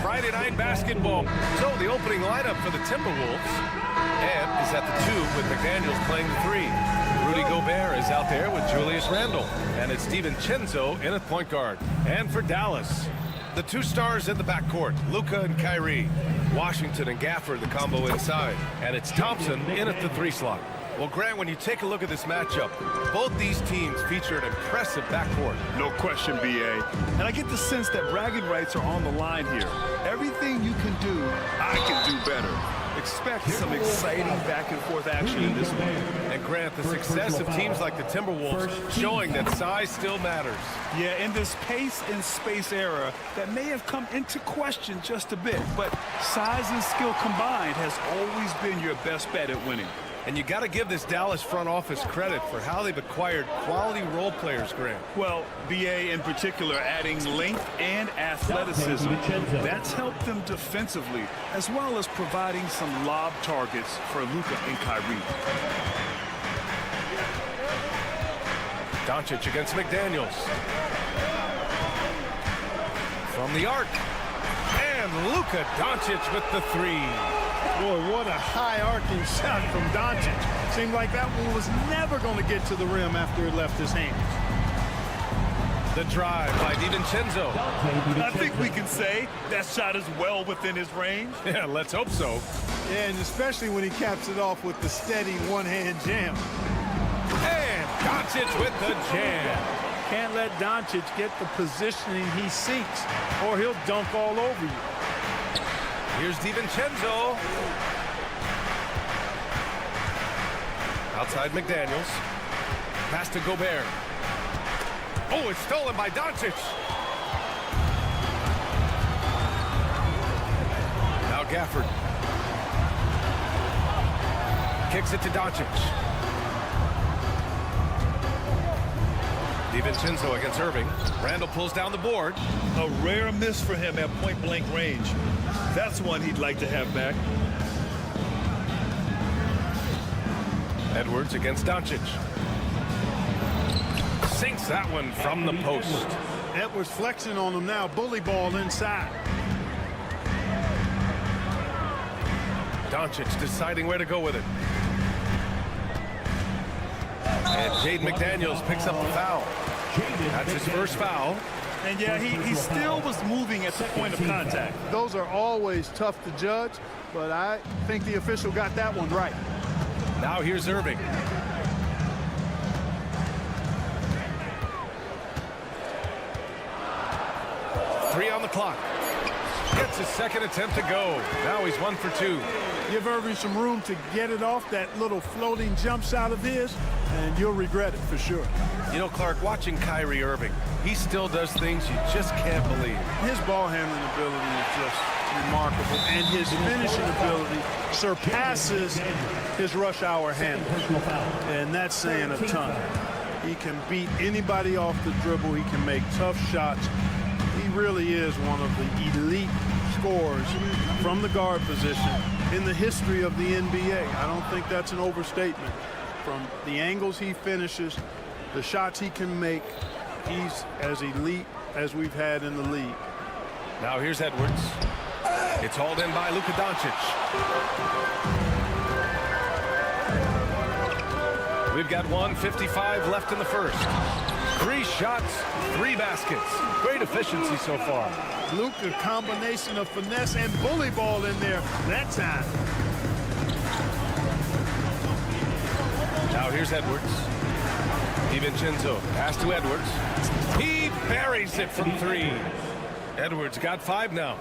Friday night basketball. So the opening lineup for the Timberwolves. Ed is at the 2 with McDaniels playing the 3. Rudy Gobert is out there with Julius Randle. And it's DiVincenzo in at point guard. And for Dallas, the 2 stars in the backcourt, Luka and Kyrie. Washington and Gafford, the combo inside. And it's Thompson in at the 3 slot. Well, Grant, when you take a look at this matchup, both these teams feature an impressive backcourt. No question, B.A. And I get the sense that bragging rights are on the line here. Everything you can do, I can do better. Expect some exciting back-and-forth action in this one. And Grant, the success of teams like the Timberwolves showing that size still matters. Yeah, in this pace and space era, that may have come into question just a bit, but size and skill combined has always been your best bet at winning. And you got to give this Dallas front office credit for how they've acquired quality role players, Grant. Well, B.A. in particular adding length and athleticism. That's helped them defensively, as well as providing some lob targets for Luka and Kyrie. Doncic against McDaniels. From the arc. And Luka Doncic with the 3. Boy, what a high-arcing shot from Doncic. Seemed like that one was never going to get to the rim after it left his hands. The drive by DiVincenzo. I think we can say that shot is well within his range. Yeah, let's hope so. Yeah, and especially when he caps it off with the steady one-hand jam. And Doncic with the jam. Can't let Doncic get the positioning he seeks, or he'll dunk all over you. Here's DiVincenzo. Outside McDaniels. Pass to Gobert. Oh, it's stolen by Doncic. Now Gafford. Kicks it to Doncic. DiVincenzo against Irving. Randle pulls down the board. A rare miss for him at point-blank range. That's one he'd like to have back. Edwards against Doncic. Sinks that one from the post. Edwards flexing on him now. Bully ball inside. Doncic deciding where to go with it. And Jaden McDaniels picks up the foul. That's his first foul. And yeah, he still was moving at the point of contact. Those are always tough to judge, but I think the official got that one right. Now here's Irving. Three on the clock. Gets his second attempt to go. Now he's 1 for 2. Give Irving some room to get it off that little floating jump shot of his, and you'll regret it for sure. You know, Clark, watching Kyrie Irving, he still does things you just can't believe. His ball handling ability is just remarkable, and his finishing ability surpasses his rush hour handle, and that's saying a ton. He can beat anybody off the dribble. He can make tough shots. He really is one of the elite scorers from the guard position in the history of the NBA. I don't think that's an overstatement. From the angles he finishes, the shots he can make, he's as elite as we've had in the league. Now here's Edwards. It's hauled in by Luka Doncic. We've got 1:55 left in the first. 3 shots, 3 baskets. Great efficiency so far. Luka, combination of finesse and bully ball in there that time. Now here's Edwards. DiVincenzo, pass to Edwards. He buries it from 3. Edwards got 5 now.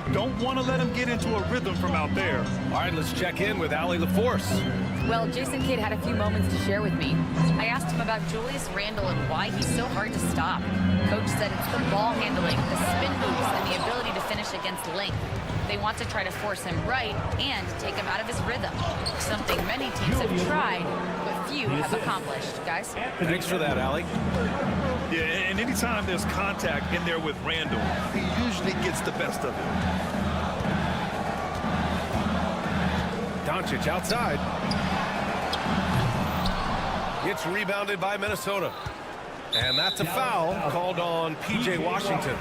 You don't want to let him get into a rhythm from out there. All right, let's check in with Allie LaForce. Well, Jason Kidd had a few moments to share with me. I asked him about Julius Randle and why he's so hard to stop. Coach said it's the ball handling, the spin moves, and the ability to finish against length. They want to try to force him right and take him out of his rhythm, something many teams have tried, but few have accomplished. Guys? Thanks for that, Allie. Yeah, and anytime there's contact in there with Randle, he usually gets the best of it. Doncic outside. It's rebounded by Minnesota. And that's a foul called on P.J. Washington.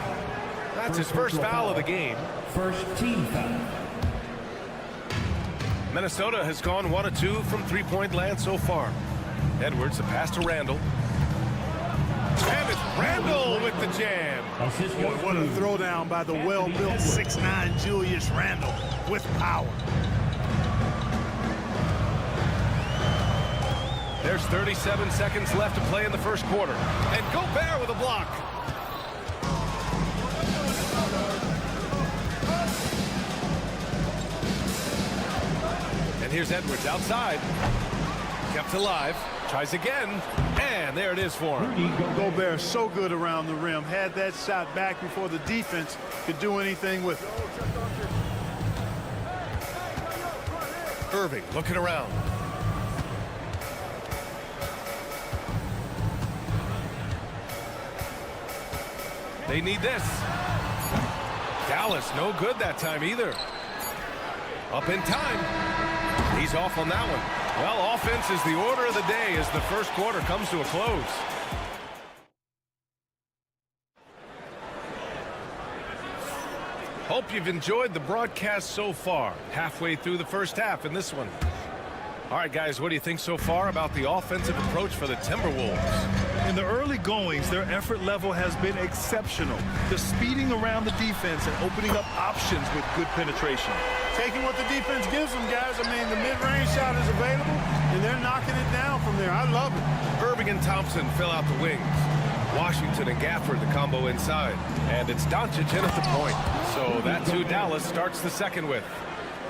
That's his first foul of the game. First team foul. Minnesota has gone 1 of 2 from three-point land so far. Edwards, a pass to Randall. And it's Randall with the jam. Boy, what a throwdown by the well-built 6'9" Julius Randle with power. There's 37 seconds left to play in the first quarter. And Gobert with a block. And here's Edwards outside. Kept alive. Tries again. And there it is for him. Gobert so good around the rim. Had that shot back before the defense could do anything with it. Irving looking around. They need this. Dallas no good that time either. Up in time. He's off on that one. Well, offense is the order of the day as the first quarter comes to a close. Hope you've enjoyed the broadcast so far. Halfway through the first half in this one. All right, guys, what do you think so far about the offensive approach for the Timberwolves? In the early goings, their effort level has been exceptional. The speeding around the defense and opening up options with good penetration. Taking what the defense gives them, guys. I mean, the mid-range shot is available, and they're knocking it down from there. I love it. Irving and Thompson fill out the wings. Washington and Gafford the combo inside. And it's Doncic in at the point. So that's who Dallas starts the second with.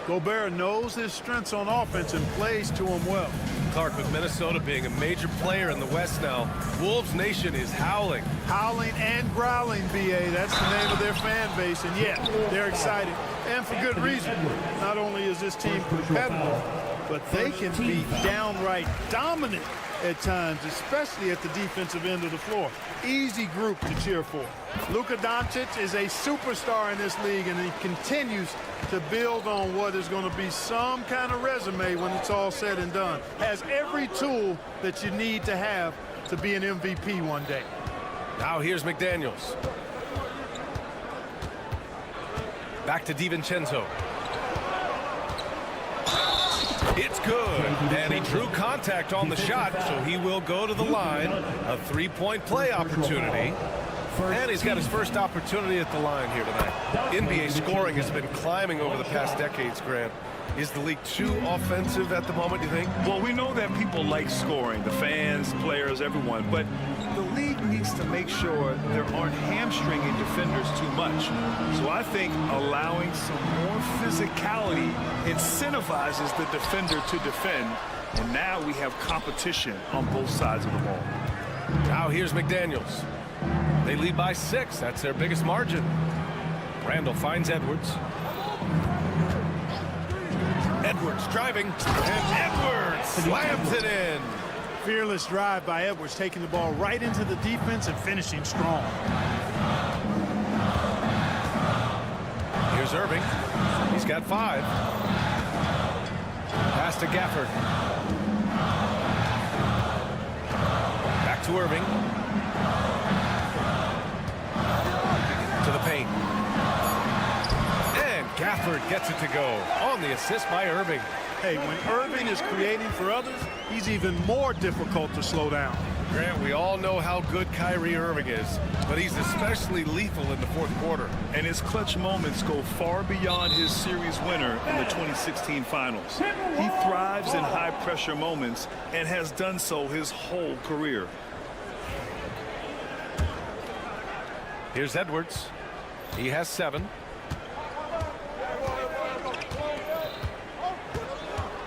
Gobert knows his strengths on offense and plays to them well. Clark, with Minnesota being a major player in the West now, Wolves Nation is howling. Howling and growling, B.A. That's the name of their fan base. And, yeah, they're excited. And for good reason. Not only is this team competitive, but they can be downright dominant at times, especially at the defensive end of the floor. Easy group to cheer for. Luka Doncic is a superstar in this league, and he continues to build on what is going to be some kind of resume when it's all said and done. Has every tool that you need to have to be an MVP one day. Now here's McDaniels. Back to DiVincenzo. It's good, and he drew contact on the shot, so he will go to the line. A three-point play opportunity, and he's got his first opportunity at the line here tonight. NBA scoring has been climbing over the past decades, Grant. Is the league too offensive at the moment, do you think? Well, we know that people like scoring, the fans, players, everyone, but the league needs to make sure there aren't hamstringing defenders too much. So I think allowing some more physicality incentivizes the defender to defend, and now we have competition on both sides of the ball. Now here's McDaniels. They lead by 6. That's their biggest margin. Randall finds Edwards. Edwards driving, and Edwards slams it in. Fearless drive by Edwards, taking the ball right into the defense and finishing strong. Here's Irving. He's got 5. Pass to Gafford. Back to Irving. To the paint. And Gafford gets it to go on the assist by Irving. Hey, when Irving is creating for others, he's even more difficult to slow down. Grant, we all know how good Kyrie Irving is, but he's especially lethal in the fourth quarter. And his clutch moments go far beyond his series winner in the 2016 finals. He thrives in high-pressure moments and has done so his whole career. Here's Edwards. He has 7.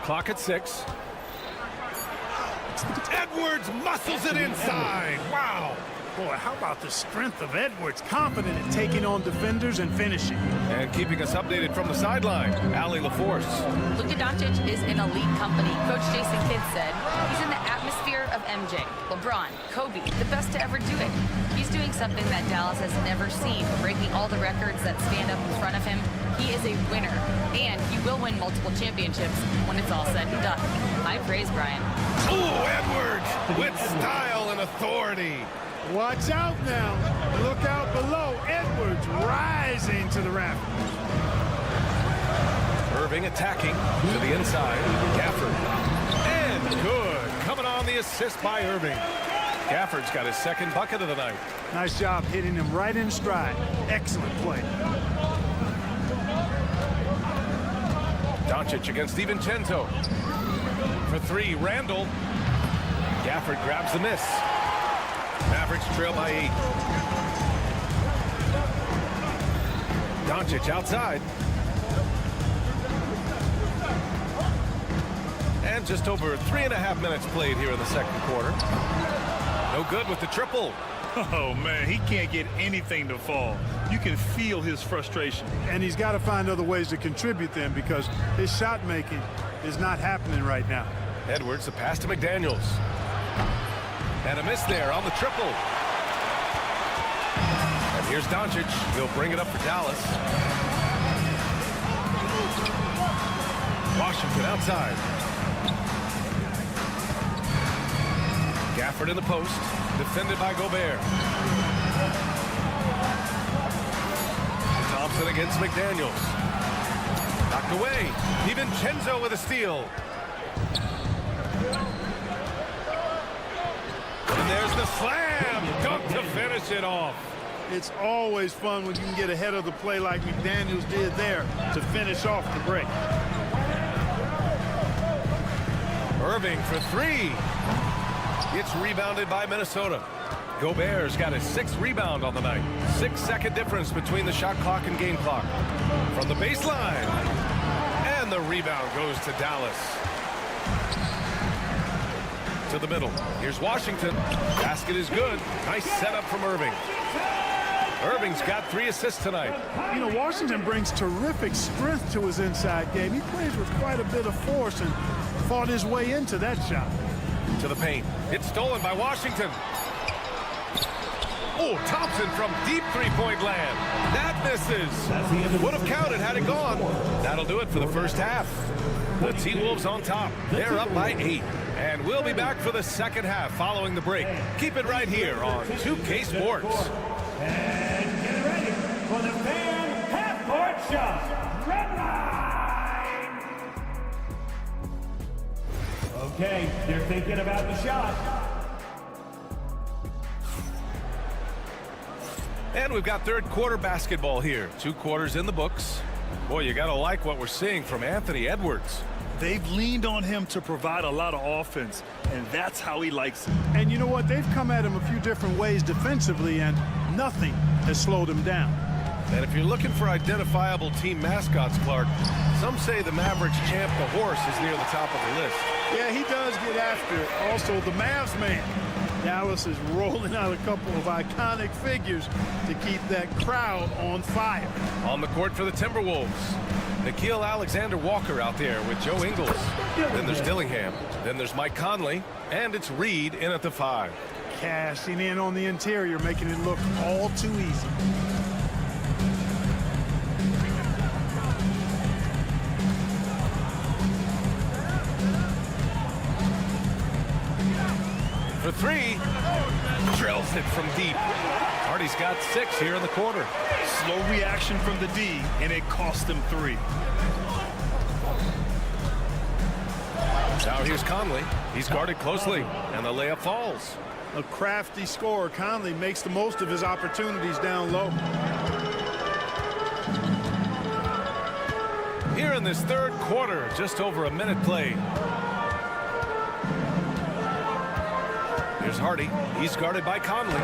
Clock at 6. Edwards muscles it inside. Wow. Boy, how about the strength of Edwards? Confident in taking on defenders and finishing. And keeping us updated from the sideline, Allie LaForce. Luka Doncic is in elite company. Coach Jason Kidd said he's in the atmosphere of MJ, LeBron, Kobe, the best to ever do it. He's doing something that Dallas has never seen, breaking all the records that stand up in front of him. He is a winner, and he will win multiple championships when it's all said and done. High praise, Brian. Ooh, Edwards with style and authority. Watch out now. Look out below. Edwards rising to the rafters. Irving attacking to the inside. Gafford. And good. Coming on the assist by Irving. Gafford's got his second bucket of the night. Nice job hitting him right in stride. Excellent play. Doncic against DiVincenzo. For three, Randall. Gafford grabs the miss. Mavericks trail by 8. Doncic outside. And just over 3.5 minutes played here in the second quarter. No good with the triple. Oh, man, he can't get anything to fall. You can feel his frustration. And he's got to find other ways to contribute them because his shot making is not happening right now. Edwards, the pass to McDaniels. And a miss there on the triple. And here's Doncic. He'll bring it up for Dallas. Washington outside. Gafford in the post. Defended by Gobert. Thompson against McDaniels. Knocked away. DiVincenzo with a steal. And there's the slam. Dunk to finish it off. It's always fun when you can get ahead of the play like McDaniels did there to finish off the break. Irving for three. It's rebounded by Minnesota. Gobert's got his 6th rebound on the night. 6-second difference between the shot clock and game clock. From the baseline. And the rebound goes to Dallas. To the middle. Here's Washington. Basket is good. Nice setup from Irving. Irving's got 3 assists tonight. You know, Washington brings terrific strength to his inside game. He plays with quite a bit of force and fought his way into that shot. To the paint. It's stolen by Washington. Oh, Thompson from deep three-point land. That misses. Would have counted had it gone. That'll do it for the first half. The T-Wolves on top. They're up by 8. And we'll be back for the second half following the break. Keep it right here on 2K Sports. And get ready for the fan half-court shot. Red line. Okay, they're thinking about the shot. And we've got third quarter basketball here. 2 quarters in the books. Boy, you got to like what we're seeing from Anthony Edwards. They've leaned on him to provide a lot of offense, and that's how he likes it. And you know what? They've come at him a few different ways defensively, and nothing has slowed him down. And if you're looking for identifiable team mascots, Clark, some say the Mavericks champ, the horse, is near the top of the list. Yeah, he does get after it. Also, the Mavs man. Dallas is rolling out a couple of iconic figures to keep that crowd on fire. On the court for the Timberwolves, Nickeil Alexander-Walker out there with Joe Ingles. Then there's Dillingham. Then there's Mike Conley. And it's Reed in at the 5. Cashing in on the interior, making it look all too easy. For 3, drills it from deep. Hardy's got 6 here in the quarter. Slow reaction from the D, and it cost him 3. Now here's Conley. He's guarded closely, and the layup falls. A crafty scorer, Conley makes the most of his opportunities down low. Here in this third quarter, just over a minute played. Here's Hardy. He's guarded by Conley.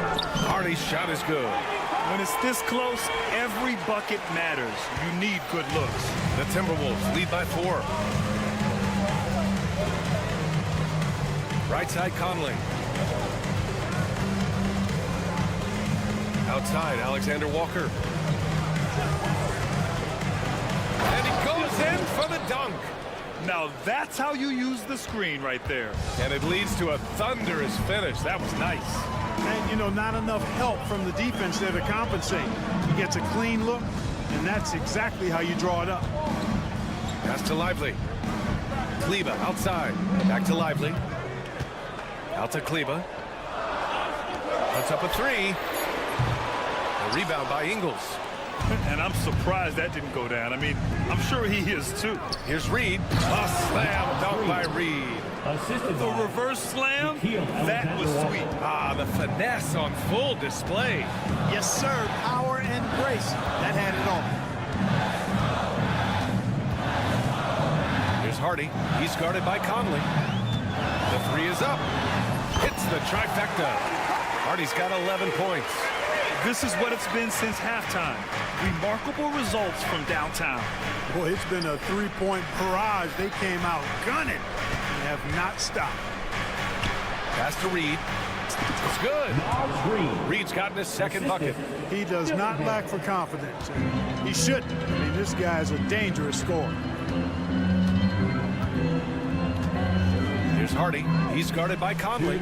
Hardy's shot is good. When it's this close, every bucket matters. You need good looks. The Timberwolves lead by 4. Right side Conley. Outside Alexander Walker. And he goes in for the dunk. Now that's how you use the screen right there. And it leads to a thunderous finish. That was nice. And, you know, not enough help from the defense there to compensate. He gets a clean look, And that's exactly how you draw it up. Pass to Lively. Kleba outside. Back to Lively. Out to Kleba. Puts up a three. A rebound by Ingles. And I'm surprised that didn't go down. I mean, I'm sure he is too. Here's Reed. A slam dunk by Reed. The reverse slam, that was sweet. Ah, the finesse on full display. Yes, sir. Power and grace. That had it all. Here's Hardy. He's guarded by Conley. The three is up. Hits the trifecta. Hardy's got 11 points. This is what it's been since halftime. Remarkable results from downtown. Boy, it's been a three-point barrage. They came out gunning and have not stopped. Pass to Reed. It's good. Reed's gotten his second bucket. He does not lack for confidence. He shouldn't. I mean, this guy's a dangerous scorer. Here's Hardy. He's guarded by Conley.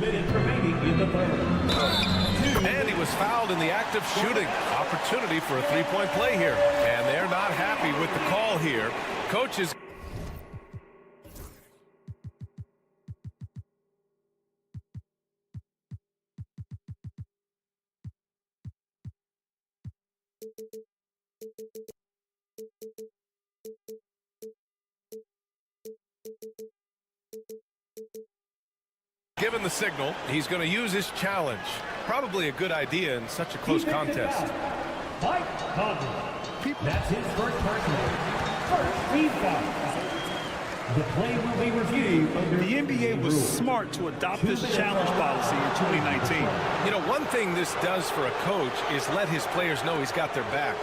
And he was fouled in the act of shooting. Opportunity for a three-point play here. And they're not happy with the call here. Coaches. Given the signal, he's going to use his challenge. Probably a good idea in such a close contest. Mike Conley. That's his first personal. First team foul. The play will be reviewed. The NBA was smart to adopt this challenge policy in 2019. You know, one thing this does for a coach is let his players know he's got their back.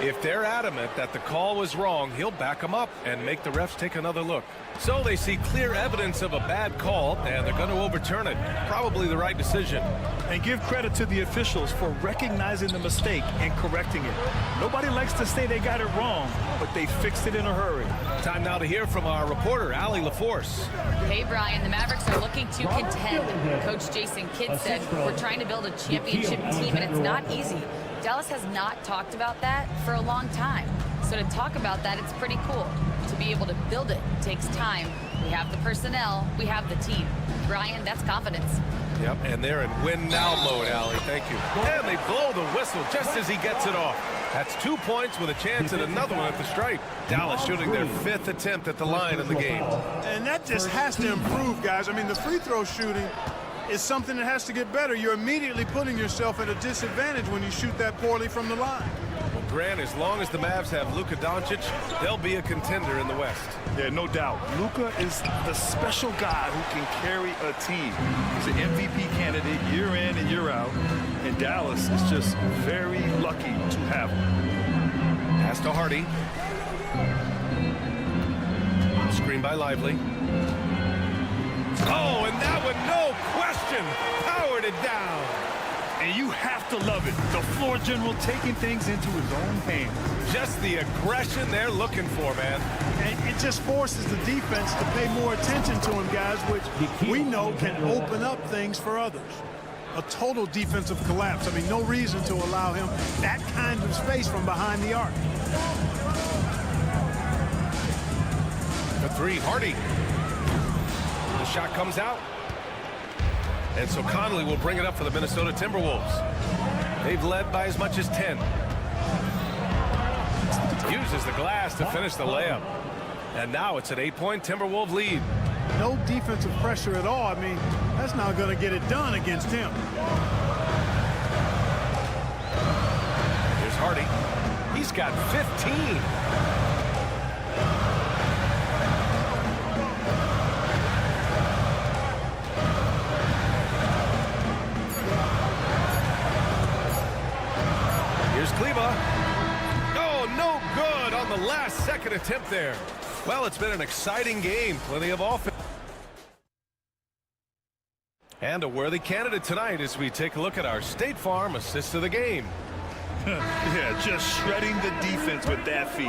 If they're adamant that the call was wrong, he'll back them up and make the refs take another look. So they see clear evidence of a bad call, and they're going to overturn it. Probably the right decision. And give credit to the officials for recognizing the mistake and correcting it. Nobody likes to say they got it wrong, but they fixed it in a hurry. Time now to hear from our reporter, Allie LaForce. Hey, Brian, the Mavericks are looking to contend. Coach Jason Kidd said, we're trying to build a championship team, and it's not easy. Dallas has not talked about that for a long time. So to talk about that, it's pretty cool. To be able to build it takes time. We have the personnel, we have the team. Brian, that's confidence. Yep, and they're in win now mode, Allie. Thank you. And they blow the whistle just as he gets it off. That's 2 points with a chance at another one at the stripe. Dallas shooting their 5th attempt at the line in the game. And that just has to improve, guys. I mean, the free throw shooting is something that has to get better. You're immediately putting yourself at a disadvantage when you shoot that poorly from the line. Well, Grant, as long as the Mavs have Luka Doncic, they'll be a contender in the West. Yeah, no doubt. Luka is the special guy who can carry a team. He's an MVP candidate year in and year out, and Dallas is just very lucky to have him. Pass to Hardy. Screen by Lively. Oh, and that one, no question, powered it down. And you have to love it. The floor general taking things into his own hands. Just the aggression they're looking for, man. And it just forces the defense to pay more attention to him, guys, which we know can open up things for others. A total defensive collapse. I mean, no reason to allow him that kind of space from behind the arc. The three, Hardy. The shot comes out. And so Conley will bring it up for the Minnesota Timberwolves. They've led by as much as 10. Uses the glass to finish the layup. And now it's an 8-point Timberwolves lead. No defensive pressure at all. I mean, that's not going to get it done against him. Here's Hardy. He's got 15. Here's Kleba. Oh, no good on the last second attempt there. Well, it's been an exciting game. Plenty of offense. And a worthy candidate tonight as we take a look at our State Farm assist of the game. Yeah, just shredding the defense with that feed.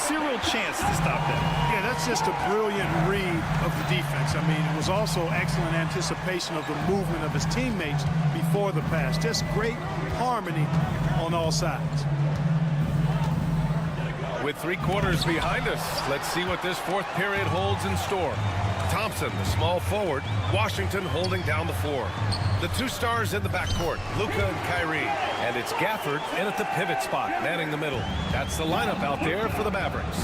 Zero chance to stop that. Yeah, that's just a brilliant read of the defense. I mean, it was also excellent anticipation of the movement of his teammates before the pass. Just great harmony on all sides. With 3 quarters behind us, let's see what this fourth period holds in store. Thompson, the small forward. Washington holding down the 4. The 2 stars in the backcourt, Luka and Kyrie. And it's Gafford in at the pivot spot, manning the middle. That's the lineup out there for the Mavericks.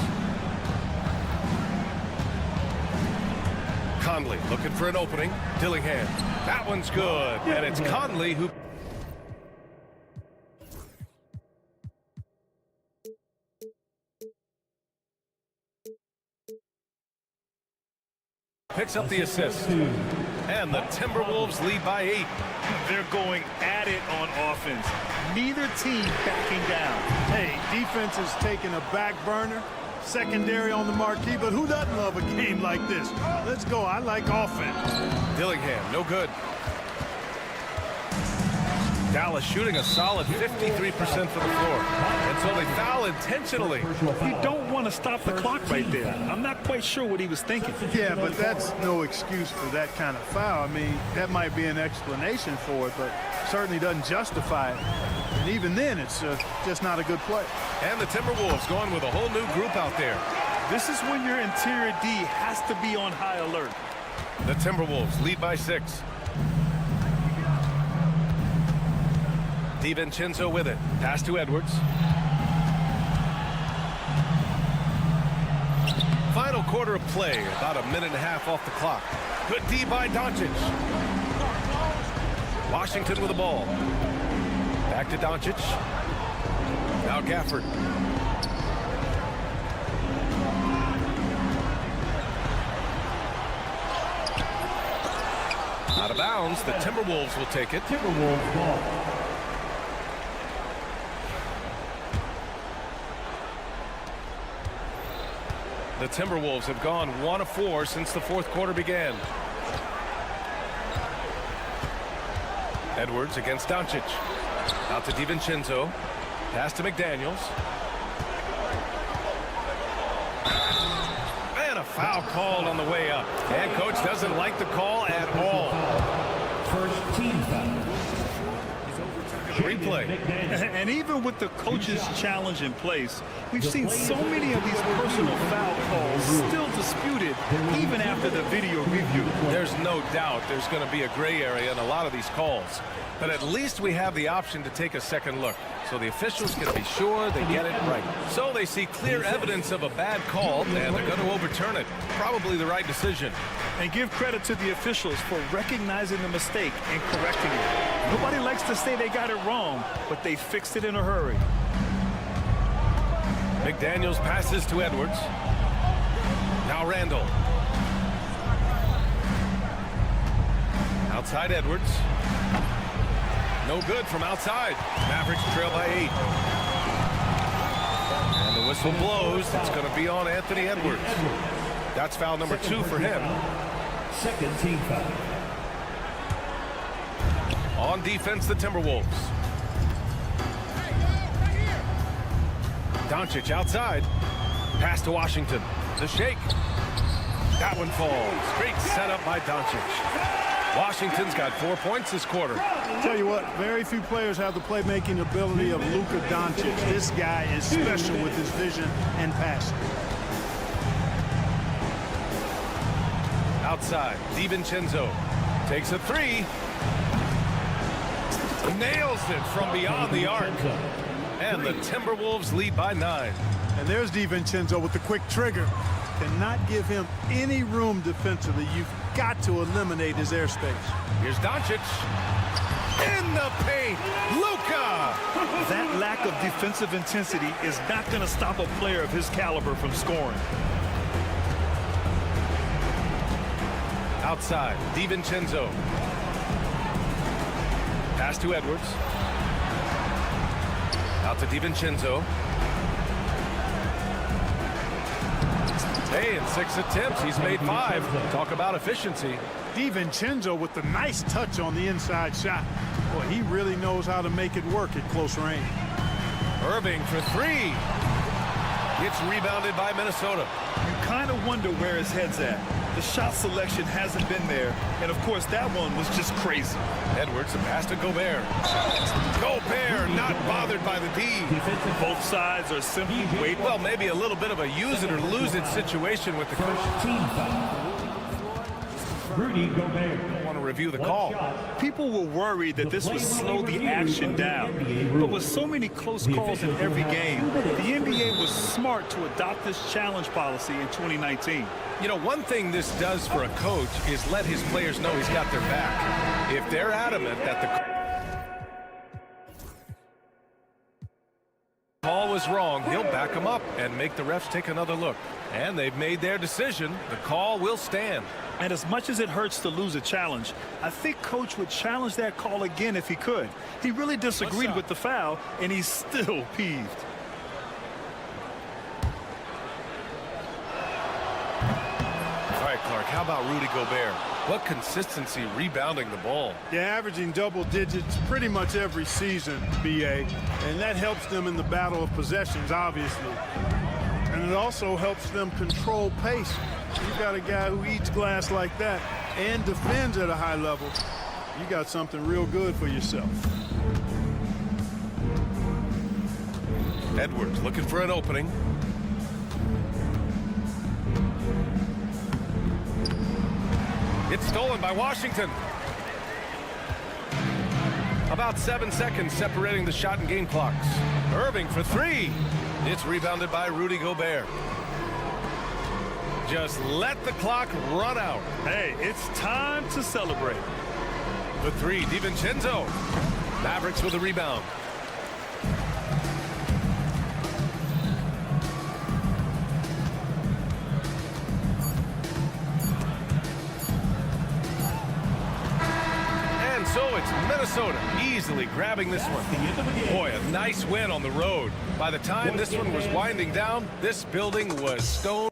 Conley looking for an opening. Dillingham. That one's good. And it's Conley who... picks up the assist. And the Timberwolves lead by 8. They're going at it on offense. Neither team backing down. Hey, defense is taking a back burner. Secondary on the marquee, but who doesn't love a game like this? Let's go. I like offense. Dillingham, no good. Dallas shooting a solid 53% from the floor. And so they foul intentionally. You don't want to stop the clock right there. I'm not quite sure what he was thinking. Yeah, but that's no excuse for that kind of foul. I mean, that might be an explanation for it, but certainly doesn't justify it. And even then, it's just not a good play. And the Timberwolves going with a whole new group out there. This is when your interior D has to be on high alert. The Timberwolves lead by 6. DiVincenzo with it. Pass to Edwards. Final quarter of play. About a minute and a half off the clock. Good D by Doncic. Washington with the ball. Back to Doncic. Now Gafford. Out of bounds. The Timberwolves will take it. Timberwolves ball. The Timberwolves have gone 1 of 4 since the fourth quarter began. Edwards against Doncic. Out to DiVincenzo. Pass to McDaniels. And a foul called on the way up. And coach doesn't like the call at all. First team foul. Replay. And even with the coach's challenge in place, we've seen so many of these personal foul calls still disputed even after the video review. There's no doubt there's going to be a gray area in a lot of these calls. But at least we have the option to take a second look, so the officials can be sure they get it right. So they see clear evidence of a bad call, and they're going to overturn it. Probably the right decision. And give credit to the officials for recognizing the mistake and correcting it. Nobody likes to say they got it wrong, but they fixed it in a hurry. McDaniels passes to Edwards. Now Randall. Outside Edwards. No good from outside. Mavericks trail by 8. And the whistle blows. It's going to be on Anthony Edwards. That's foul number 2 for him. Second team foul. On defense, the Timberwolves. Doncic outside. Pass to Washington. The shake. That one falls. Great setup by Doncic. Washington's got 4 points this quarter. Tell you what, very few players have the playmaking ability of Luka Doncic. This guy is special with his vision and passion. Outside, DiVincenzo takes a 3. Nails it from beyond the arc. And the Timberwolves lead by 9. And there's DiVincenzo with the quick trigger. Cannot give him any room defensively. You've got to eliminate his airspace. Here's Doncic. In the paint, Luka! That lack of defensive intensity is not going to stop a player of his caliber from scoring. Outside, DiVincenzo. Pass to Edwards. Out to DiVincenzo. Hey, in 6 attempts, he's made 5. Talk about efficiency. DiVincenzo with the nice touch on the inside shot. Boy, he really knows how to make it work at close range. Irving for 3. It's rebounded by Minnesota. You kind of wonder where his head's at. The shot selection hasn't been there, and of course that one was just crazy. Edwards, the pass to Gobert. Gobert not bothered by the D. Both sides are simply waiting. Well, maybe a little bit of a use it or lose it situation with the coach. First team foul. Rudy Gobert. I want to review the call. People were worried that this would slow the action down. But with so many close calls in every game, the NBA was smart to adopt this challenge policy in 2019. You know, one thing this does for a coach is let his players know he's got their back. If they're adamant that the call was wrong, he'll back them up and make the refs take another look. And they've made their decision. The call will stand. And as much as it hurts to lose a challenge, I think Coach would challenge that call again if he could. He really disagreed with the foul, and he's still peeved. All right, Clark, how about Rudy Gobert? What consistency rebounding the ball. They're averaging double digits pretty much every season, BA, and that helps them in the battle of possessions, obviously. And it also helps them control pace. You got a guy who eats glass like that and defends at a high level. You got something real good for yourself. Edwards looking for an opening. It's stolen by Washington. About 7 seconds separating the shot and game clocks. Irving for three. It's rebounded by Rudy Gobert. Just let the clock run out. Hey, it's time to celebrate. The three, DiVincenzo. Mavericks with the rebound. And so it's Minnesota easily grabbing this one. Boy, a nice win on the road. By the time this one was winding down, this building was stone.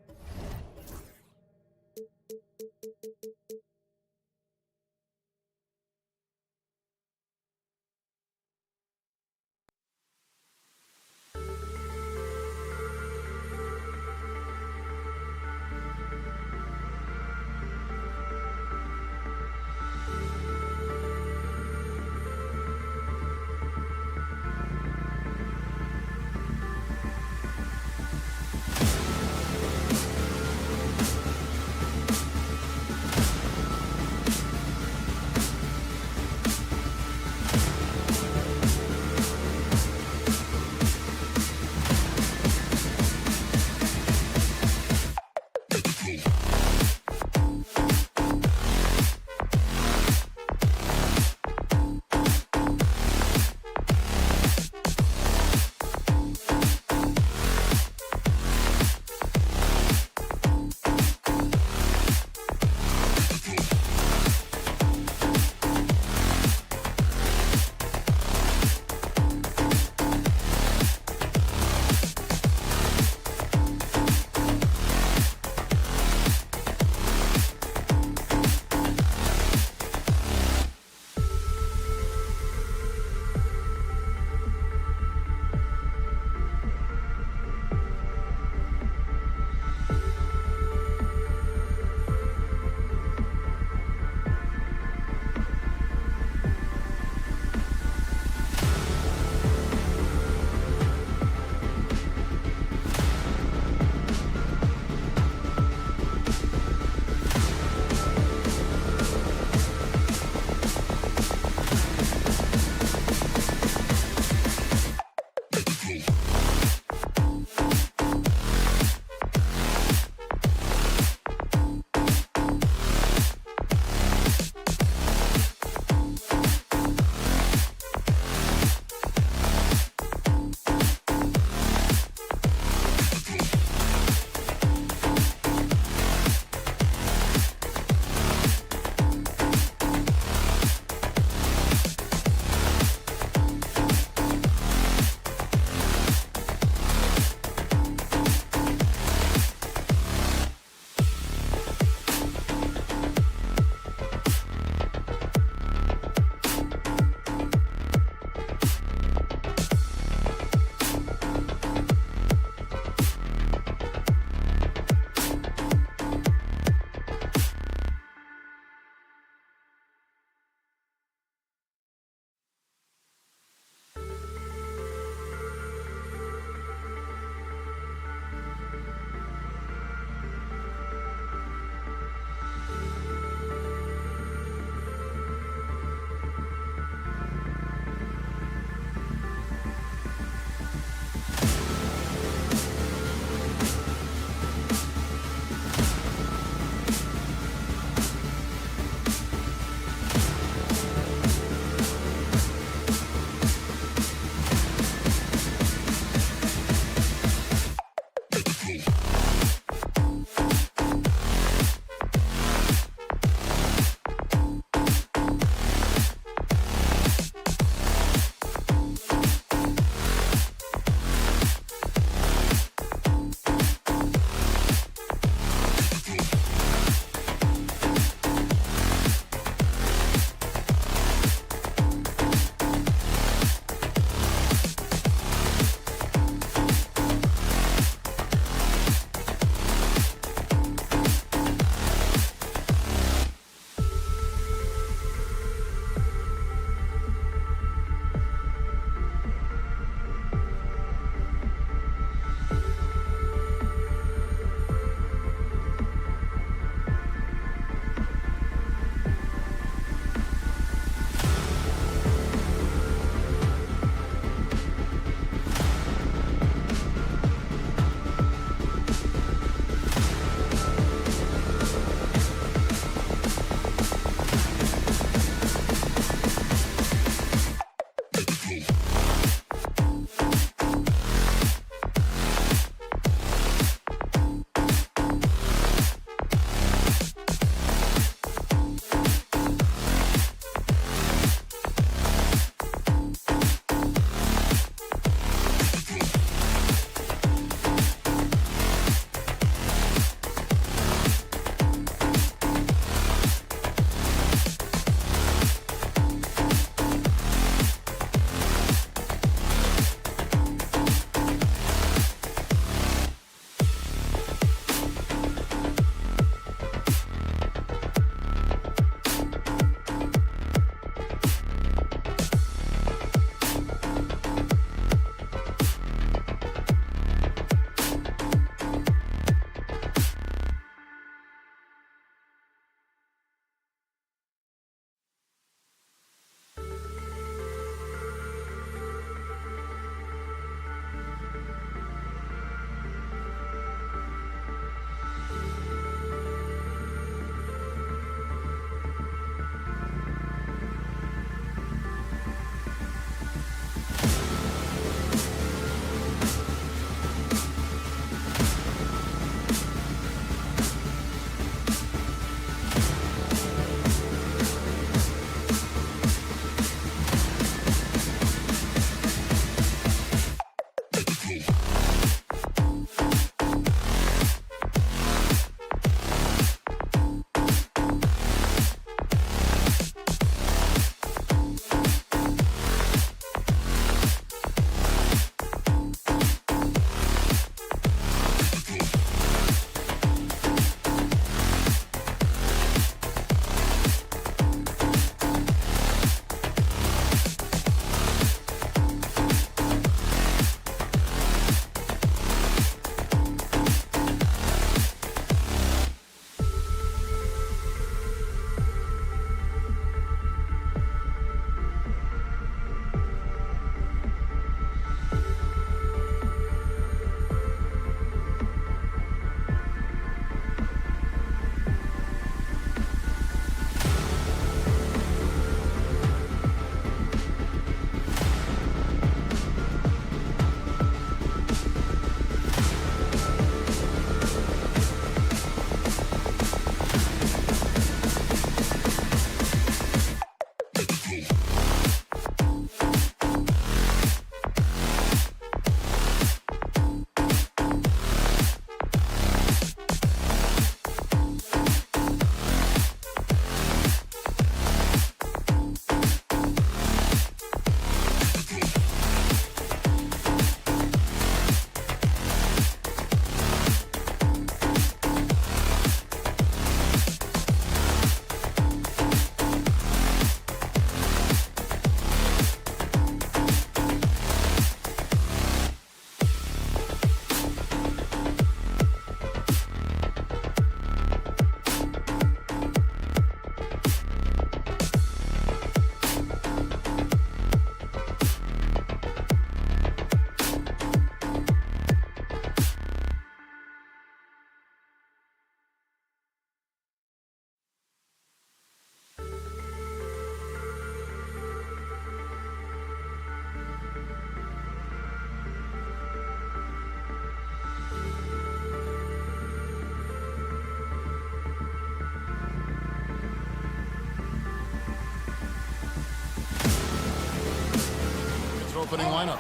opening lineup.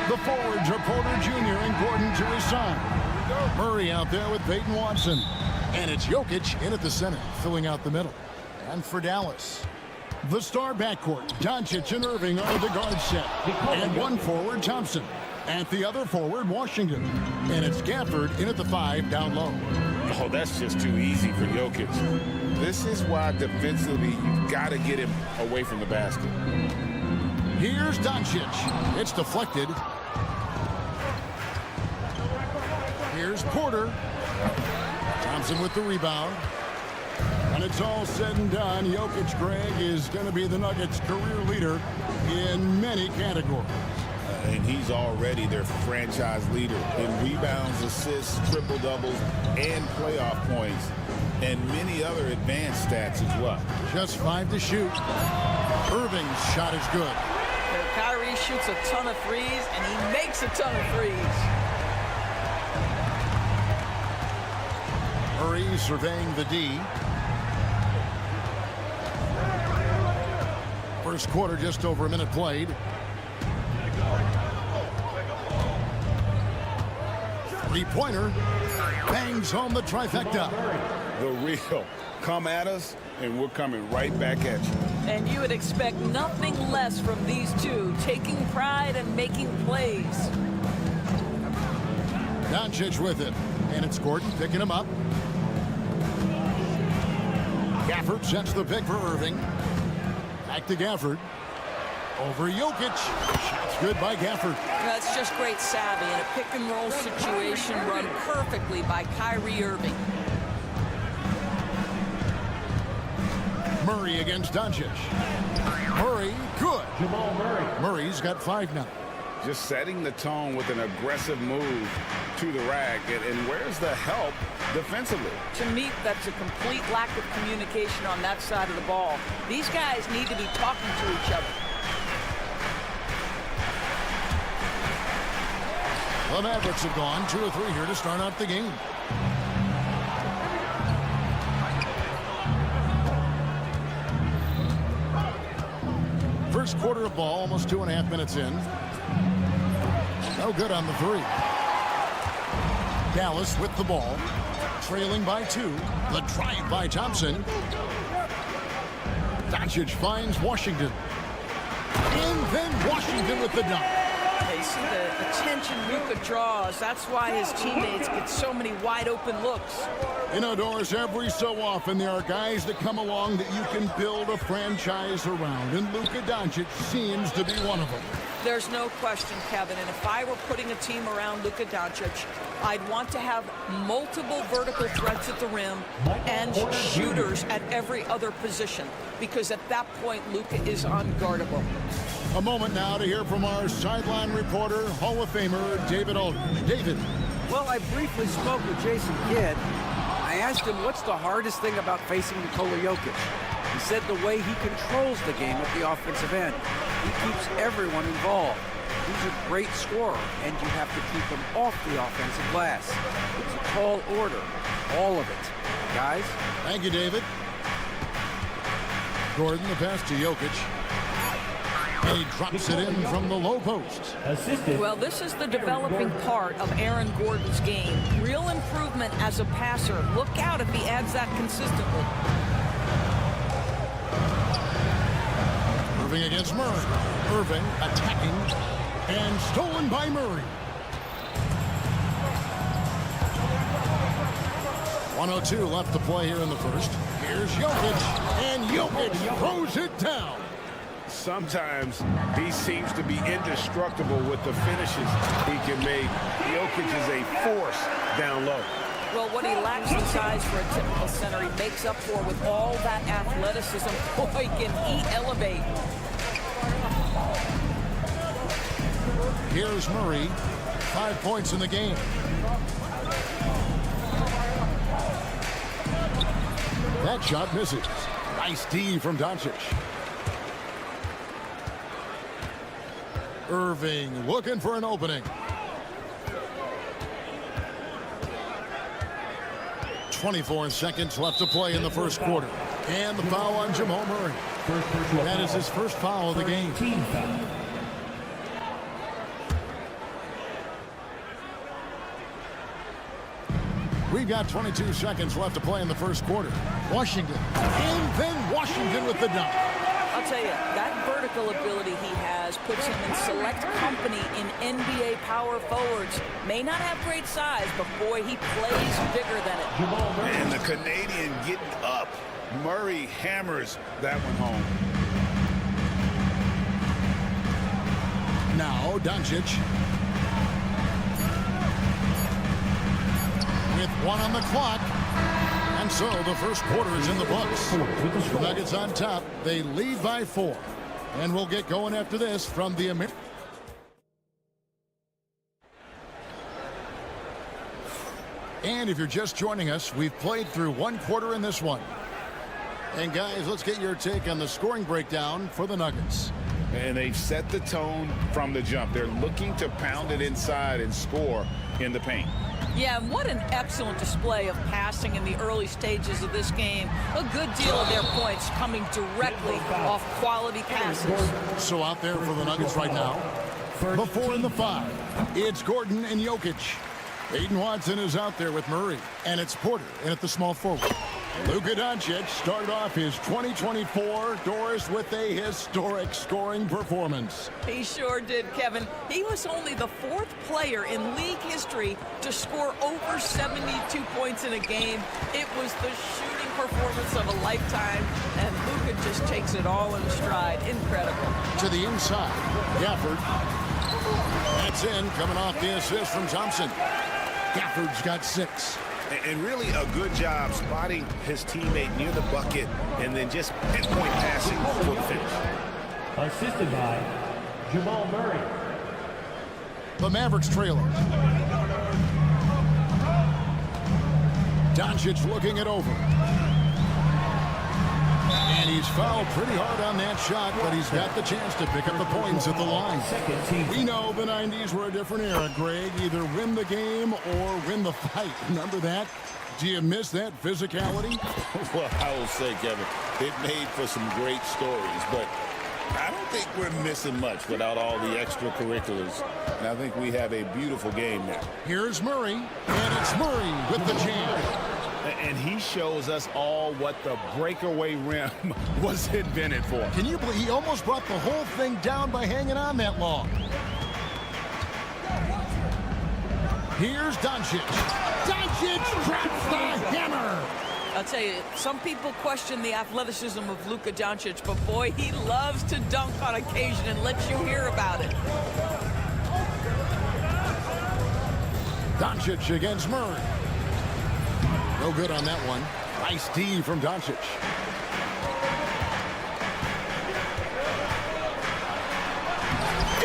The forwards are Porter Jr. and Gordon to his side. Murray out there with Peyton Watson. And it's Jokic in at the center, filling out the middle. And for Dallas, the star backcourt, Doncic and Irving are the guard set. And one forward, Thompson. At the other forward, Washington. And it's Gafford in at the 5 down low. Oh, that's just too easy for Jokic. This is why defensively you've got to get him away from the basket. Here's Doncic. It's deflected. Here's Porter. Thompson with the rebound. And it's all said and done. Jokic, Greg, is going to be the Nuggets' career leader in many categories. And he's already their franchise leader in rebounds, assists, triple-doubles, and playoff points, and many other advanced stats as well. Just 5 to shoot. Irving's shot is good. Kyrie shoots a ton of threes, and he makes a ton of threes. Murray surveying the D. First quarter, just over a minute played. Three-pointer bangs home the trifecta. The real. Come at us, and we're coming right back at you. And you would expect nothing less from these two, taking pride and making plays. Doncic with it, and it's Gordon picking him up. Gafford sets the pick for Irving. Back to Gafford. Over Jokic. Shots good by Gafford. That's just great savvy in a pick-and-roll situation run perfectly by Kyrie Irving. Murray against Doncic. Murray, good. Jamal Murray. Murray's got 5 now. Just setting the tone with an aggressive move to the rack. And where's the help defensively? To me, that's a complete lack of communication on that side of the ball. These guys need to be talking to each other. The Mavericks have gone 2 of 3 here to start out the game. First quarter of ball, almost 2.5 minutes in. No good on the 3. Dallas with the ball, trailing by 2. The drive by Thompson. Doncic finds Washington. And then Washington with the dunk. They see the attention Luka draws. That's why his teammates get so many wide-open looks. You know, Doris, every so often there are guys that come along that you can build a franchise around, and Luka Doncic seems to be one of them. There's no question, Kevin, and if I were putting a team around Luka Doncic, I'd want to have multiple vertical threats at the rim and shooters at every other position, because at that point, Luka is unguardable. A moment now to hear from our sideline reporter, Hall of Famer David Aldridge. David. Well, I briefly spoke with Jason Kidd. I asked him what's the hardest thing about facing Nikola Jokic. He said the way he controls the game at the offensive end. He keeps everyone involved. He's a great scorer, and you have to keep him off the offensive glass. It's a tall order, all of it. Guys? Thank you, David. Gordon, the pass to Jokic. And he drops it in from the low post. Assisted. Well, this is the developing part of Aaron Gordon's game. Real improvement as a passer. Look out if he adds that consistently. Irving against Murray. Irving attacking and stolen by Murray. 1:02 left to play here in the first. Here's Jokic, and Jokic throws it down. Sometimes he seems to be indestructible with the finishes he can make. Jokic is a force down low. Well, what he lacks in size for a typical center, he makes up for with all that athleticism. Boy, can he elevate. Here's Murray, 5 points in the game. That shot misses. Nice D from Doncic. Irving looking for an opening. 24 seconds left to play in the first quarter. And the foul on Jamal Murray. That is his first foul of the game. Team foul. We've got 22 seconds left to play in the first quarter. Washington, and then Washington with the dunk. I'll tell you, that vertical ability he has puts him in select company in NBA power forwards. May not have great size, but boy, he plays bigger than it. And the Canadian getting up. Murray hammers that one home. Now Doncic. With 1 on the clock. And so the first quarter is in the books. The Nuggets on top. They lead by 4. And we'll get going after this from the American. And if you're just joining us, we've played through 1 quarter in this one. And guys, let's get your take on the scoring breakdown for the Nuggets. And they've set the tone from the jump. They're looking to pound it inside and score in the paint. Yeah, and what an excellent display of passing in the early stages of this game. A good deal of their points coming directly off quality passes. So out there for the Nuggets right now, the 4 and the 5. It's Gordon and Jokic. Aiden Watson is out there with Murray, and it's Porter in at the small forward. Luka Doncic started off his 2024 doors with a historic scoring performance. He sure did, Kevin. He was only the 4th player in league history to score over 72 points in a game. It was the shooting performance of a lifetime, and Luka just takes it all in stride. Incredible. To the inside, Gafford. That's in, coming off the assist from Thompson. Gafford's got 6. And really a good job spotting his teammate near the bucket and then just pinpoint passing for the finish. Assisted by Jamal Murray. The Mavericks trailer. Doncic looking it over. And he's fouled pretty hard on that shot, but he's got the chance to pick up the points at the line. We know the 90s were a different era, Greg. Either win the game or win the fight. Remember that? Do you miss that physicality? Well, I will say, Kevin, it made for some great stories, but I don't think we're missing much without all the extracurriculars. And I think we have a beautiful game now. Here's Murray, and it's Murray with the jam. And he shows us all what the breakaway rim was invented for. Can you believe he almost brought the whole thing down by hanging on that long? Here's Doncic. Doncic drops the hammer. I'll tell you, some people question the athleticism of Luka Doncic, but boy, he loves to dunk on occasion and lets you hear about it. Doncic against Murray. No good on that one. Nice D from Doncic.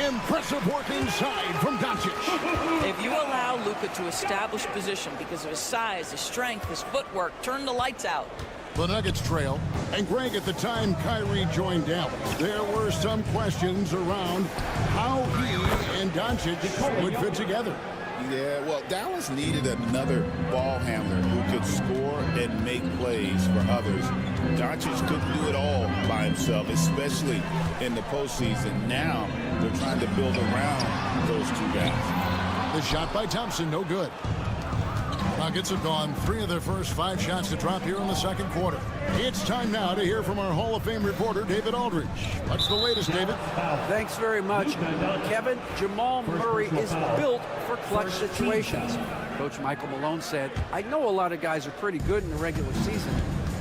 Impressive work inside from Doncic. If you allow Luka to establish position because of his size, his strength, his footwork, turn the lights out. The Nuggets trail. And Greg, at the time Kyrie joined Dallas, there were some questions around how he and Doncic would fit together. Yeah, well, Dallas needed another ball handler who could score and make plays for others. Doncic couldn't do it all by himself, especially in the postseason. Now they're trying to build around those 2 guys. The shot by Thompson, no good. Nuggets have gone 3 of their first 5 shots to drop here in the second quarter. It's time now to hear from our Hall of Fame reporter, David Aldridge. What's the latest, David? Thanks very much. Kevin, Jamal Murray is built for clutch situations. Coach Michael Malone said, I know a lot of guys are pretty good in the regular season,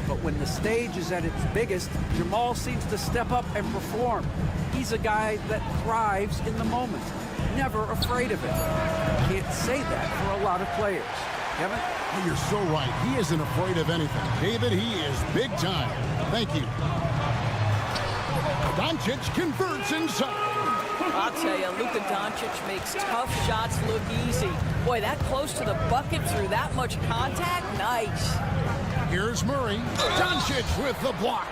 but when the stage is at its biggest, Jamal seems to step up and perform. He's a guy that thrives in the moment, never afraid of it. Can't say that for a lot of players. Kevin? Oh, you're so right. He isn't afraid of anything. David, he is big time. Thank you. Doncic converts inside. I'll tell you, Luka Doncic makes tough shots look easy. Boy, that close to the bucket through that much contact, nice. Here's Murray. Doncic with the block.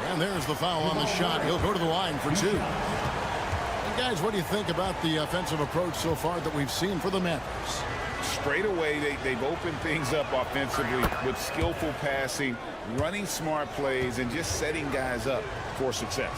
And there's the foul on the shot. He'll go to the line for 2. And guys, what do you think about the offensive approach so far that we've seen for the Mavericks? Straight away, they've opened things up offensively with skillful passing, running smart plays, and just setting guys up for success.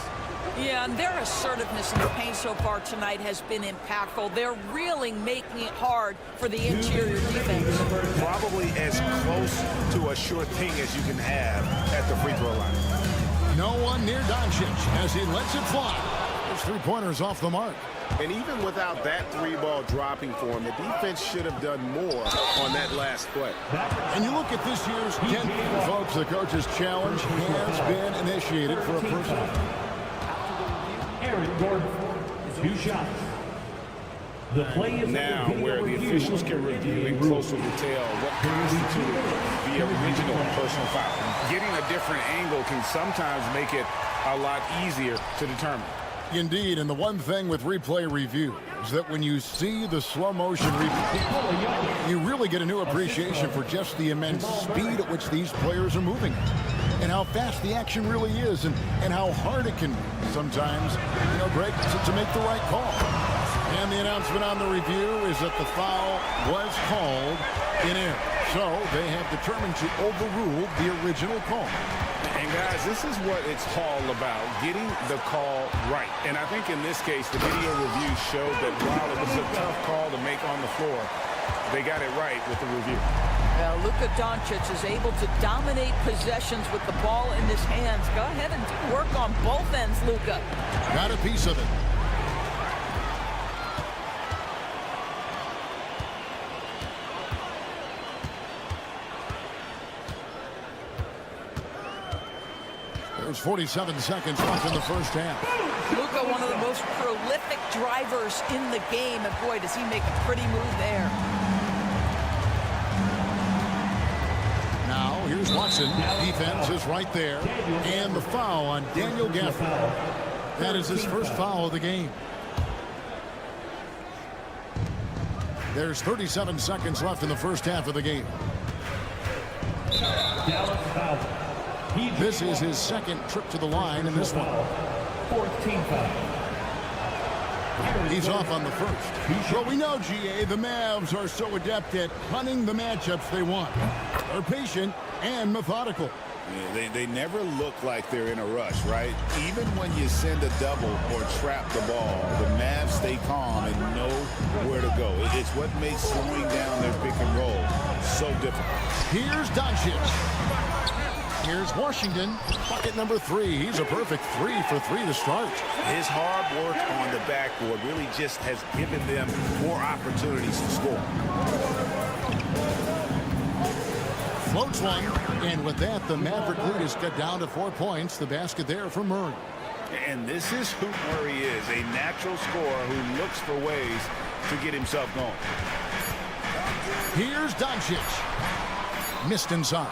Yeah, and their assertiveness in the paint so far tonight has been impactful. They're really making it hard for the interior defense. Probably as close to a sure thing as you can have at the free throw line. No one near Doncic as he lets it fly. His three-pointers off the mark. And even without that three-ball dropping for him, the defense should have done more on that last play. And you look at this year's 10th, folks, the coach's challenge has been initiated for a personal. Aaron Gordon, 2 shots. The play is Now, where the officials can review in closer detail what constituted the original personal foul. Getting a different angle can sometimes make it a lot easier to determine. Indeed, and the one thing with replay review is that when you see the slow motion replay, you really get a new appreciation for just the immense speed at which these players are moving and how fast the action really is and how hard it can be sometimes, Greg, to make the right call. And the announcement on the review is that the foul was called in error. So they have determined to overrule the original call. And guys, this is what it's all about, getting the call right. And I think in this case, the video review showed that while it was a tough call to make on the floor, they got it right with the review. Well, Luka Doncic is able to dominate possessions with the ball in his hands. Go ahead and work on both ends, Luka. Got a piece of it. There's 47 seconds left in the first half. Luka, one of the most prolific drivers in the game, and boy, does he make a pretty move there. Now, here's Watson. Defense is right there. And the foul on Daniel Gafford. That is his first foul of the game. There's 37 seconds left in the first half of the game. This is his second trip to the line in this one. 14 foul. He's off on the first. Well, we know, GA, the Mavs are so adept at hunting the matchups they want. They're patient and methodical. Yeah, they never look like they're in a rush, right? Even when you send a double or trap the ball, the Mavs stay calm and know where to go. It's what makes slowing down their pick and roll so difficult. Here's Doncic. Here's Washington, bucket number 3. He's a perfect 3 for 3 to start. His hard work on the backboard really just has given them more opportunities to score. Floats one, and with that, the Maverick lead is cut down to 4 points. The basket there for Murray. And this is who Murray is, a natural scorer who looks for ways to get himself going. Here's Doncic. Missed inside.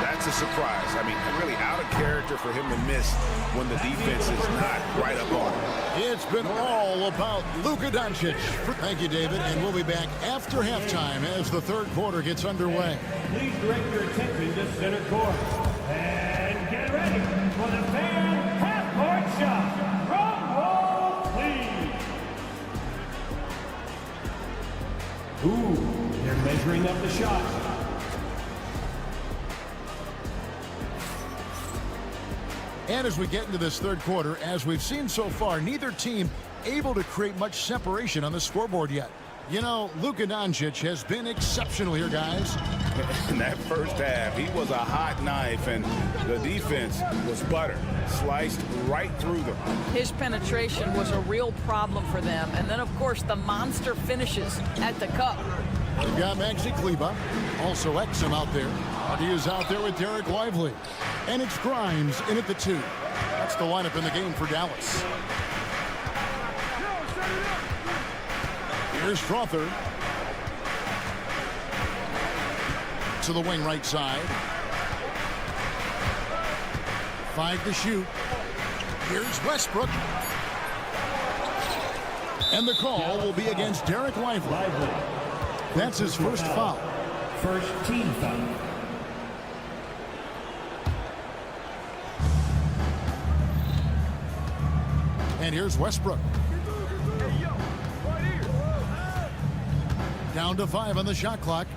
That's a surprise. I mean, really out of character for him to miss when the defense is not right up on him. It's been all about Luka Doncic. Thank you, David, and we'll be back after halftime as the third quarter gets underway. Please direct your attention to center court. And get ready for the fan half-court shot. Drum roll, please. Ooh, they're measuring up the shot. And as we get into this third quarter, as we've seen so far, neither team able to create much separation on the scoreboard yet. You know, Luka Doncic has been exceptional here, guys. In that first half, he was a hot knife, and the defense was butter, sliced right through them. His penetration was a real problem for them. And then, of course, the monster finishes at the cup. We've got Maxi Kleba, also Exum out there. He is out there with Derek Lively. And it's Grimes in at the 2. That's the lineup in the game for Dallas. Here's Strother. To the wing right side. 5 to shoot. Here's Westbrook. And the call will be against Derek Lively. That's his first foul. First team foul. And here's Westbrook. Down to 5 on the shot clock.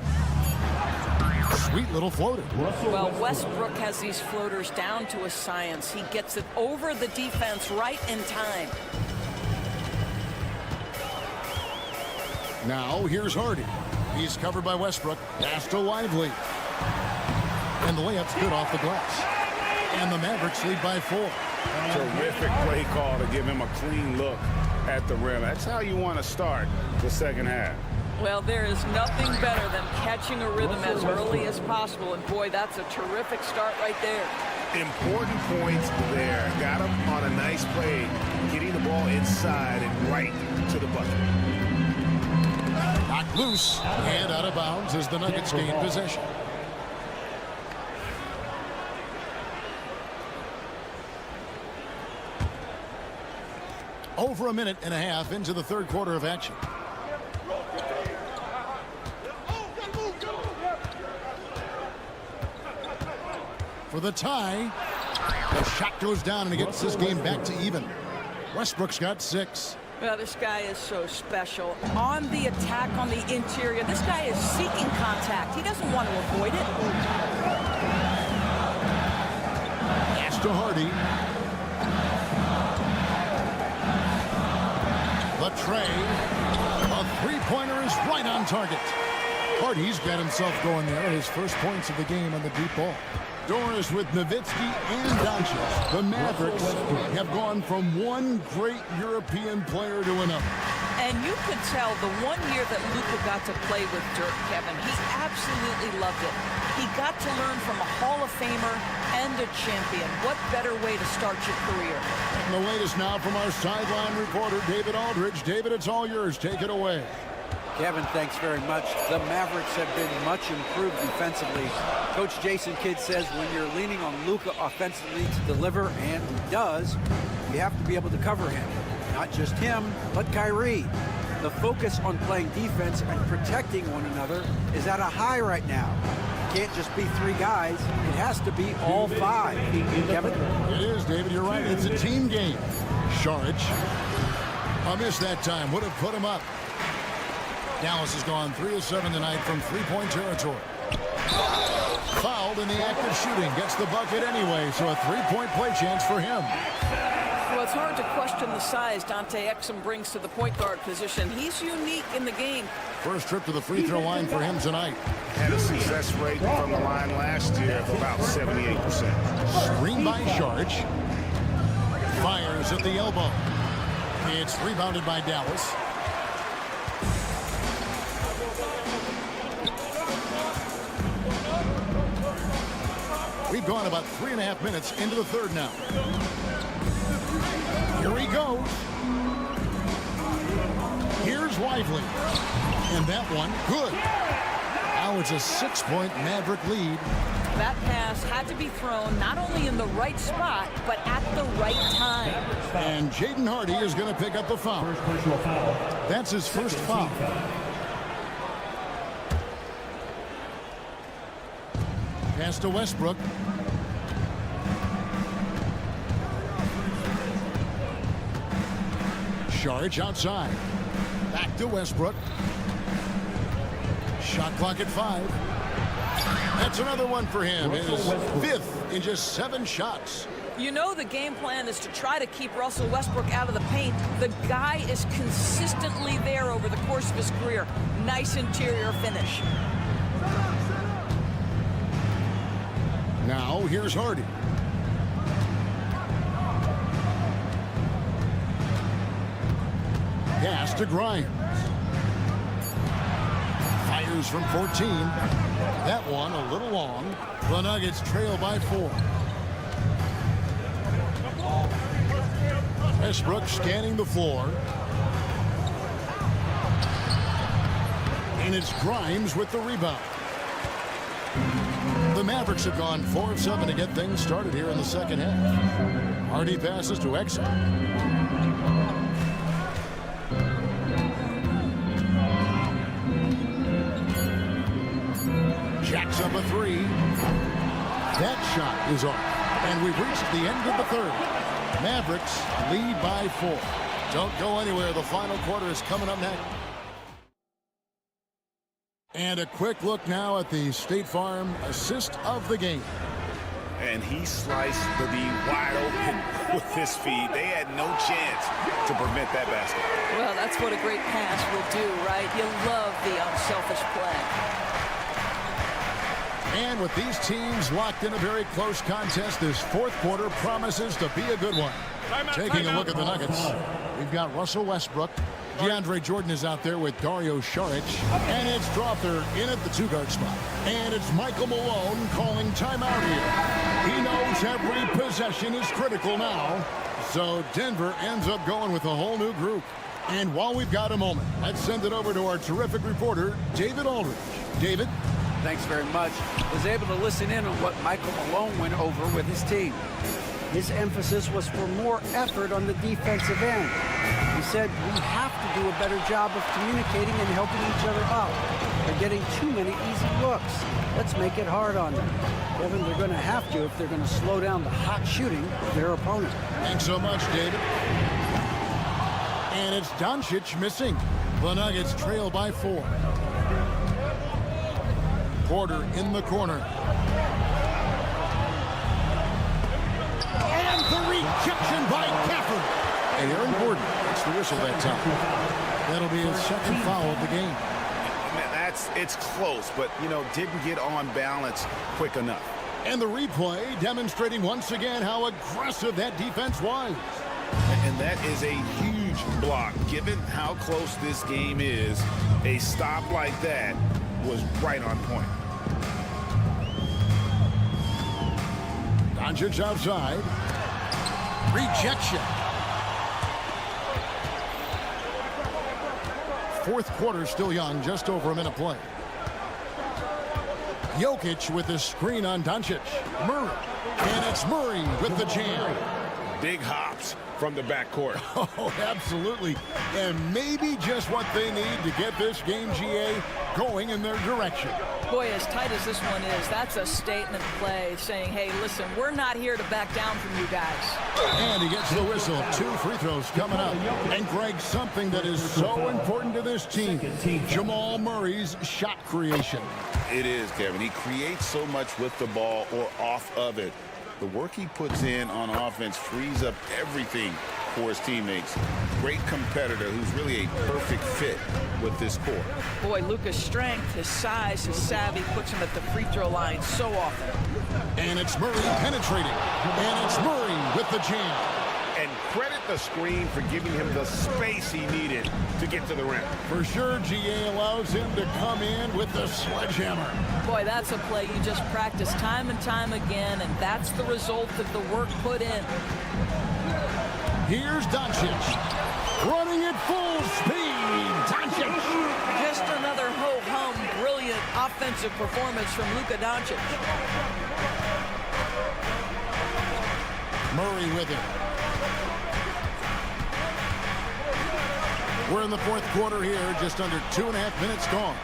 Sweet little floater. Well, Westbrook has these floaters down to a science. He gets it over the defense right in time. Now here's Hardy. He's covered by Westbrook. Pass to Lively. And the layup's good off the glass. And the Mavericks lead by 4. Terrific play call to give him a clean look at the rim. That's how you want to start the second half. Well, there is nothing better than catching a rhythm as early as possible. And boy, that's a terrific start right there. Important points there. Got him on a nice play, getting the ball inside and right to the bucket. Knocked loose and out of bounds as the Nuggets gain possession. Over a minute and a half into the third quarter of action. For the tie, the shot goes down and it gets this game back to even. Westbrook's got 6. Well, this guy is so special. On the attack on the interior, this guy is seeking contact. He doesn't want to avoid it. Pass to Hardy. The tray. A three-pointer is right on target. Hardy's got himself going there. His first points of the game on the deep ball. Doors with Nowitzki and Doncic. The Mavericks have gone from one great European player to another. And you could tell the one year that Luka got to play with Dirk, Kevin, he absolutely loved it. He got to learn from a Hall of Famer and a champion. What better way to start your career? And the latest now from our sideline reporter, David Aldridge. David, it's all yours. Take it away. Kevin, thanks very much. The Mavericks have been much improved defensively. Coach Jason Kidd says when you're leaning on Luka offensively to deliver, and he does, you have to be able to cover him. Not just him, but Kyrie. The focus on playing defense and protecting one another is at a high right now. It can't just be 3 guys. It has to be all 5. Kevin? It is, David. You're right. It's a team game. Saric. A miss that time. Would have put him up. Dallas has gone 3 of 7 tonight from three-point territory. Fouled in the act of shooting. Gets the bucket anyway, so a three-point play chance for him. Well, it's hard to question the size Dante Exum brings to the point guard position. He's unique in the game. First trip to the free throw line for him tonight. Had a success rate from the line last year of about 78%. Screen by Saric. Fires at the elbow. It's rebounded by Dallas. We've gone about 3.5 minutes into the third now. Here he goes. Here's Lively. And that one, good. Now it's a 6-point Maverick lead. That pass had to be thrown not only in the right spot, but at the right time. And Jaden Hardy is going to pick up the foul. First personal foul. That's his first foul. Pass to Westbrook. Saric outside. Back to Westbrook. Shot clock at 5. That's another one for him. His 5th in just 7 shots. You know the game plan is to try to keep Russell Westbrook out of the paint. The guy is consistently there over the course of his career. Nice interior finish. Now here's Hardy. Pass to Grimes. Fires from 14. That one a little long. The Nuggets trail by 4. Westbrook scanning the floor. And it's Grimes with the rebound. The Mavericks have gone 4 of 7 to get things started here in the second half. Hardy passes to Exum. Jacks up a 3. That shot is off. And we've reached the end of the third. Mavericks lead by 4. Don't go anywhere. The final quarter is coming up next. And a quick look now at the State Farm assist of the game. And he sliced the D wide open with his feed. They had no chance to prevent that basket. Well, that's what a great pass will do, right? You love the unselfish play. And with these teams locked in a very close contest, this fourth quarter promises to be a good one. Taking a look at the Nuggets, we've got Russell Westbrook. DeAndre Jordan is out there with Dario Saric. And it's Dropper in at the two-guard spot. And it's Michael Malone calling timeout here. He knows every possession is critical now. So Denver ends up going with a whole new group. And while we've got a moment, let's send it over to our terrific reporter, David Aldridge. David? Thanks very much. Was able to listen in on what Michael Malone went over with his team. His emphasis was for more effort on the defensive end. He said we have to do a better job of communicating and helping each other out. They're getting too many easy looks. Let's make it hard on them. Kevin, they're going to have to if they're going to slow down the hot shooting of their opponent. Thanks so much, David. And it's Doncic missing. The Nuggets trail by 4. Porter in the corner. And the rejection by Gafford. And Aaron Gordon gets the whistle that time. That'll be his second foul of the game. It's close, but, didn't get on balance quick enough. And the replay demonstrating once again how aggressive that defense was. And that is a huge block. Given how close this game is, a stop like that was right on point. Doncic outside. Rejection. Fourth quarter still young, just over a minute play. Jokic with the screen on Doncic. Murray. And it's Murray with the jam. Big hops from the backcourt. Oh, absolutely. And maybe just what they need to get this game, GA, going in their direction. Boy, as tight as this one is, that's a statement play saying, hey, listen, we're not here to back down from you guys. And he gets the whistle. 2 free throws coming up. And Greg, something that is so important to this team, Jamal Murray's shot creation. It is, Kevin. He creates so much with the ball or off of it. The work he puts in on offense frees up everything for his teammates. Great competitor who's really a perfect fit with this core. Boy, Luka's strength, his size, his savvy puts him at the free throw line so often. And it's Murray penetrating. And it's Murray with the jam. And credit the screen for giving him the space he needed to get to the rim. For sure, GA allows him to come in with the sledgehammer. Boy, that's a play you just practice time and time again, and that's the result of the work put in. Here's Doncic. Running at full speed. Doncic. Just another ho-hum, brilliant offensive performance from Luka Doncic. Murray with it. We're in the fourth quarter here, just under 2.5 minutes gone.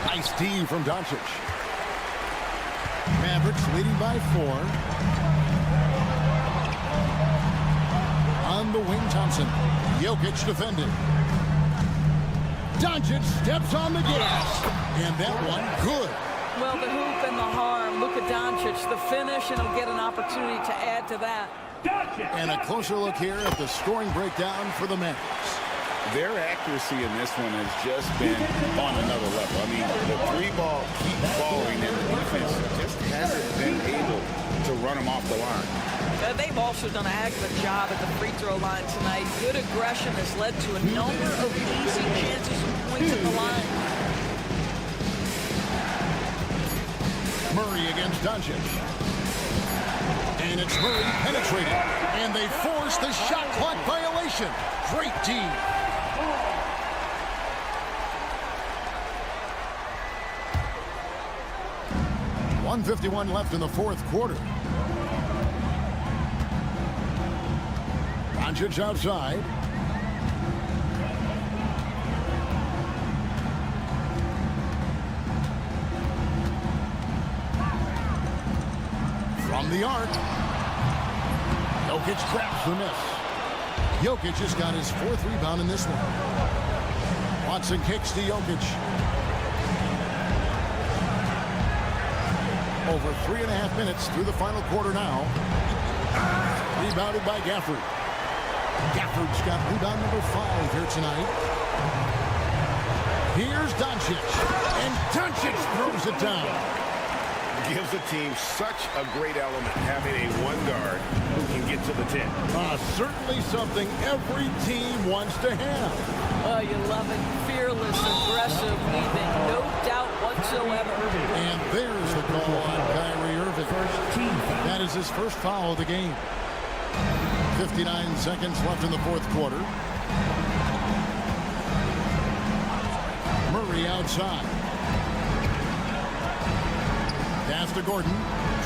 Nice D from Doncic. Mavericks leading by 4. On the wing, Thompson. Jokic defending. Doncic steps on the gas. And that one good. Well, the hoop and the harm. Luka Doncic, the finish, and he'll get an opportunity to add to that. And a closer look here at the scoring breakdown for the Mavericks. Their accuracy in this one has just been on another level. I mean, the 3-ball keeps falling, and the defense just hasn't been able to run them off the line. They've also done a heck of a job at the free throw line tonight. Good aggression has led to a number of easy chances and points at the line. Murray against Doncic. And it's Murray penetrating. And they force the shot clock violation. Great D. .151 left in the fourth quarter. Doncic outside. From the arc. Jokic traps the miss. Jokic has got his 4th rebound in this one. Watson kicks to Jokic. Over 3.5 minutes through the final quarter now. Rebounded by Gafford. Gafford's got rebound number 5 here tonight. Here's Doncic. And Doncic throws it down. Gives the team such a great element having a one guard who can get to the 10. Certainly something every team wants to have. Oh, you love it. Fearless, aggressive, leaving no doubt whatsoever. And there's the call on Kyrie Irving. That is his first foul of the game. 59 seconds left in the 4th quarter. Murray outside. Pass to Gordon,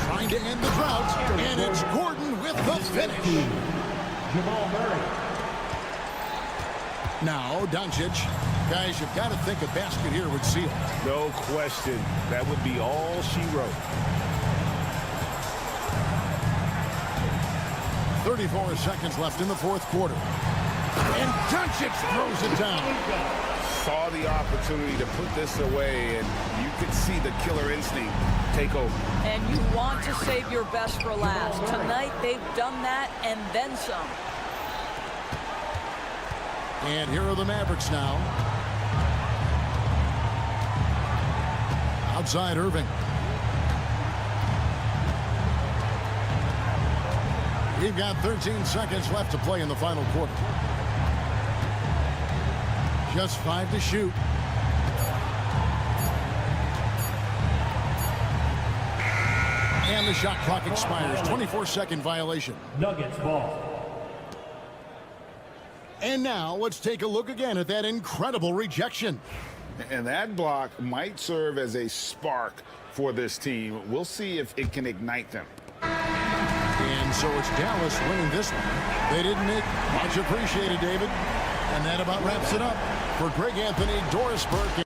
trying to end the drought, and it's Gordon with the finish. Jamal Murray. Now, Doncic. Guys, you've got to think a basket here would seal. No question. That would be all she wrote. 34 seconds left in the 4th quarter. And Doncic throws it down. Saw the opportunity to put this away, and you could see the killer instinct take over. And you want to save your best for last. Tonight, they've done that and then some. And here are the Mavericks now. Outside Irving. We've got 13 seconds left to play in the final quarter. Just 5 to shoot. And the shot clock expires. 24-second violation. Nuggets ball. And now let's take a look again at that incredible rejection. And that block might serve as a spark for this team. We'll see if it can ignite them. And so it's Dallas winning this one. They didn't make much appreciated, David. And that about wraps it up. For Greg Anthony, Doris Burke.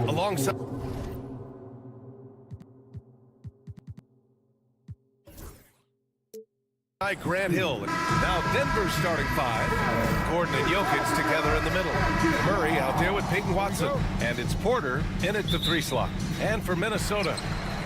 alongside Grant Hill. Now Denver's starting five. Gordon and Jokic together in the middle. Murray out there with Peyton Watson. And it's Porter in at the 3 slot. And for Minnesota,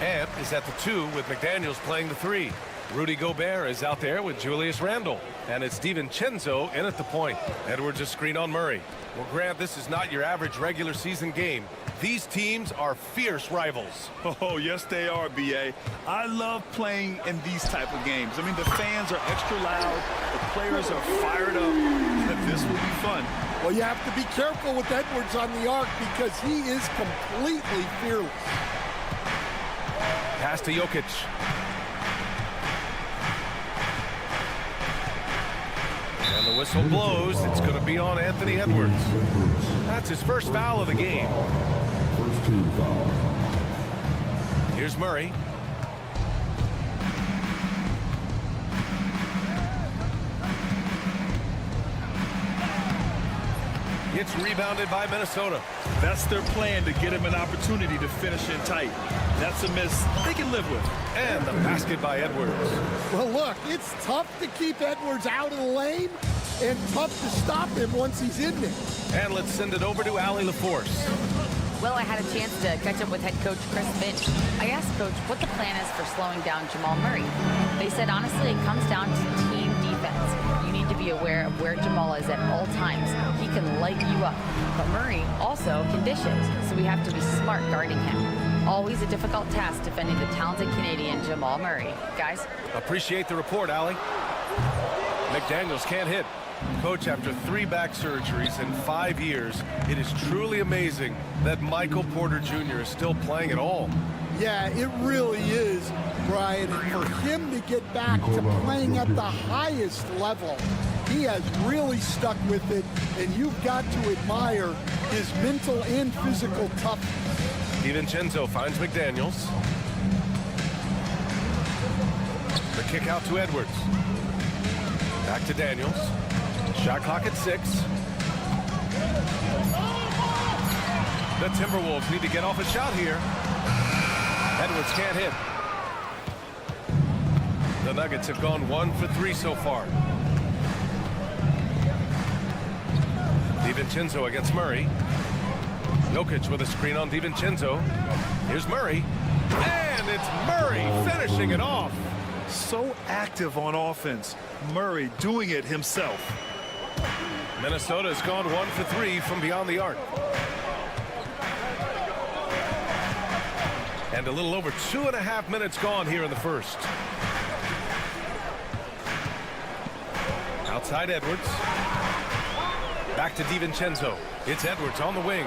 Ant is at the 2 with McDaniels playing the 3. Rudy Gobert is out there with Julius Randle. And it's DiVincenzo in at the point. Edwards a screen on Murray. Well, Grant, this is not your average regular season game. These teams are fierce rivals. Oh, yes, they are, B.A. I love playing in these type of games. I mean, the fans are extra loud. The players are fired up. This will be fun. Well, you have to be careful with Edwards on the arc because he is completely fearless. Pass to Jokic. And the whistle blows. It's going to be on Anthony Edwards. That's his first foul of the game. First team foul. Here's Murray. It's rebounded by Minnesota. That's their plan, to get him an opportunity to finish in tight. That's a miss they can live with. And the basket by Edwards. Well, look, it's tough to keep Edwards out of the lane and tough to stop him once he's in there. And let's send it over to Allie LaForce. Well, I had a chance to catch up with head coach Chris Finch. I asked Coach what the plan is for slowing down Jamal Murray. They said, honestly, it comes down to team defense. You need to be aware of where Jamal is at all times. He can light you up. But Murray also can dish it, so we have to be smart guarding him. Always a difficult task defending the talented Canadian Jamal Murray. Guys? Appreciate the report, Allie. McDaniels can't hit. Coach, after 3 back surgeries in 5 years, it is truly amazing that Michael Porter Jr. is still playing at all. Yeah, it really is, Brian. And for him to get back to playing at the highest level, he has really stuck with it, and you've got to admire his mental and physical toughness. DiVincenzo finds McDaniels. The kick out to Edwards. Back to Daniels. Shot clock at 6. The Timberwolves need to get off a shot here. Edwards can't hit. The Nuggets have gone 1 for 3 so far. DiVincenzo against Murray. Jokic with a screen on DiVincenzo. Here's Murray. And it's Murray finishing it off. So active on offense. Murray doing it himself. Minnesota has gone 1 for 3 from beyond the arc. And a little over 2.5 minutes gone here in the first. Outside Edwards. Back to DiVincenzo. It's Edwards on the wing.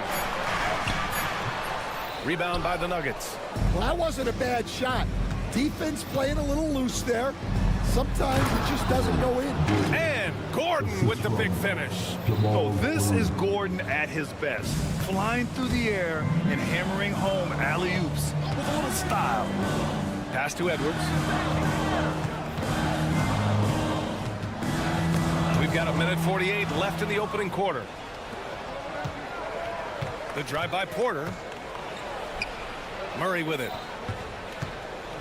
Rebound by the Nuggets. Well, that wasn't a bad shot. Defense playing a little loose there. Sometimes it just doesn't go in. And Gordon with the big finish. Oh, this is Gordon at his best. Flying through the air and hammering home alley-oops with a little style. Pass to Edwards. We've got 1:48 left in the opening quarter. The drive by Porter. Murray with it.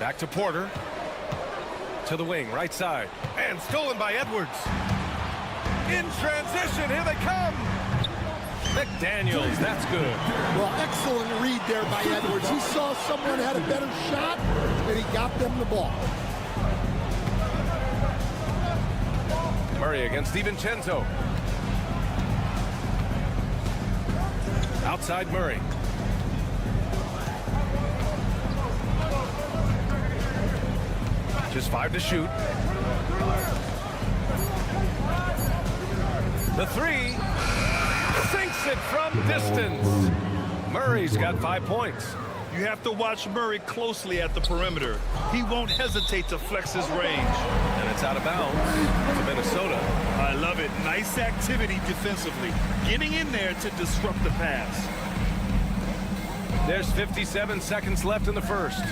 Back to Porter. To the wing, right side. And stolen by Edwards. In transition, here they come. McDaniels, that's good. Well, excellent read there by Edwards. He saw someone had a better shot, and he got them the ball. Murray against DiVincenzo. Outside Murray. Just 5 to shoot. The 3 sinks it from distance. Murray's got 5 points. You have to watch Murray closely at the perimeter. He won't hesitate to flex his range. And it's out of bounds to Minnesota. I love it. Nice activity defensively. Getting in there to disrupt the pass. There's 57 seconds left in the first.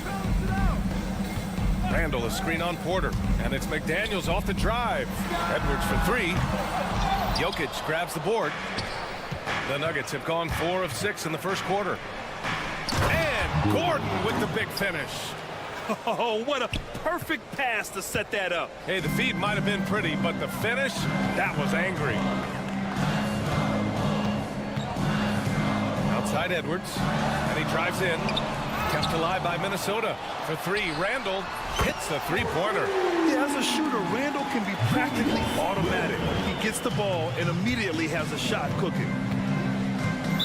Randle, a screen on Porter. And it's McDaniels off the drive. Edwards for 3. Jokic grabs the board. The Nuggets have gone 4 of 6 in the first quarter. Gordon with the big finish. Oh, what a perfect pass to set that up. Hey, the feed might have been pretty, but the finish, that was angry. Outside Edwards, and he drives in. Kept alive by Minnesota. For three, Randall hits the three-pointer. Yeah, as a shooter, Randall can be practically automatic. He gets the ball and immediately has a shot cooking.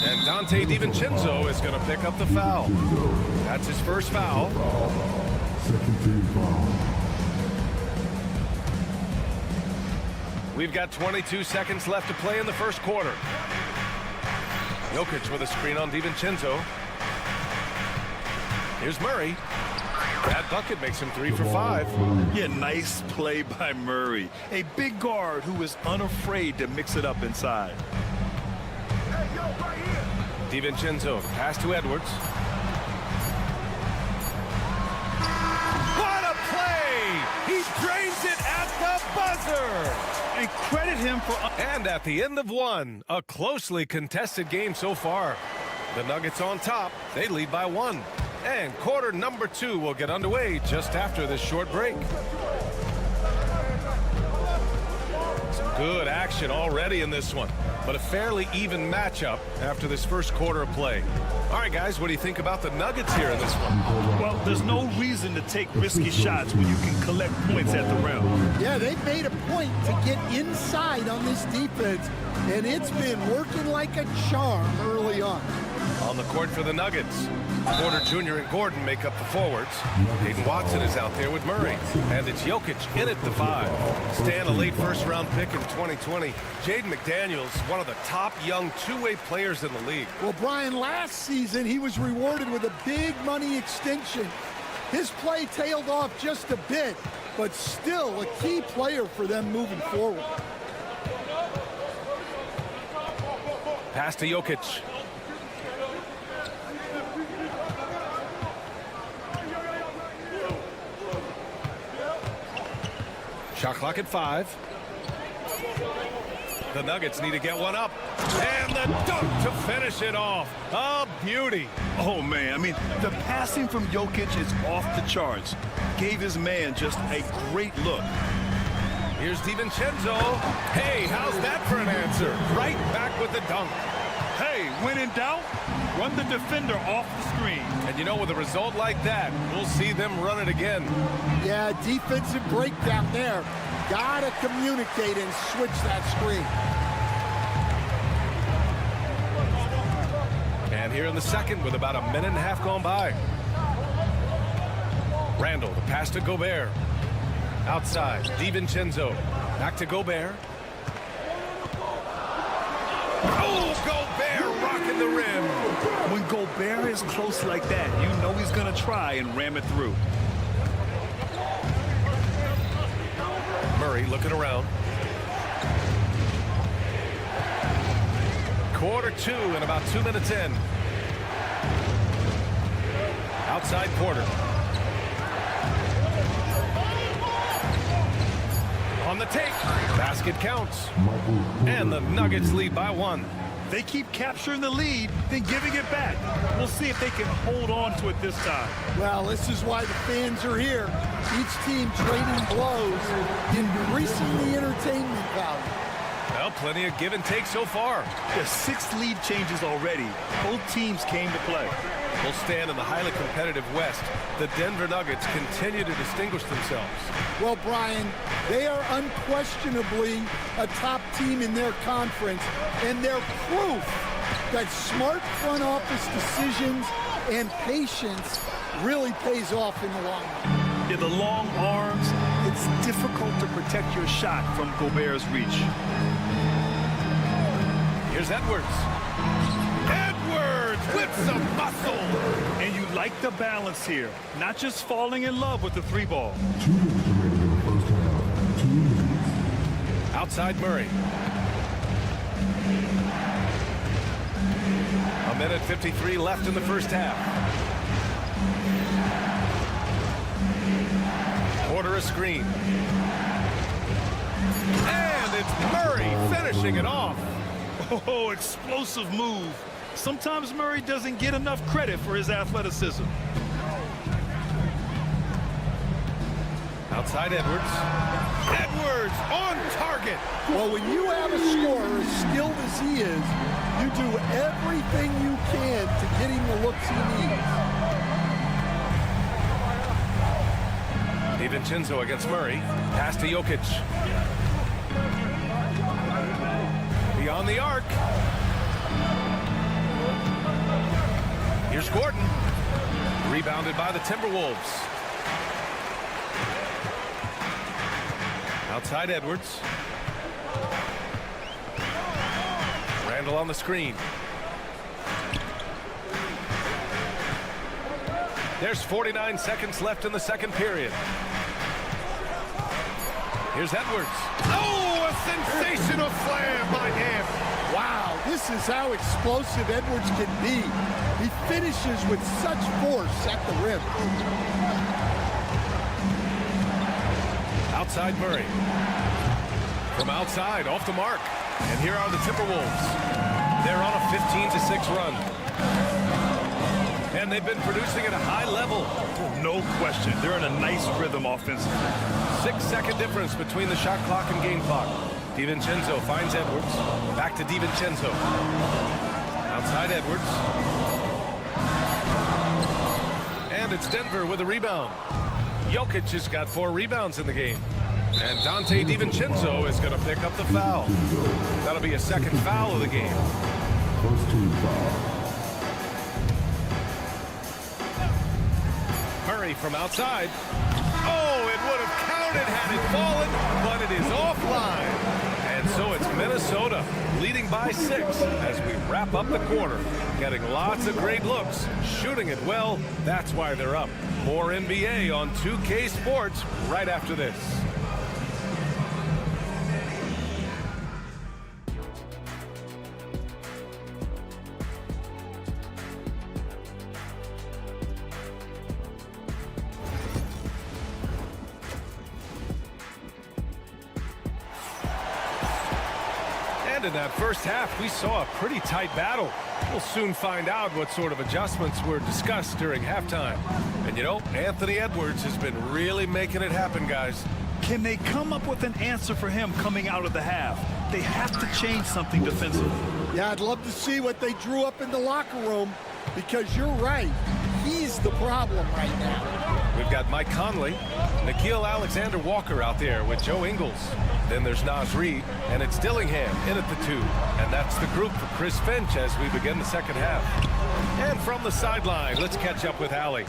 And Dante DiVincenzo is going to pick up the foul. That's his first foul. Second team foul. We've got 22 seconds left to play in the first quarter. Jokic with a screen on DiVincenzo. Here's Murray. That bucket makes him 3 for 5. Yeah, nice play by Murray. A big guard who is unafraid to mix it up inside. DiVincenzo, pass to Edwards. What a play! He drains it at the buzzer! And credit him for... And at the end of one, a closely contested game so far. The Nuggets on top. They lead by 1. And quarter number 2 will get underway just after this short break. Some good action already in this one, but a fairly even matchup after this first quarter of play. All right, guys, what do you think about the Nuggets here in this one? Well, there's no reason to take risky shots when you can collect points at the rim. Yeah, they've made a point to get inside on this defense, and it's been working like a charm early on. On the court for the Nuggets, Porter Jr. and Gordon make up the forwards. Hayden Watson is out there with Murray. And it's Jokic in at the 5. Stan, a late first-round pick in 2020. Jaden McDaniels, one of the top young two-way players in the league. Well, Brian, last season he was rewarded with a big money extension. His play tailed off just a bit, but still a key player for them moving forward. Pass to Jokic. Shot clock at 5. The Nuggets need to get one up. And the dunk to finish it off. A beauty. Oh, man, I mean, the passing from Jokic is off the charts. Gave his man just a great look. Here's DiVincenzo. Hey, how's that for an answer? Right back with the dunk. Hey, when in doubt, run the defender off the screen. And you know, with a result like that, we'll see them run it again. Yeah, defensive breakdown there. Gotta communicate and switch that screen. And here in the second with about a minute and a half gone by. Randall, the pass to Gobert. Outside, DiVincenzo. Back to Gobert. Oh, Gobert rocking the rim. When Gobert is close like that, you know he's going to try and ram it through. Murray looking around. Quarter 2 and about 2 minutes in. Outside Porter. On the take. Basket counts. And the Nuggets lead by 1. They keep capturing the lead, then giving it back. We'll see if they can hold on to it this time. Well, this is why the fans are here. Each team trading blows, increasing the entertainment value. Well, plenty of give and take so far. There's 6 lead changes already. Both teams came to play. Will stand in the highly competitive West. The Denver Nuggets continue to distinguish themselves. Well, Brian, they are unquestionably a top team in their conference, and they're proof that smart front office decisions and patience really pays off in the long run. In the long arms, it's difficult to protect your shot from Gobert's reach. Here's Edwards. Edwards with some muscle. And you like the balance here, not just falling in love with the 3-ball. 2 minutes remaining in the first half. 2 minutes. Outside Murray. A minute 53 left in the first half. Porter a screen. And it's Murray finishing it off. Oh, explosive move. Sometimes Murray doesn't get enough credit for his athleticism. Outside Edwards. Edwards on target. Well, when you have a scorer as skilled as he is, you do everything you can to get him the looks he needs. DiVincenzo against Murray. Pass to Jokic. Beyond the arc. Here's Gordon. Rebounded by the Timberwolves. Outside Edwards. Randall on the screen. There's 49 seconds left in the second period. Here's Edwards. Oh, a sensational slam by him. Wow, this is how explosive Edwards can be. He finishes with such force at the rim. Outside Murray. From outside, off the mark. And here are the Timberwolves. They're on a 15-6 run. And they've been producing at a high level. No question. They're in a nice rhythm offensively. 6-second difference between the shot clock and game clock. DiVincenzo finds Edwards. Back to DiVincenzo. Outside Edwards. And it's Denver with a rebound. Jokic has got 4 rebounds in the game. And Dante DiVincenzo is going to pick up the foul. That'll be a second foul of the game. First team foul. Murray from outside. Oh, it would have counted had it fallen, but it is offline. And so it's Minnesota leading by 6 as we wrap up the quarter. Getting lots of great looks, shooting it well. That's why they're up. More NBA on 2K Sports right after this. And in that first half, we saw a pretty tight battle. We'll soon find out what sort of adjustments were discussed during halftime. And you know, Anthony Edwards has been really making it happen, guys. Can they come up with an answer for him coming out of the half? They have to change something defensively. Yeah, I'd love to see what they drew up in the locker room, because you're right. He's the problem right now. We've got Mike Conley, Nickeil Alexander-Walker out there with Joe Ingles. Then there's Naz Reid, and it's Dillingham in at the 2. And that's the group for Chris Finch as we begin the second half. And from the sideline, let's catch up with Allie.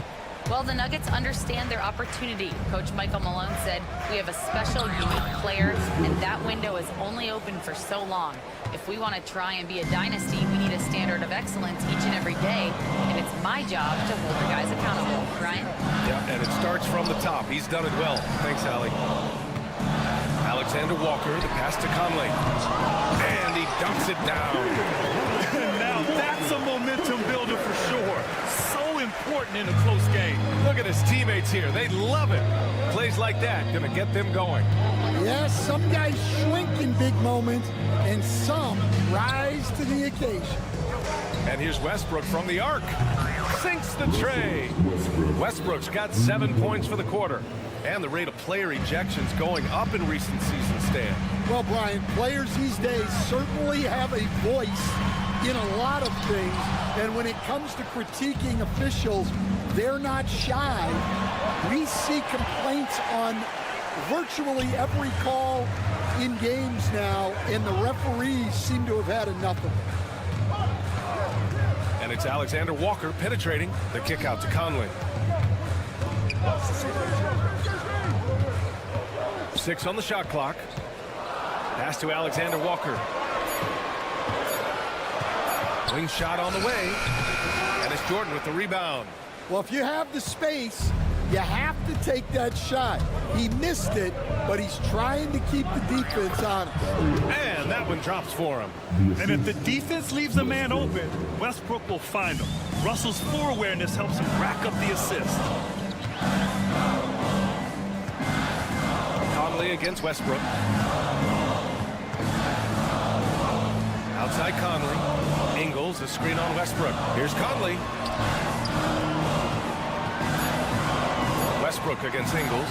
Well, the Nuggets understand their opportunity. Coach Michael Malone said, we have a special, unique player, and that window is only open for so long. If we want to try and be a dynasty, we need a standard of excellence each and every day, and it's my job to hold the guys accountable. Ryan? Yeah, and it starts from the top. He's done it well. Thanks, Allie. Alexander Walker, the pass to Conley. And he dunks it down. Now that's a momentum builder for sure. So important in a close game. Look at his teammates here. They love it. Plays like that going to get them going. Yes, some guys shrink in big moments, and some rise to the occasion. And here's Westbrook from the arc. Sinks the tray. Westbrook's got 7 points for the quarter. And the rate of player ejections going up in recent seasons, Stan. Well, Brian, players these days certainly have a voice in a lot of things. And when it comes to critiquing officials, they're not shy. We see complaints on virtually every call in games now, and the referees seem to have had enough of it. And it's Alexander Walker penetrating the kick out to Conley. 6 on the shot clock. Pass to Alexander Walker. Wing shot on the way. And it's Jordan with the rebound. Well, if you have the space, you have to take that shot. He missed it, but he's trying to keep the defense honest. And that one drops for him. And if the defense leaves a man open, Westbrook will find him. Russell's floor awareness helps him rack up the assist. Conley against Westbrook. Outside Conley. Ingles, a screen on Westbrook. Here's Conley. Westbrook against Ingles.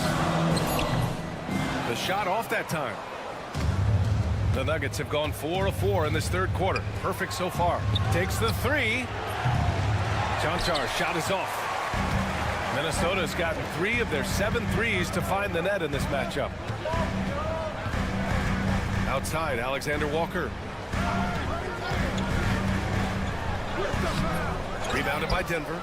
The shot off that time. The Nuggets have gone 4 of 4 in this third quarter. Perfect so far. Takes the three. Chanchar's shot is off. Minnesota's gotten 3 of their 7 threes to find the net in this matchup. Outside, Alexander Walker. Rebounded by Denver.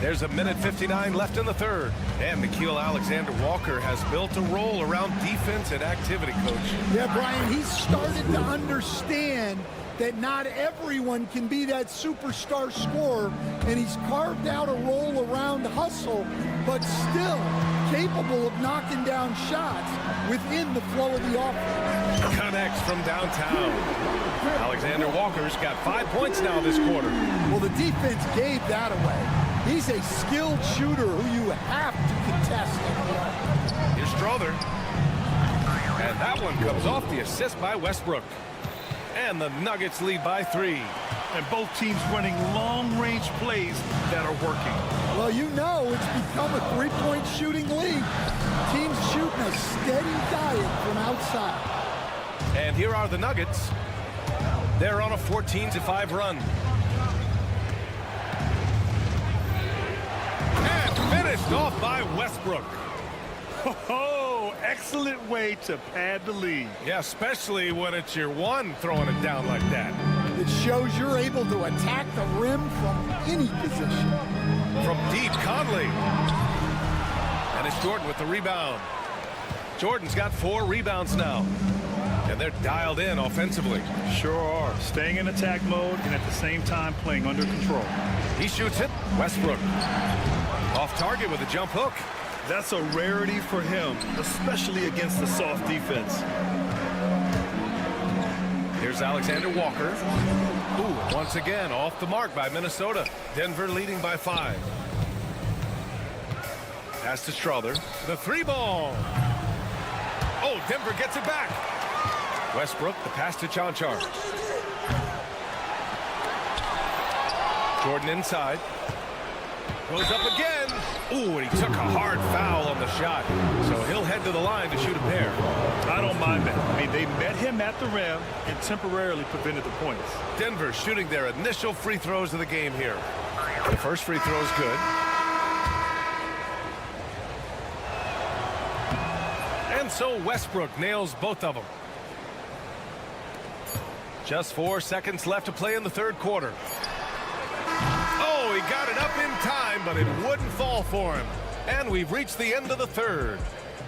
There's 1:59 left in the third. And Nickeil Alexander-Walker has built a role around defense and activity, Coach. Yeah, Brian, he's started to understand that not everyone can be that superstar scorer, and he's carved out a role around hustle, but still capable of knocking down shots within the flow of the offense. Connects from downtown. Alexander Walker's got 5 points now this quarter. Well, the defense gave that away. He's a skilled shooter who you have to contest. Here's Strother. And that one comes off the assist by Westbrook. And the Nuggets lead by 3. And both teams running long-range plays that are working. Well, you know it's become a three-point shooting league. Teams shooting a steady diet from outside. And here are the Nuggets. They're on a 14-5 run. And finished off by Westbrook. Oh, excellent way to pad the lead. Yeah, especially when it's your one throwing it down like that. It shows you're able to attack the rim from any position. From deep, Conley. And it's Jordan with the rebound. Jordan's got 4 rebounds now. And they're dialed in offensively. Sure are. Staying in attack mode and at the same time playing under control. He shoots it. Westbrook. Off target with a jump hook. That's a rarity for him, especially against the soft defense. Here's Alexander Walker. Ooh, once again off the mark by Minnesota. Denver leading by 5. Pass to Strother. The 3-ball. Oh, Denver gets it back. Westbrook, the pass to Chanchar. Jordan inside. Goes up again. Ooh, and he took a hard foul on the shot. So he'll head to the line to shoot a pair. I don't mind that. I mean, they met him at the rim and temporarily prevented the points. Denver shooting their initial free throws of the game here. The first free throw is good. And so Westbrook nails both of them. Just 4 seconds left to play in the third quarter. Oh, he got it up in time, but it wouldn't fall for him. And we've reached the end of the third.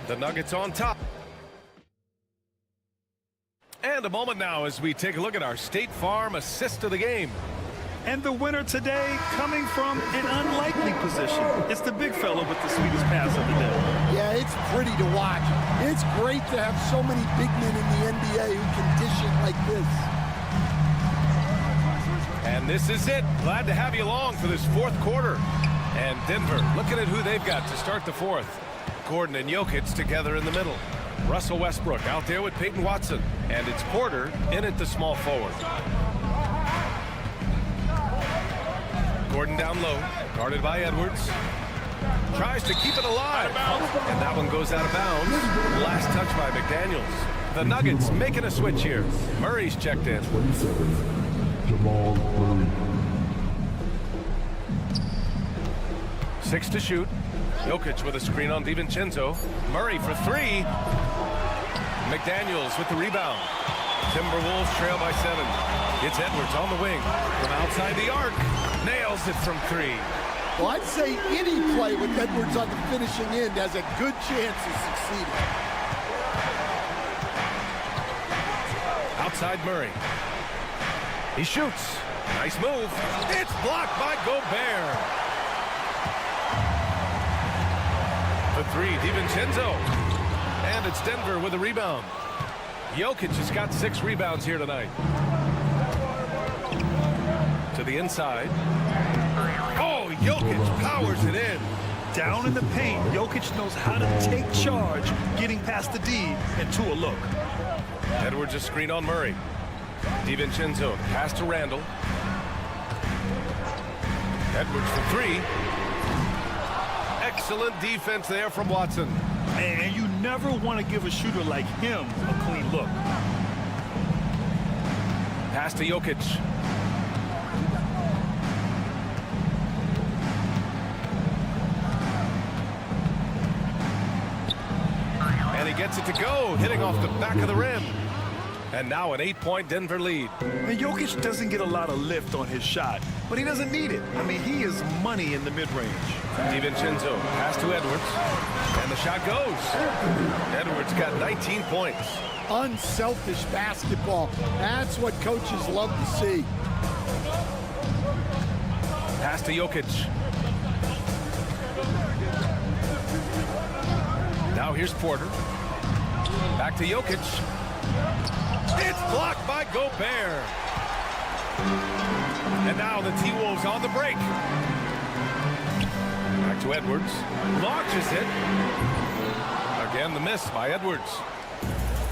The Nuggets on top. And a moment now as we take a look at our State Farm assist of the game. And the winner today coming from an unlikely position. It's the big fella with the sweetest pass of the day. Yeah, it's pretty to watch. It's great to have so many big men in the NBA who can dish it like this. And this is it. Glad to have you along for this fourth quarter. And Denver looking at who they've got to start the fourth. Gordon and Jokic together in the middle. Russell Westbrook out there with Peyton Watson. And it's Porter in at the small forward. Gordon down low, guarded by Edwards. Tries to keep it alive. And that one goes out of bounds. Last touch by McDaniels. The Nuggets making a switch here. Murray's checked in. Jamal Murray. 6 to shoot. Jokic with a screen on DiVincenzo. Murray for 3. McDaniels with the rebound. Timberwolves trail by 7. It's Edwards on the wing. From outside the arc. Nails it from 3. Well, I'd say any play with Edwards on the finishing end has a good chance of succeeding. Outside Murray. He shoots. Nice move. It's blocked by Gobert. The 3, DiVincenzo. And it's Denver with a rebound. Jokic has got 6 rebounds here tonight. To the inside. Oh, Jokic powers it in. Down in the paint, Jokic knows how to take charge, getting past the D and to a look. Edwards a screen on Murray. DiVincenzo, pass to Randall. Edwards for three. Excellent defense there from Watson. And you never want to give a shooter like him a clean look. Pass to Jokic. And he gets it to go, hitting off the back of the rim. And now an 8-point Denver lead. And Jokic doesn't get a lot of lift on his shot, but he doesn't need it. I mean, he is money in the mid-range. DiVincenzo, pass to Edwards. And the shot goes. Edwards got 19 points. Unselfish basketball. That's what coaches love to see. Pass to Jokic. Now here's Porter. Back to Jokic. It's blocked by Gobert. And now the T-Wolves on the break. Back to Edwards. Launches it. Again, the miss by Edwards.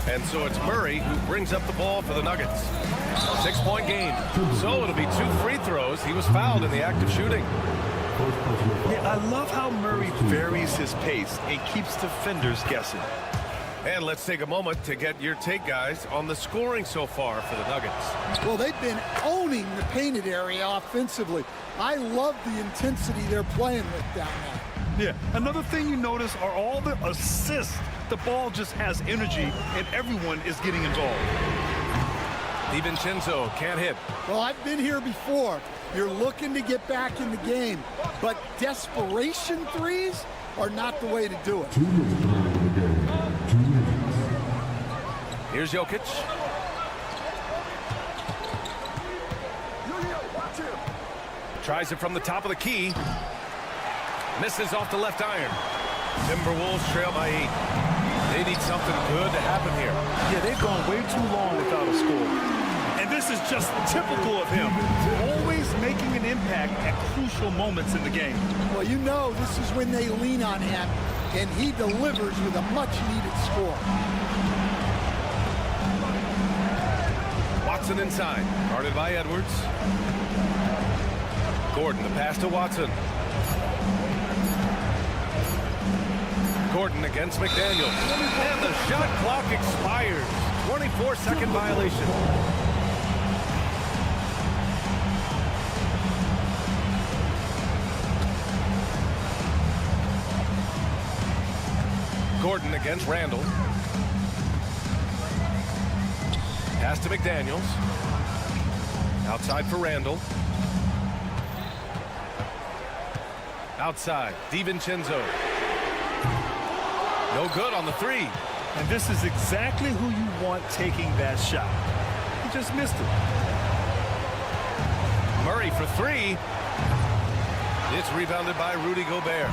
And so it's Murray who brings up the ball for the Nuggets. A 6-point game. So it'll be 2 free throws. He was fouled in the act of shooting. Yeah, I love how Murray varies his pace and keeps defenders guessing. And let's take a moment to get your take, guys, on the scoring so far for the Nuggets. Well, they've been owning the painted area offensively. I love the intensity they're playing with down there. Yeah, another thing you notice are all the assists. The ball just has energy, and everyone is getting involved. DiVincenzo can't hit. Well, I've been here before. You're looking to get back in the game, but desperation threes are not the way to do it. Here's Jokic. Tries it from the top of the key. Misses off the left iron. Timberwolves trail by 8. They need something good to happen here. Yeah, they've gone way too long without a score. And this is just typical of him. Always making an impact at crucial moments in the game. Well, you know this is when they lean on him, and he delivers with a much-needed score. Watson inside, guarded by Edwards. Gordon, the pass to Watson. Gordon against McDaniels. And the shot clock expires. 24-second violation. Gordon against Randall. Pass to McDaniels. Outside for Randall. Outside, DiVincenzo. No good on the three. And this is exactly who you want taking that shot. He just missed it. Murray for three. It's rebounded by Rudy Gobert.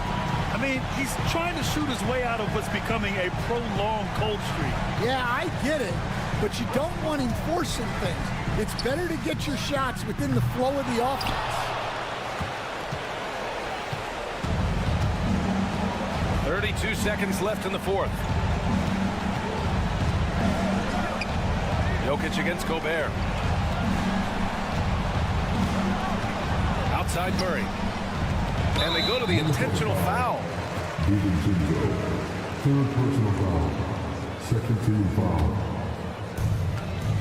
I mean, he's trying to shoot his way out of what's becoming a prolonged cold streak. Yeah, I get it, but you don't want him forcing things. It's better to get your shots within the flow of the offense. 32 seconds left in the fourth. Jokic against Gobert. Outside Murray. And they go to the intentional foul. Third personal foul. Second team foul.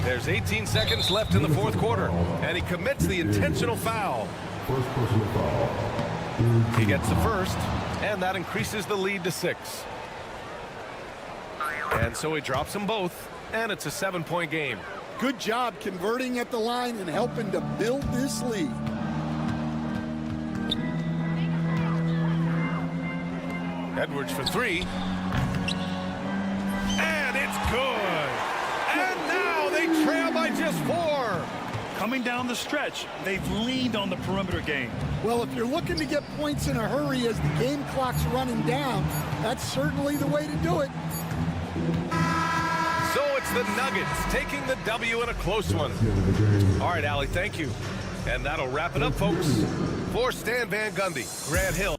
There's 18 seconds left in the fourth quarter. And he commits the intentional foul. First personal foul. He gets the first. And that increases the lead to 6. And so he drops them both. And it's a 7-point game. Good job converting at the line and helping to build this lead. Edwards for three. And it's good. And now they trail by just 4. Coming down the stretch, they've leaned on the perimeter game. Well, if you're looking to get points in a hurry as the game clock's running down, that's certainly the way to do it. So it's the Nuggets taking the W in a close one. All right, Allie, thank you. And that'll wrap it up, folks. For Stan Van Gundy, Grant Hill.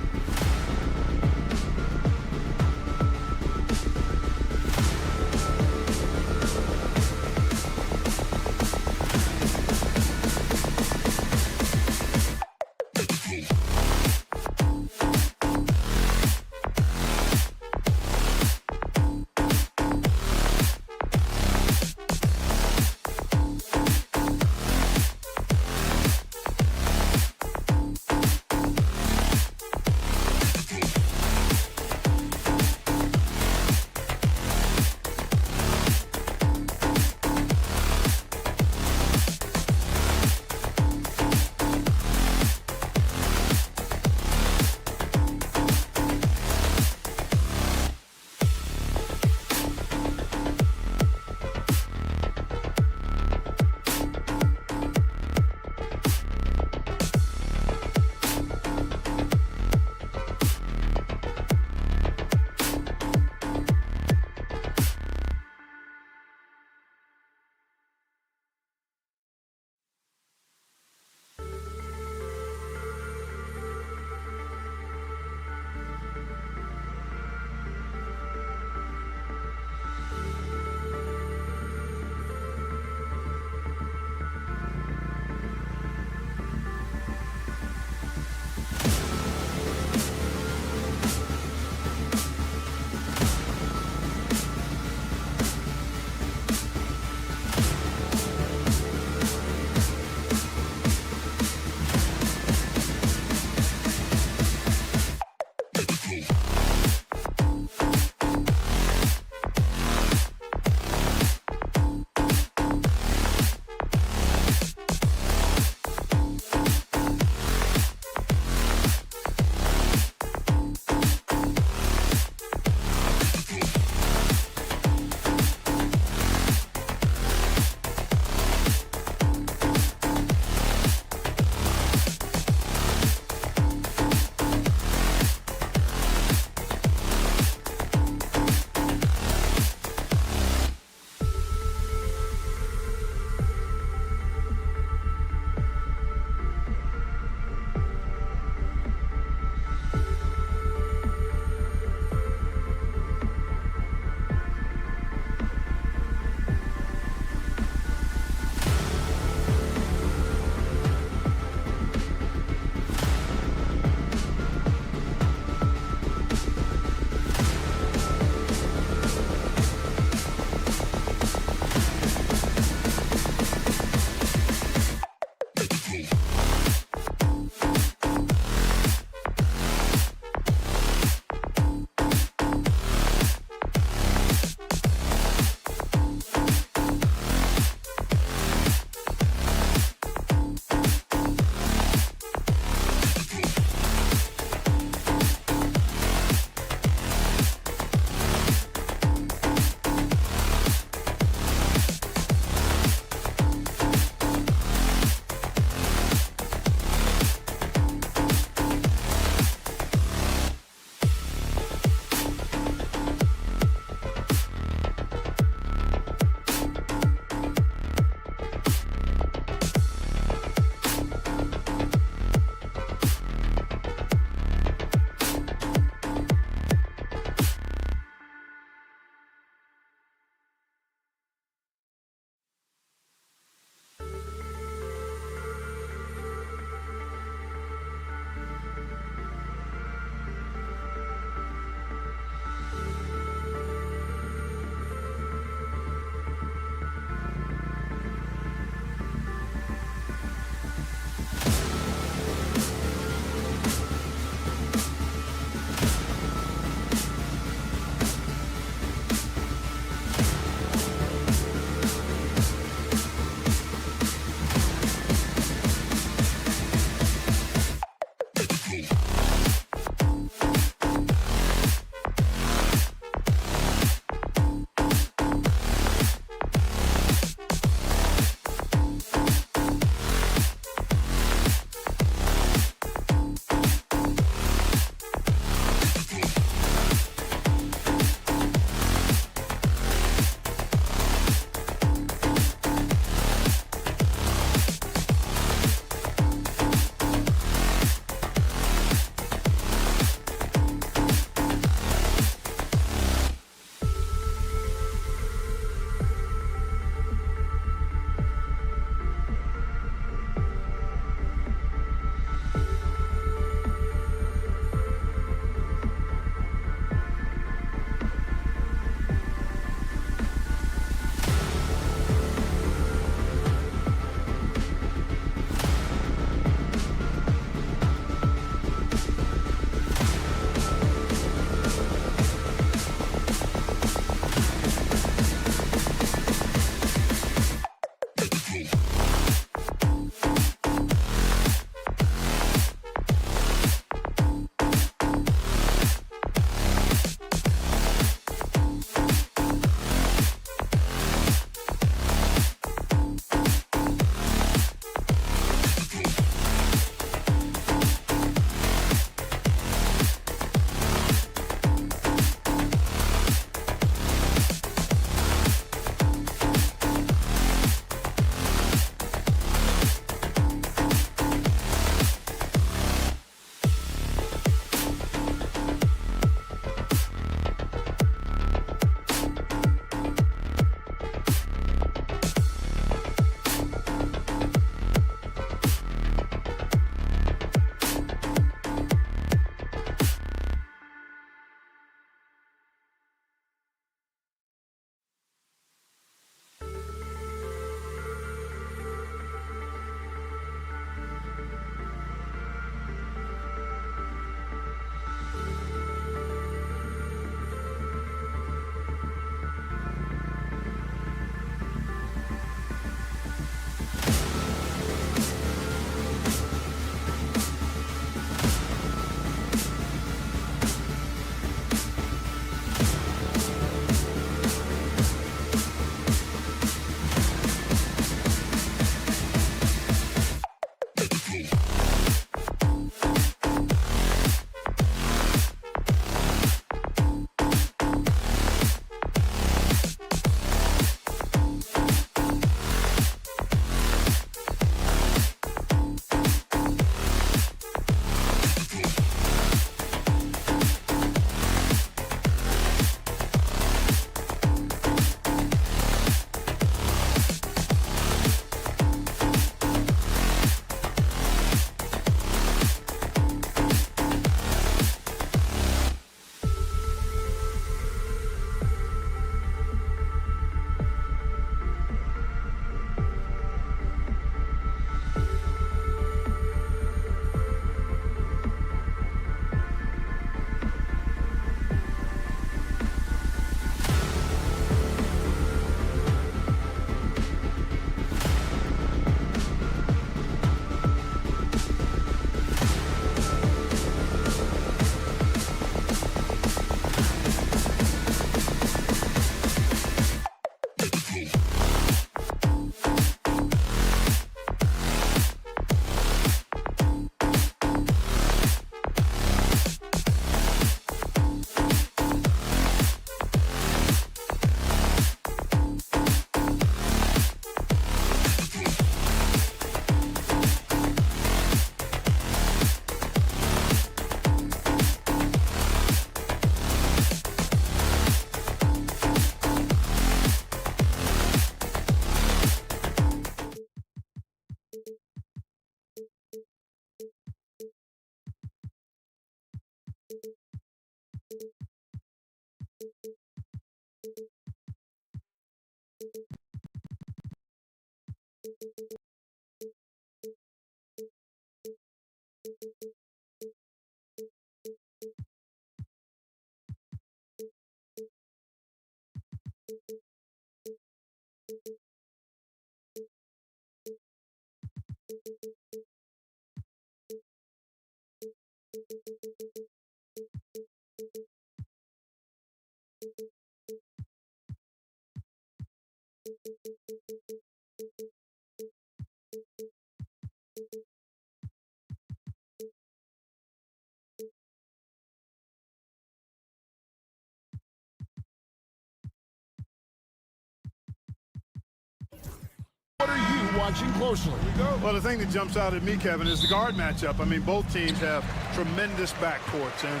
What are you watching closely? Well, the thing that jumps out at me, Kevin, is the guard matchup. I mean, both teams have tremendous backcourts, and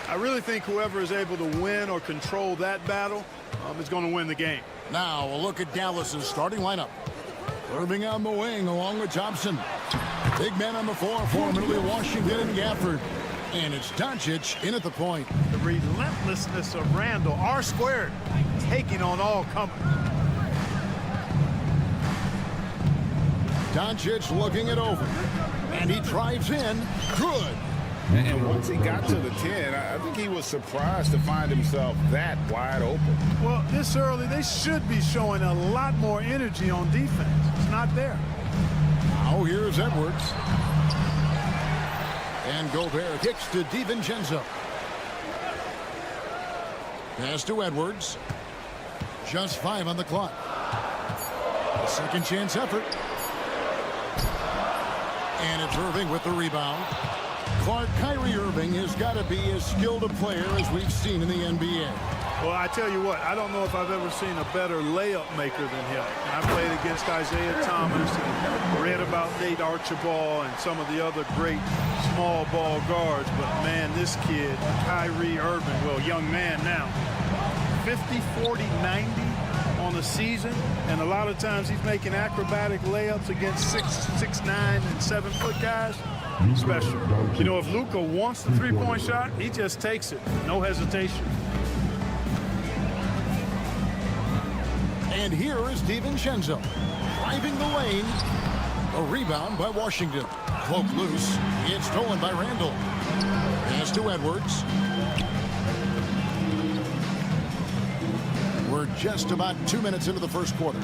I really think whoever is able to win or control that battle is going to win the game. Now a look at Dallas's starting lineup. Irving on the wing along with Thompson. Big man on the floor, formerly Washington and Gafford. And it's Doncic in at the point. The relentlessness of Randall, R squared, taking on all comers. Doncic looking it over. And he drives in. Good. And once he got to the 10, I think he was surprised to find himself that wide open. Well, this early, they should be showing a lot more energy on defense. It's not there. Now here's Edwards. And Gobert kicks to DiVincenzo. Pass to Edwards. Just 5 on the clock. A second chance effort. And it's Irving with the rebound. Kyrie Irving has got to be as skilled a player as we've seen in the NBA. Well, I tell you what, I don't know if I've ever seen a better layup maker than him. I played against Isaiah Thomas and read about Nate Archibald and some of the other great small ball guards. But, man, this kid, Kyrie Irving, well, young man now, 50, 40, 90 on the season. And a lot of times he's making acrobatic layups against 6'9", and 7-foot guys. Special. You know, if Luka wants the three-point shot, he just takes it. No hesitation. And here is DiVincenzo driving the lane. A rebound by Washington. Cloak loose. It's stolen by Randall. Pass to Edwards. We're just about 2 minutes into the first quarter.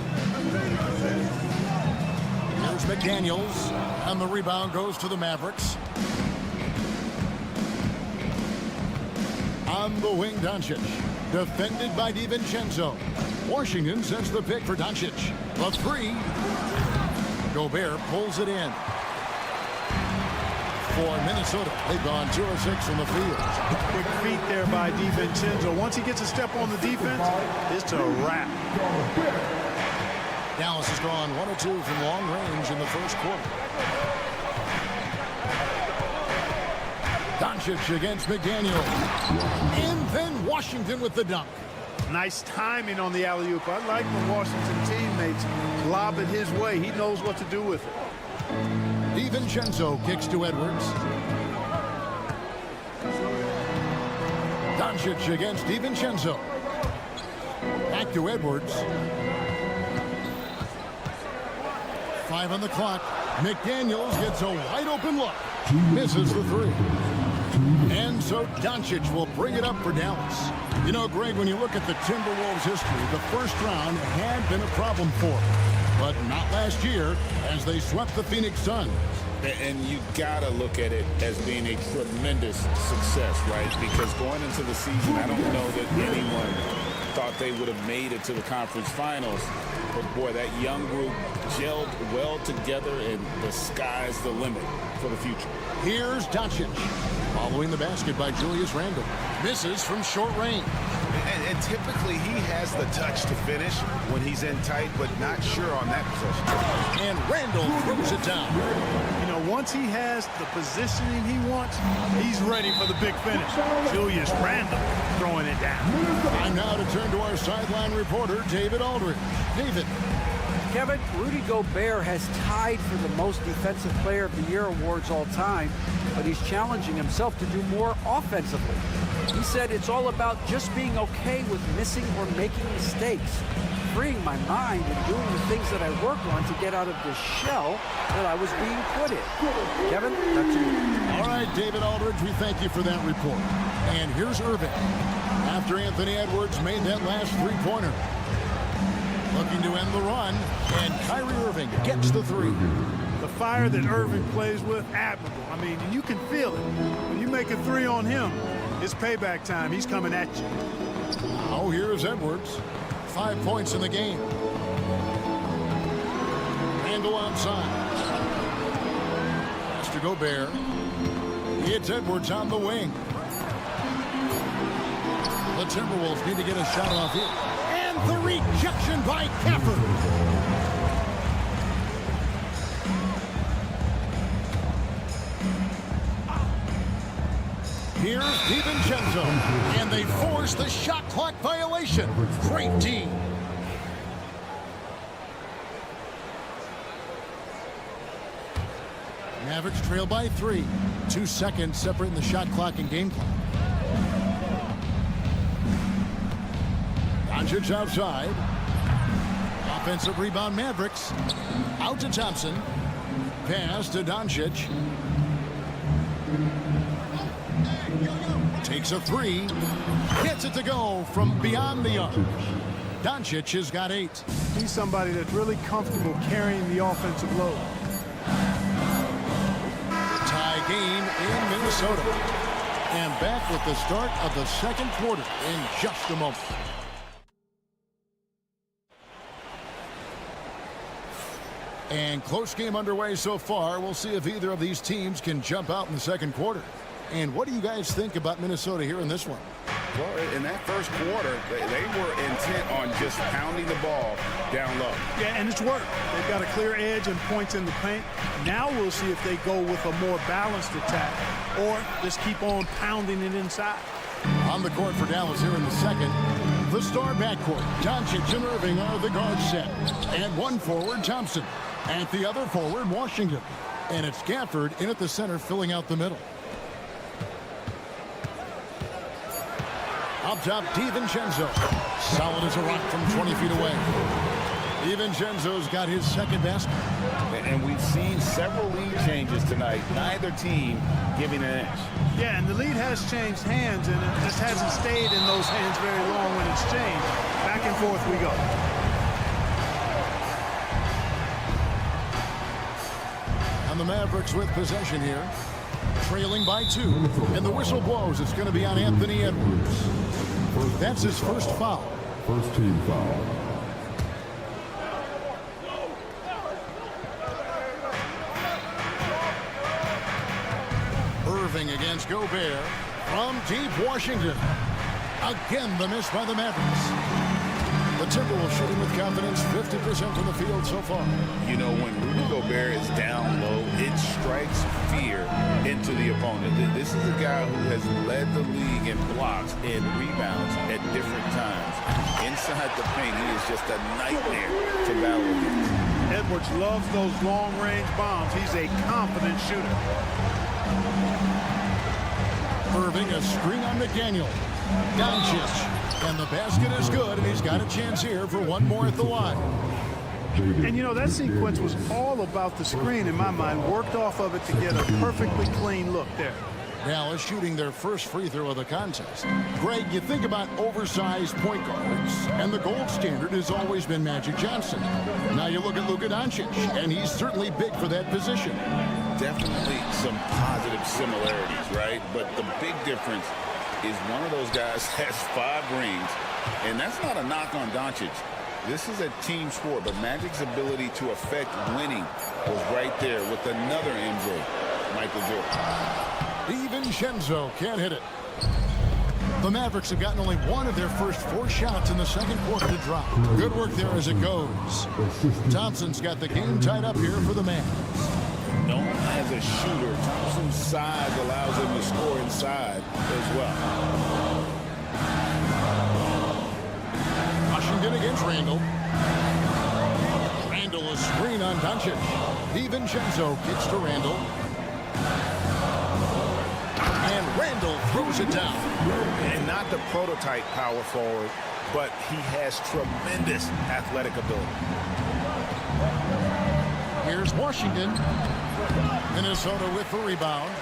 Here's McDaniels. And the rebound goes to the Mavericks. On the wing, Doncic. Defended by DiVincenzo. Washington sends the pick for Doncic. The three. Gobert pulls it in. For Minnesota, they've gone 2 of 6 from the field. Quick feet there by DiVincenzo. Once he gets a step on the defense, it's a wrap. Dallas has gone 1 of 2 from long range in the first quarter. Doncic against McDaniel. And then Washington with the dunk. Nice timing on the alley-oop. I like when Washington teammates lob it his way. He knows what to do with it. DiVincenzo kicks to Edwards. Doncic against DiVincenzo. Back to Edwards. 5 on the clock. McDaniels gets a wide open look. Misses the three. And so Doncic will bring it up for Dallas. You know, Greg, when you look at the Timberwolves' history, the first round had been a problem for them. But not last year as they swept the Phoenix Suns. And you got to look at it as being a tremendous success, right? Because going into the season, I don't know that anyone thought they would have made it to the conference finals. But, boy, that young group gelled well together, and the sky's the limit for the future. Here's Doncic. Following the basket by Julius Randle. Misses from short range. And typically he has the touch to finish when he's in tight, but not sure on that possession. And Randle throws it down. You know, once he has the positioning he wants, he's ready for the big finish. Julius Randle throwing it down. Time now to turn to our sideline reporter, David Aldridge. David. Kevin, Rudy Gobert has tied for the most Defensive Player of the Year awards all time, but he's challenging himself to do more offensively. He said it's all about just being okay with missing or making mistakes, freeing my mind and doing the things that I work on to get out of this shell that I was being put in. Kevin, back to you. All right, David Aldridge, we thank you for that report. And here's Irving. After Anthony Edwards made that last three-pointer. Looking to end the run, and Kyrie Irving gets the three. The fire that Irving plays with, admirable. I mean, you can feel it. When you make a three on him, it's payback time. He's coming at you. Oh, here's Edwards. 5 points in the game. Randall outside. Pass to Gobert. It's Edwards on the wing. The Timberwolves need to get a shot off here. And the rejection by Gafford. Here's DiVincenzo, and they force the shot clock violation. Great D. Mavericks trail by 3. 2 seconds separating the shot clock and game clock. Doncic outside. Offensive rebound Mavericks. Out to Thompson. Pass to Doncic. Takes a three. Gets it to go from beyond the arc. Doncic has got 8. He's somebody that's really comfortable carrying the offensive load. Tie game in Minnesota. And back with the start of the second quarter in just a moment. And close game underway so far. We'll see if either of these teams can jump out in the second quarter. And what do you guys think about Minnesota here in this one? Well, in that first quarter, they were intent on just pounding the ball down low. Yeah, and it's worked. They've got a clear edge and points in the paint. Now we'll see if they go with a more balanced attack or just keep on pounding it inside. On the court for Dallas here in the second. The star backcourt, Doncic and Irving are the guard set. And one forward, Thompson. At the other forward, Washington. And it's Gafford in at the center, filling out the middle. Up top, DiVincenzo. Solid as a rock from 20 feet away. DiVincenzo's got his second basket. And we've seen several lead changes tonight. Neither team giving an inch. Yeah, and the lead has changed hands, and it just hasn't stayed in those hands very long when it's changed. Back and forth we go. And the Mavericks with possession here. Trailing by 2. And the whistle blows. It's going to be on Anthony Edwards. That's his first foul. First team foul. Irving against Gobert. From deep Washington. Again, the miss by the Mavericks. The Timberwolves shooting with confidence, 50% from the field so far. You know, when Rudy Gobert is down low, it strikes fear into the opponent. This is a guy who has led the league in blocks and rebounds at different times. Inside the paint, he is just a nightmare to battle against. Edwards loves those long-range bombs. He's a confident shooter. Irving, a screen on McDaniel. Doncic. And the basket is good, and he's got a chance here for one more at the line. And, you know, that sequence was all about the screen in my mind. Worked off of it to get a perfectly clean look there. Dallas shooting their first free throw of the contest. Greg, you think about oversized point guards, and the gold standard has always been Magic Johnson. Now you look at Luka Doncic, and he's certainly big for that position. Definitely some positive similarities, right? But the big difference is one of those guys has 5 rings, and that's not a knock on Doncic. This is a team sport, but Magic's ability to affect winning was right there with another MJ, Michael Jordan. DiVincenzo can't hit it. The Mavericks have gotten only one of their first 4 shots in the second quarter to drop. Good work there as it goes. Thompson's got the game tied up here for the Mavs. Known as a shooter, Thompson's size allows him to score inside as well. Washington against Randall. Randall a screen on Doncic. DiVincenzo gets to Randall. And Randall Randall throws it down. And not the prototype power forward, but he has tremendous athletic ability. Here's Washington. Minnesota with the rebound.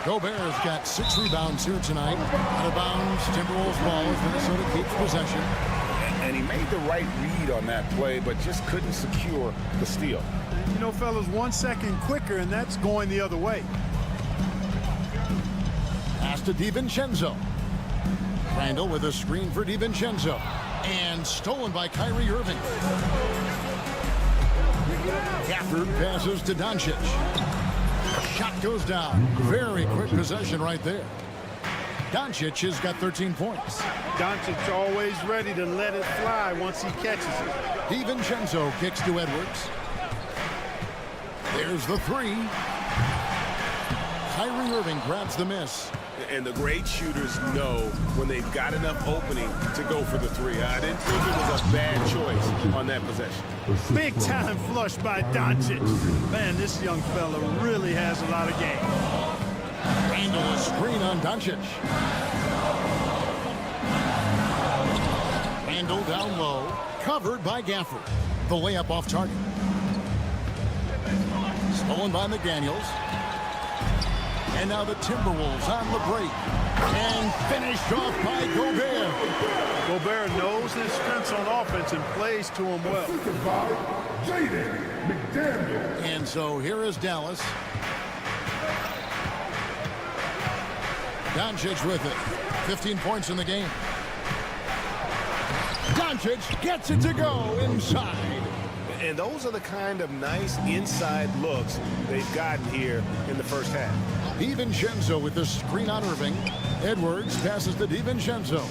Gobert's got 6 rebounds here tonight. Out of bounds, Timberwolves ball as Minnesota keeps possession. And he made the right read on that play, but just couldn't secure the steal. You know, fellas, 1 second quicker, and that's going the other way. Pass to DiVincenzo. Randall with a screen for DiVincenzo. And stolen by Kyrie Irving. Gafford passes to Doncic. Shot goes down. Very quick possession right there. Doncic has got 13 points. Doncic always ready to let it fly once he catches it. DiVincenzo kicks to Edwards. There's the 3. Kyrie Irving grabs the miss. And the great shooters know when they've got enough opening to go for the 3. I didn't think it was a bad choice on that possession. Big time flush by Doncic. Man, this young fella really has a lot of game. Randall a screen on Doncic. Randall down low. Covered by Gafford. The layup off target. Stolen by McDaniels. And now the Timberwolves on the break. And finished off by Gobert. Gobert knows his strengths on offense and plays to him well. And so here is Dallas. Doncic with it. 15 points in the game. Doncic gets it to go inside. And those are the kind of nice inside looks they've gotten here in the first half. DiVincenzo with the screen on Irving. Edwards passes to DiVincenzo.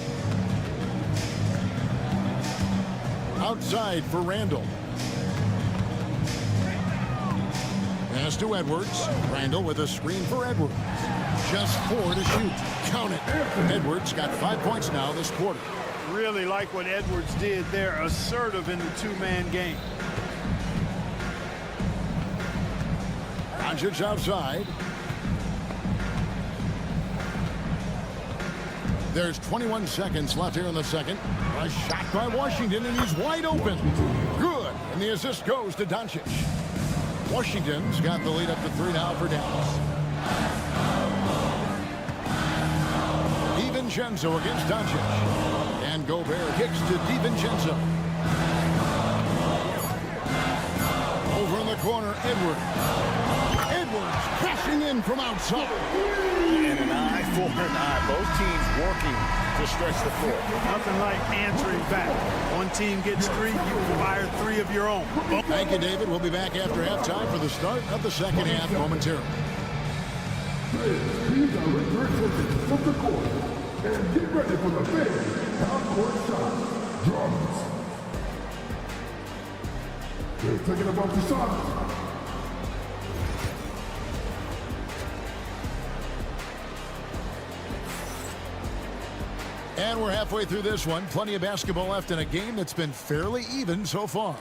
Outside for Randall. Pass to Edwards. Randall with a screen for Edwards. Just 4 to shoot. Count it. Edwards got 5 points now this quarter. Really like what Edwards did there. Assertive in the 2-man game. Doncic outside. There's 21 seconds left here in the second. A shot by Washington, and he's wide open. Good. And the assist goes to Doncic. Washington's got the lead up to 3 now for Dallas. DiVincenzo against Doncic. And Gobert kicks to DiVincenzo. Over in the corner, Edwards. Edwards crashing in from outside. And an eye for an eye. Both teams working to stretch the floor. Nothing like answering back. One team gets 3, you fire 3 of your own. Thank you, David. We'll be back after halftime for the start of the second half momentarily. Please direct your attention from the court and get ready for the big half-court shot. Drums. They're taking about the shot. And we're halfway through this one. Plenty of basketball left in a game that's been fairly even so far.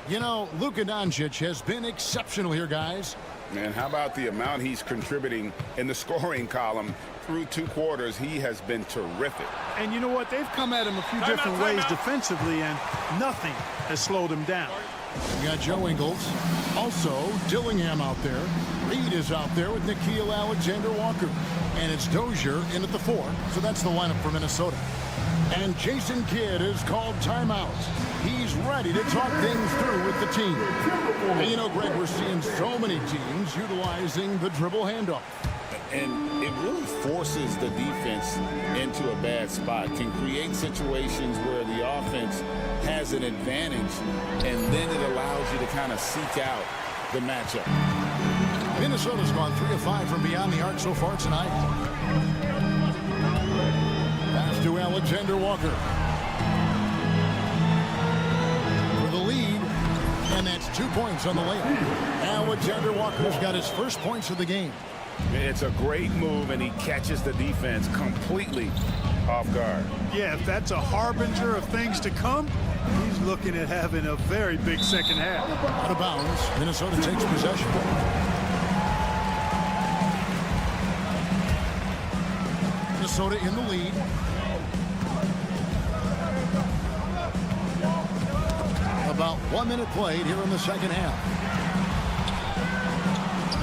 You know, Luka Doncic has been exceptional here, guys. And how about the amount he's contributing in the scoring column through 2 quarters? He has been terrific. And you know what? They've come at him a few different ways defensively, and nothing has slowed him down. We got Joe Ingles. Also, Dillingham out there. Reed is out there with Nickeil Alexander-Walker. And it's Dozier in at the 4. So that's the lineup for Minnesota. And Jason Kidd is called timeout. He's ready to talk things through with the team. And you know, Greg, we're seeing so many teams utilizing the dribble handoff. And it really forces the defense into a bad spot. Can create situations where the offense has an advantage, and then it allows you to kind of seek out the matchup. Minnesota's gone 3 of 5 from beyond the arc so far tonight. Pass to Alexander-Walker. For the lead, and that's 2 points on the layup. Alexander-Walker's got his first points of the game. It's a great move, and he catches the defense completely off guard. Yeah, if that's a harbinger of things to come, he's looking at having a very big second half. Out of bounds, Minnesota takes possession. Minnesota in the lead. About 1 minute played here in the second half.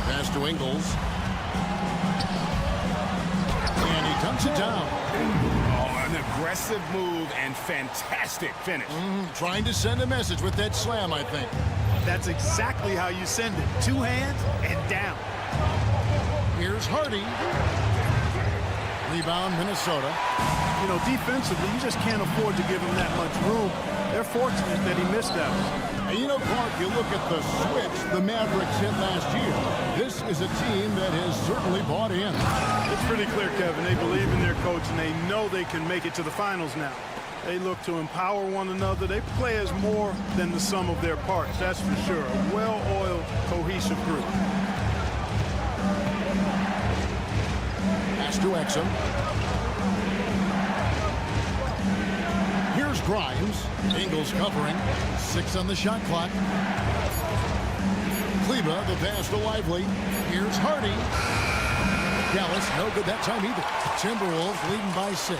Pass to Ingles. And he dunks it down. Oh, an aggressive move and fantastic finish. Trying to send a message with that slam, I think. That's exactly how you send it. Two hands and down. Here's Hardy. Rebound, Minnesota. You know, defensively, you just can't afford to give him that much room. They're fortunate that he missed that one. And you know, Clark, you look at the switch the Mavericks hit last year. This is a team that has certainly bought in. It's pretty clear, Kevin. They believe in their coach, and they know they can make it to the finals now. They look to empower one another. They play as more than the sum of their parts, that's for sure. A well-oiled, cohesive group. Pass to Exum. Here's Grimes. Ingles covering. 6 on the shot clock. Kleba, the pass to Lively. Here's Hardy. Dallas, no good that time either. Timberwolves leading by 6.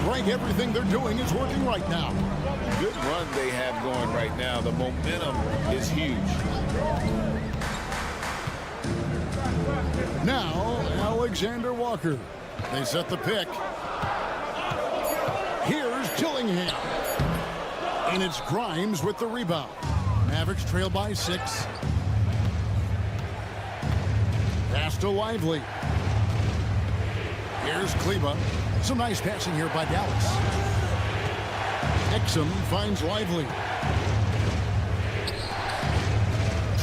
Greg, everything they're doing is working right now. Good run they have going right now. The momentum is huge. Now, Alexander Walker. They set the pick. Here's Dillingham. And it's Grimes with the rebound. Mavericks trail by 6. Pass to Lively. Here's Kleba. Some nice passing here by Dallas. Exum finds Lively.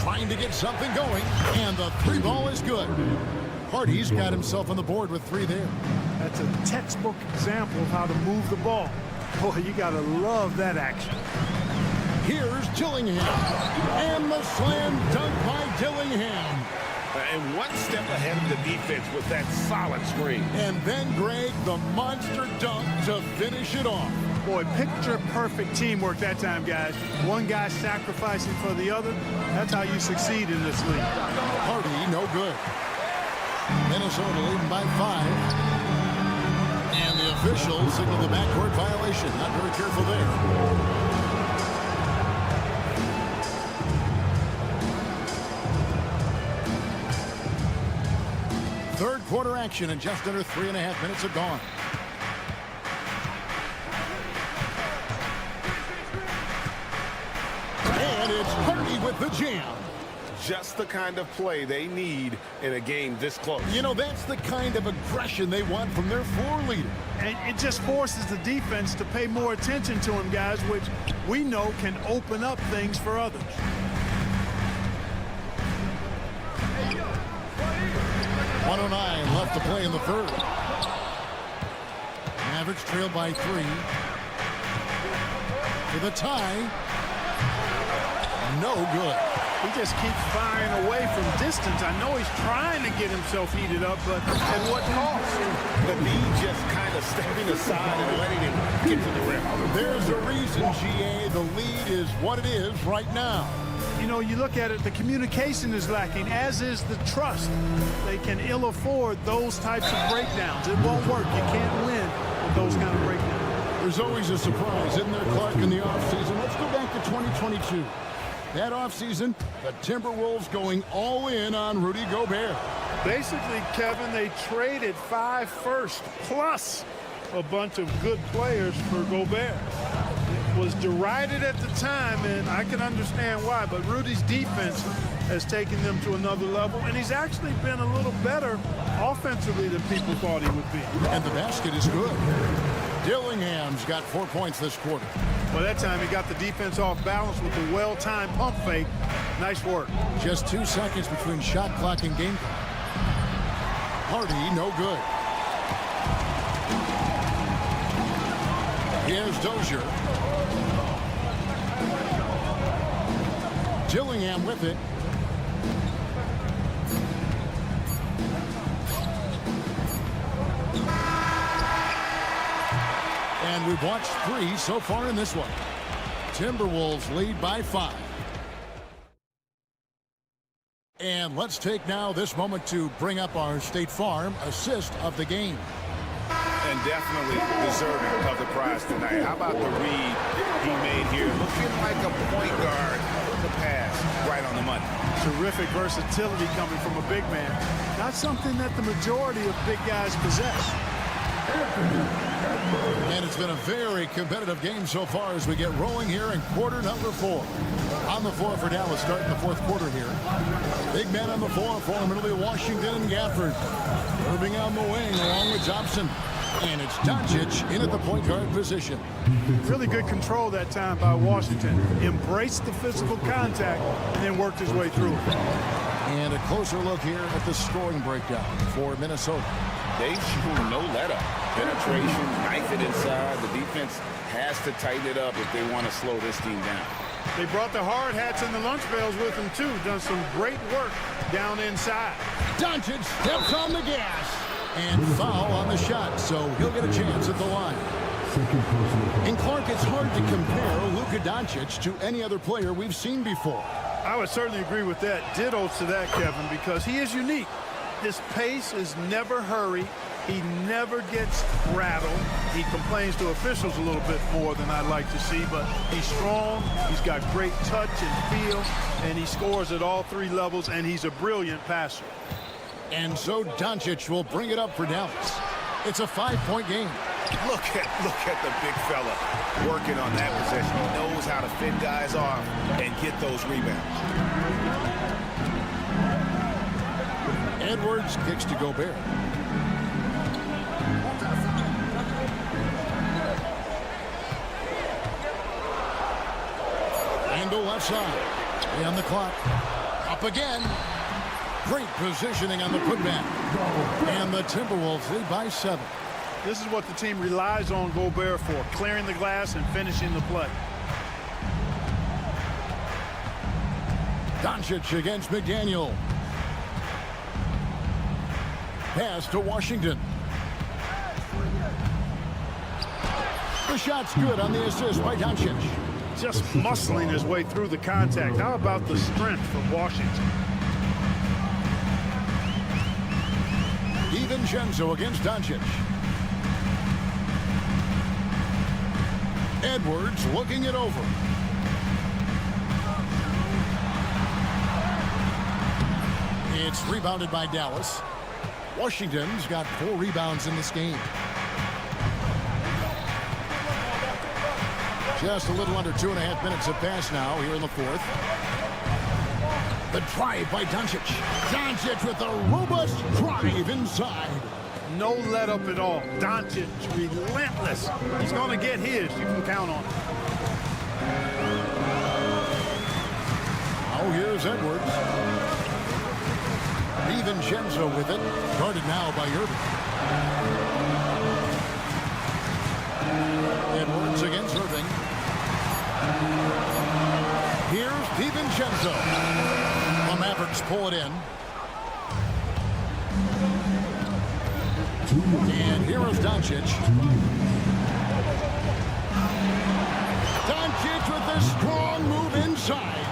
Trying to get something going, and the 3 ball is good. Hardy's got himself on the board with 3 there. That's a textbook example of how to move the ball. Boy, you got to love that action. Here's Dillingham. And the slam dunk by Dillingham. And one step ahead of the defense with that solid screen. And then, Greg, the monster dunk to finish it off. Boy, picture-perfect teamwork that time, guys. One guy sacrificing for the other. That's how you succeed in this league. Hardy, no good. Minnesota leading by 5. And the officials signal the backcourt violation. Not very careful there. Third quarter action, and just under 3.5 minutes have gone. And it's Hardy with the jam. Just the kind of play they need in a game this close. You know, that's the kind of aggression they want from their floor leader. And it just forces the defense to pay more attention to him, guys, which we know can open up things for others. .109 left to play in the third. Mavericks trail by 3. For the tie. No good. He just keeps firing away from distance. I know he's trying to get himself heated up, but at what cost? The lead just kind of stepping aside and letting him get to the rim. There's a reason, GA. The lead is what it is right now. You know, you look at it, the communication is lacking, as is the trust. They can ill afford those types of breakdowns. It won't work. You can't win with those kind of breakdowns. There's always a surprise, isn't there, Clark, in the offseason? Let's go back to 2022. That offseason, the Timberwolves going all in on Rudy Gobert. Basically, Kevin, they traded 5 firsts plus a bunch of good players for Gobert. It was derided at the time, and I can understand why, but Rudy's defense has taken them to another level, and he's actually been a little better offensively than people thought he would be. And the basket is good. Dillingham's got 4 points this quarter. Well, that time he got the defense off balance with a well-timed pump fake. Nice work. Just 2 seconds between shot clock and game clock. Hardy, no good. Here's Dozier. Dillingham with it. And we've watched 3 so far in this one. Timberwolves lead by 5. And let's take now this moment to bring up our State Farm assist of the game. And definitely deserving of the prize tonight. How about the read he made here? Looking like a point guard. The pass right on the money. Terrific versatility coming from a big man. Not something that the majority of big guys possess. And it's been a very competitive game so far as we get rolling here in quarter number 4. On the floor for Dallas starting the fourth quarter here. Big man on the floor for formerly Washington and Gafford. Moving on the wing along with Thompson. And it's Doncic in at the point guard position. Really good control that time by Washington. Embraced the physical contact and then worked his way through it. And a closer look here at the scoring breakdown for Minnesota. They shoot no let-up. Penetration, knife it inside. The defense has to tighten it up if they want to slow this team down. They brought the hard hats and the lunch bells with them, too. Done some great work down inside. Doncic steps on the gas. And foul on the shot, so he'll get a chance at the line. And Clark, it's hard to compare Luka Doncic to any other player we've seen before. I would certainly agree with that. Ditto to that, Kevin, because he is unique. His pace is never hurried. He never gets rattled. He complains to officials a little bit more than I'd like to see, but he's strong. He's got great touch and feel, and he scores at all 3 levels, and he's a brilliant passer. And so Doncic will bring it up for Dallas. It's a 5-point game. Look at the big fella working on that possession. He knows how to fit guys off and get those rebounds. Edwards kicks to Gobert. Randle left side. 3 on the clock. Up again. Great positioning on the putback. And the Timberwolves lead by 7. This is what the team relies on Gobert for, clearing the glass and finishing the play. Doncic against McDaniel. Pass to Washington. The shot's good on the assist by Doncic. Just muscling his way through the contact. How about the strength from Washington? DiVincenzo against Doncic. Edwards looking it over. It's rebounded by Dallas. Washington's got 4 rebounds in this game. Just a little under 2.5 minutes have passed now here in the fourth. The drive by Doncic. Doncic with a robust drive inside. No let up at all. Doncic relentless. He's going to get his. You can count on it. Oh, here's Edwards. DiVincenzo with it. Guarded now by Irving. Edwards against Irving. Here's DiVincenzo. The Mavericks pull it in. And here is Doncic. Doncic with a strong move inside.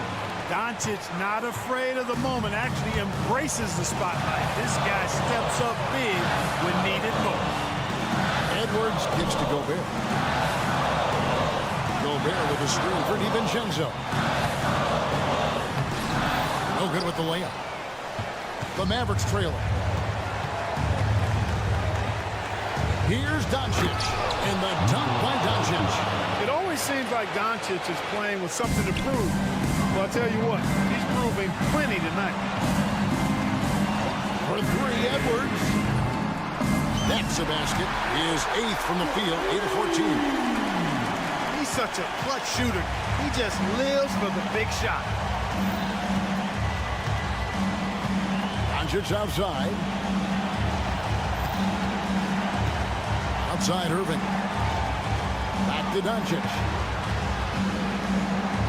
Doncic not afraid of the moment, actually embraces the spotlight. This guy steps up big when needed most. Edwards kicks to Gobert. Gobert with a screen for DiVincenzo. No good with the layup. The Mavericks trailing. Here's Doncic, and the dunk by Doncic. It always seems like Doncic is playing with something to prove. Well, I'll tell you what, he's proving plenty tonight. For 3, Edwards. That's a basket. His 8th from the field, 8 of 14. He's such a clutch shooter. He just lives for the big shot. Doncic outside. Outside Irving. Back to Doncic.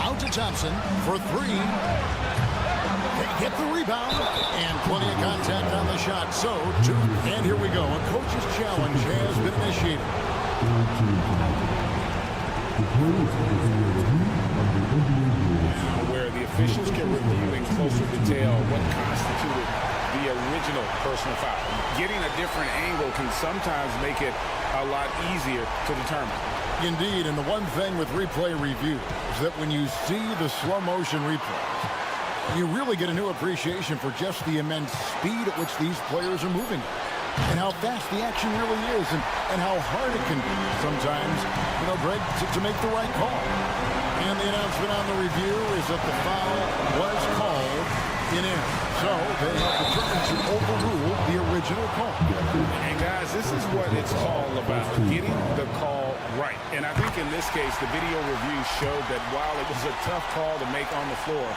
Out to Thompson for 3. They get the rebound and plenty of contact on the shot. So, 2. And here we go. A coach's challenge has been initiated. Where the officials can review in closer detail what constituted the original personal foul. Getting a different angle can sometimes make it a lot easier to determine. Indeed, and the one thing with replay review is that when you see the slow motion replay, you really get a new appreciation for just the immense speed at which these players are moving and how fast the action really is and how hard it can be sometimes, Greg, to make the right call. And the announcement on the review is that the foul was called in air. So they have determined to overrule the original call. And guys, this is what it's all about, getting the call right. And I think in this case, the video review showed that while it was a tough call to make on the floor,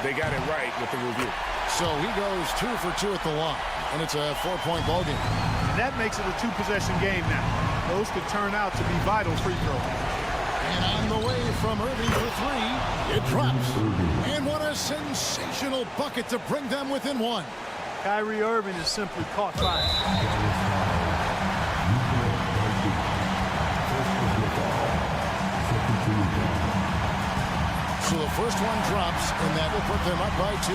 they got it right with the review. So he goes 2 for 2 at the line, and it's a 4-point ball game. And that makes it a 2-possession game now. Those could turn out to be vital free throws. And on the way from Irving for 3, it drops. And what a sensational bucket to bring them within 1. Kyrie Irving is simply caught fire. So the first one drops, and that will put them up by 2.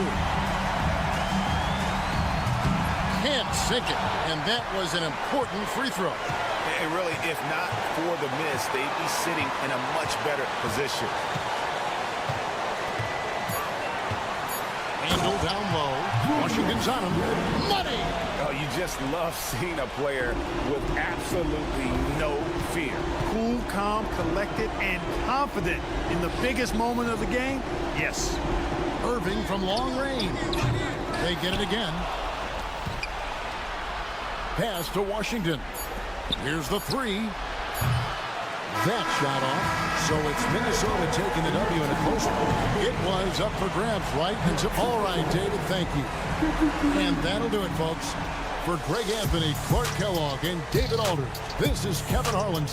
Can't sink it, and that was an important free throw. And really, if not for the miss, they'd be sitting in a much better position. Handle down low. Washington's on him. Money! Oh, you just love seeing a player with absolutely no fear. Cool, calm, collected, and confident in the biggest moment of the game? Yes. Irving from long range. They get it again. Pass to Washington. Here's the 3. That shot off. So it's Minnesota taking the W in a close one. It was up for grabs, right? And so, all right, David, thank you. And that'll do it, folks. For Greg Anthony, Clark Kellogg, and David Alder, this is Kevin Harlan.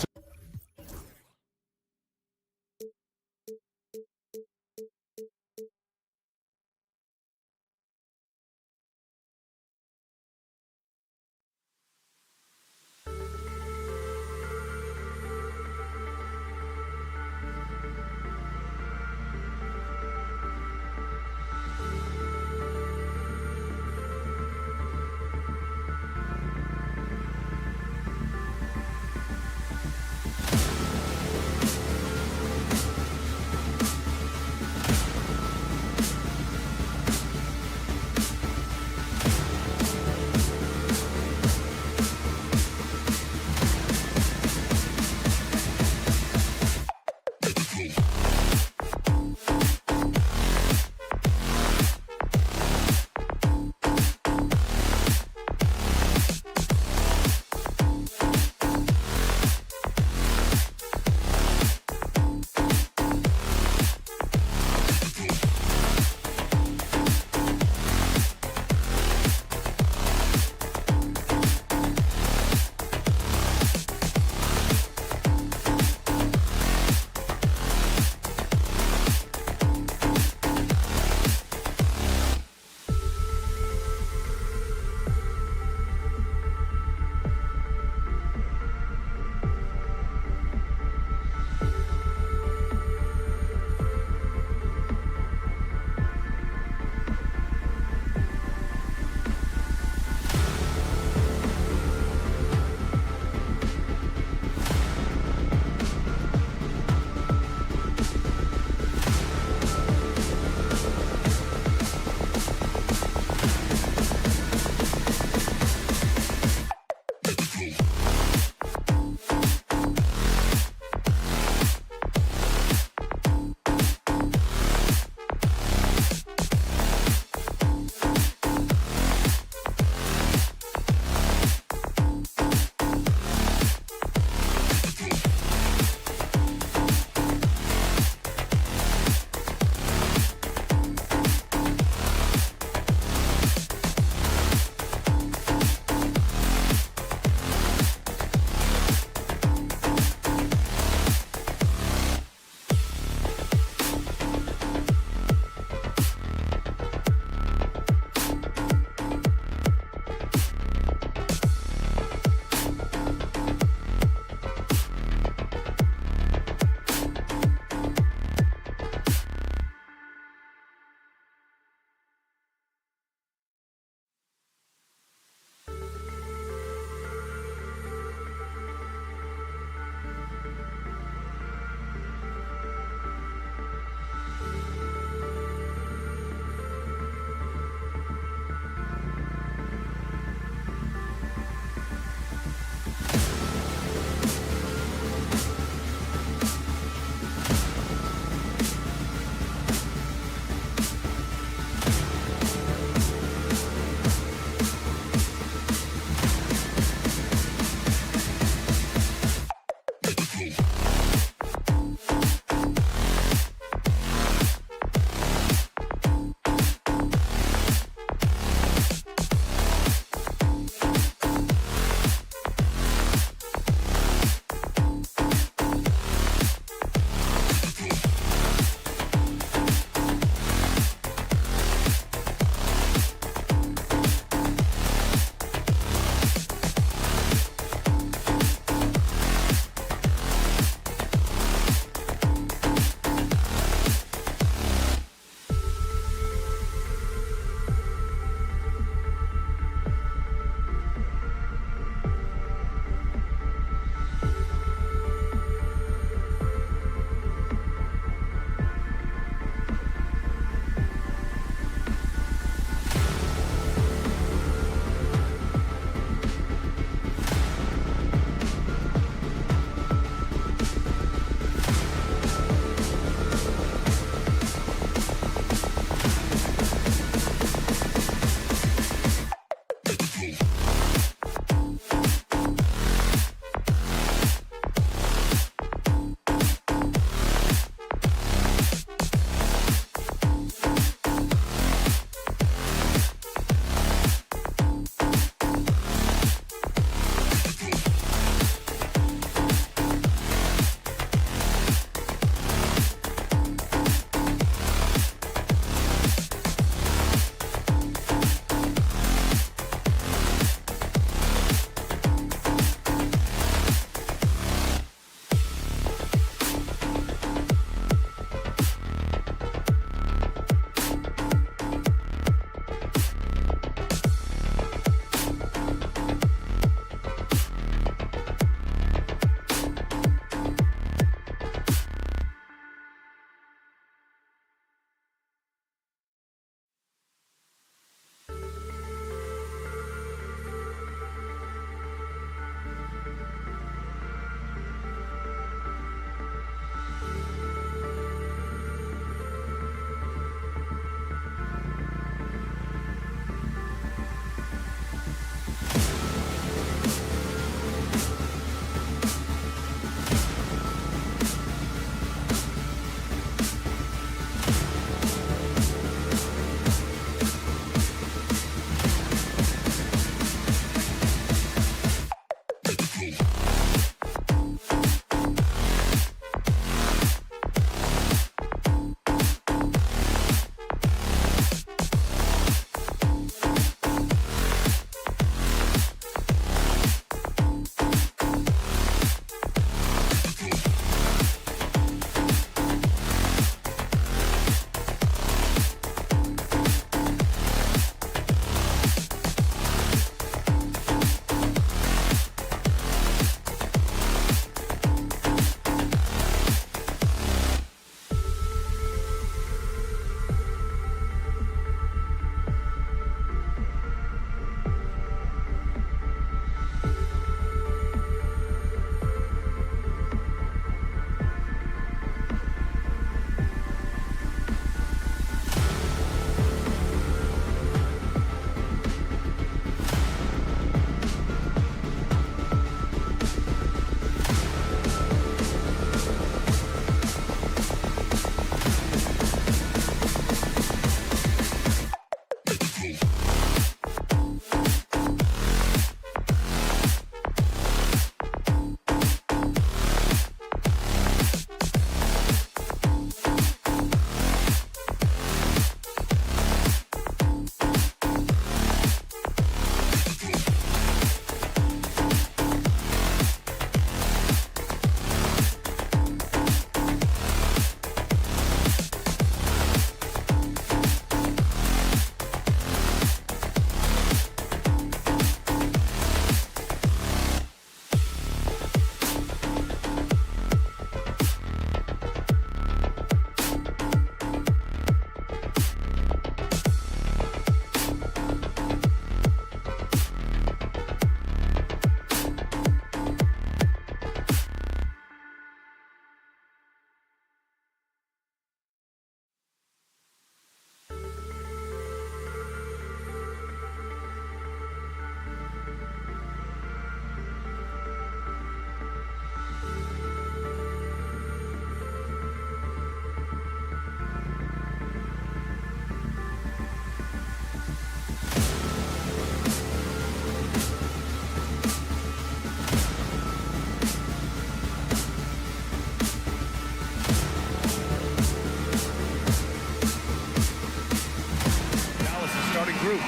group.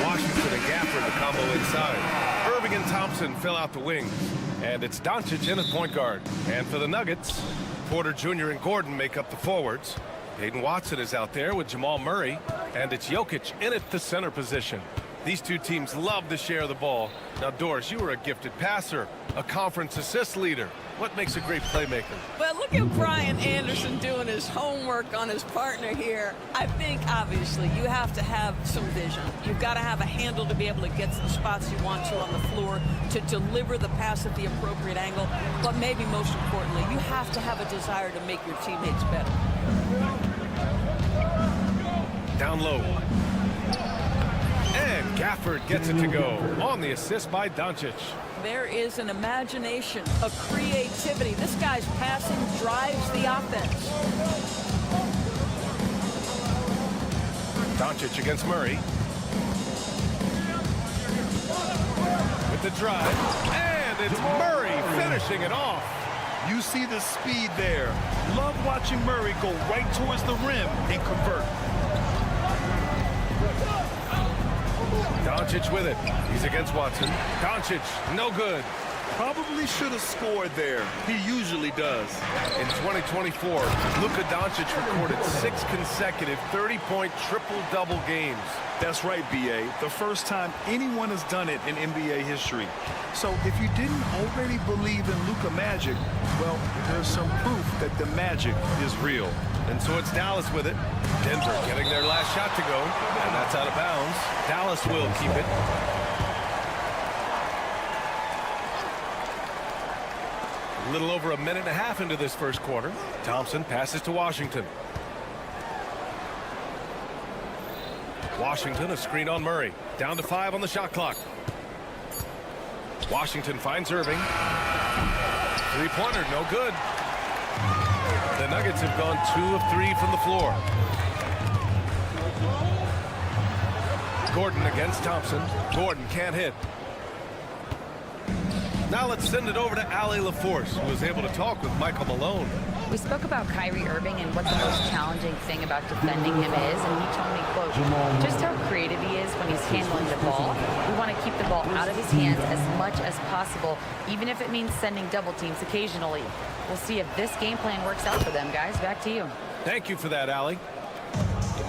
Washington and Gafford the combo inside. Irving and Thompson fill out the wings. And it's Doncic in at point guard. And for the Nuggets, Porter Jr. and Gordon make up the forwards. Peyton Watson is out there with Jamal Murray. And it's Jokic in at the center position. These two teams love to share the ball. Now, Doris, you were a gifted passer, a conference assist leader. What makes a great playmaker? Well, look at Brian Anderson doing his homework on his partner here. I think, obviously, you have to have some vision. You've got to have a handle to be able to get to the spots you want to on the floor, to deliver the pass at the appropriate angle. But maybe most importantly, you have to have a desire to make your teammates better. Down low. And Gafford gets it to go on the assist by Doncic. There is an imagination, a creativity. This guy's passing drives the offense. Doncic against Murray. With the drive. And it's Murray finishing it off. You see the speed there. Love watching Murray go right towards the rim and convert. Doncic with it. He's against Watson. Doncic, no good. Probably should have scored there. He usually does. In 2024, Luka Doncic recorded 6 consecutive 30-point triple-double games. That's right, B.A. The first time anyone has done it in NBA history. So if you didn't already believe in Luka Magic, well, there's some proof that the magic is real. And so it's Dallas with it. Denver getting their last shot to go, and that's out of bounds. Dallas will keep it. A little over a minute and a half into this first quarter. Thompson passes to Washington. Washington, a screen on Murray. Down to 5 on the shot clock. Washington finds Irving. Three-pointer, no good. The Nuggets have gone 2 of 3 from the floor. Gordon against Thompson. Gordon can't hit. Now let's send it over to Allie LaForce, who was able to talk with Michael Malone. We spoke about Kyrie Irving and what the most challenging thing about defending him is, and he told me, quote, just how creative he is when he's handling the ball. We want to keep the ball out of his hands as much as possible, even if it means sending double teams occasionally. We'll see if this game plan works out for them, guys. Back to you. Thank you for that, Allie.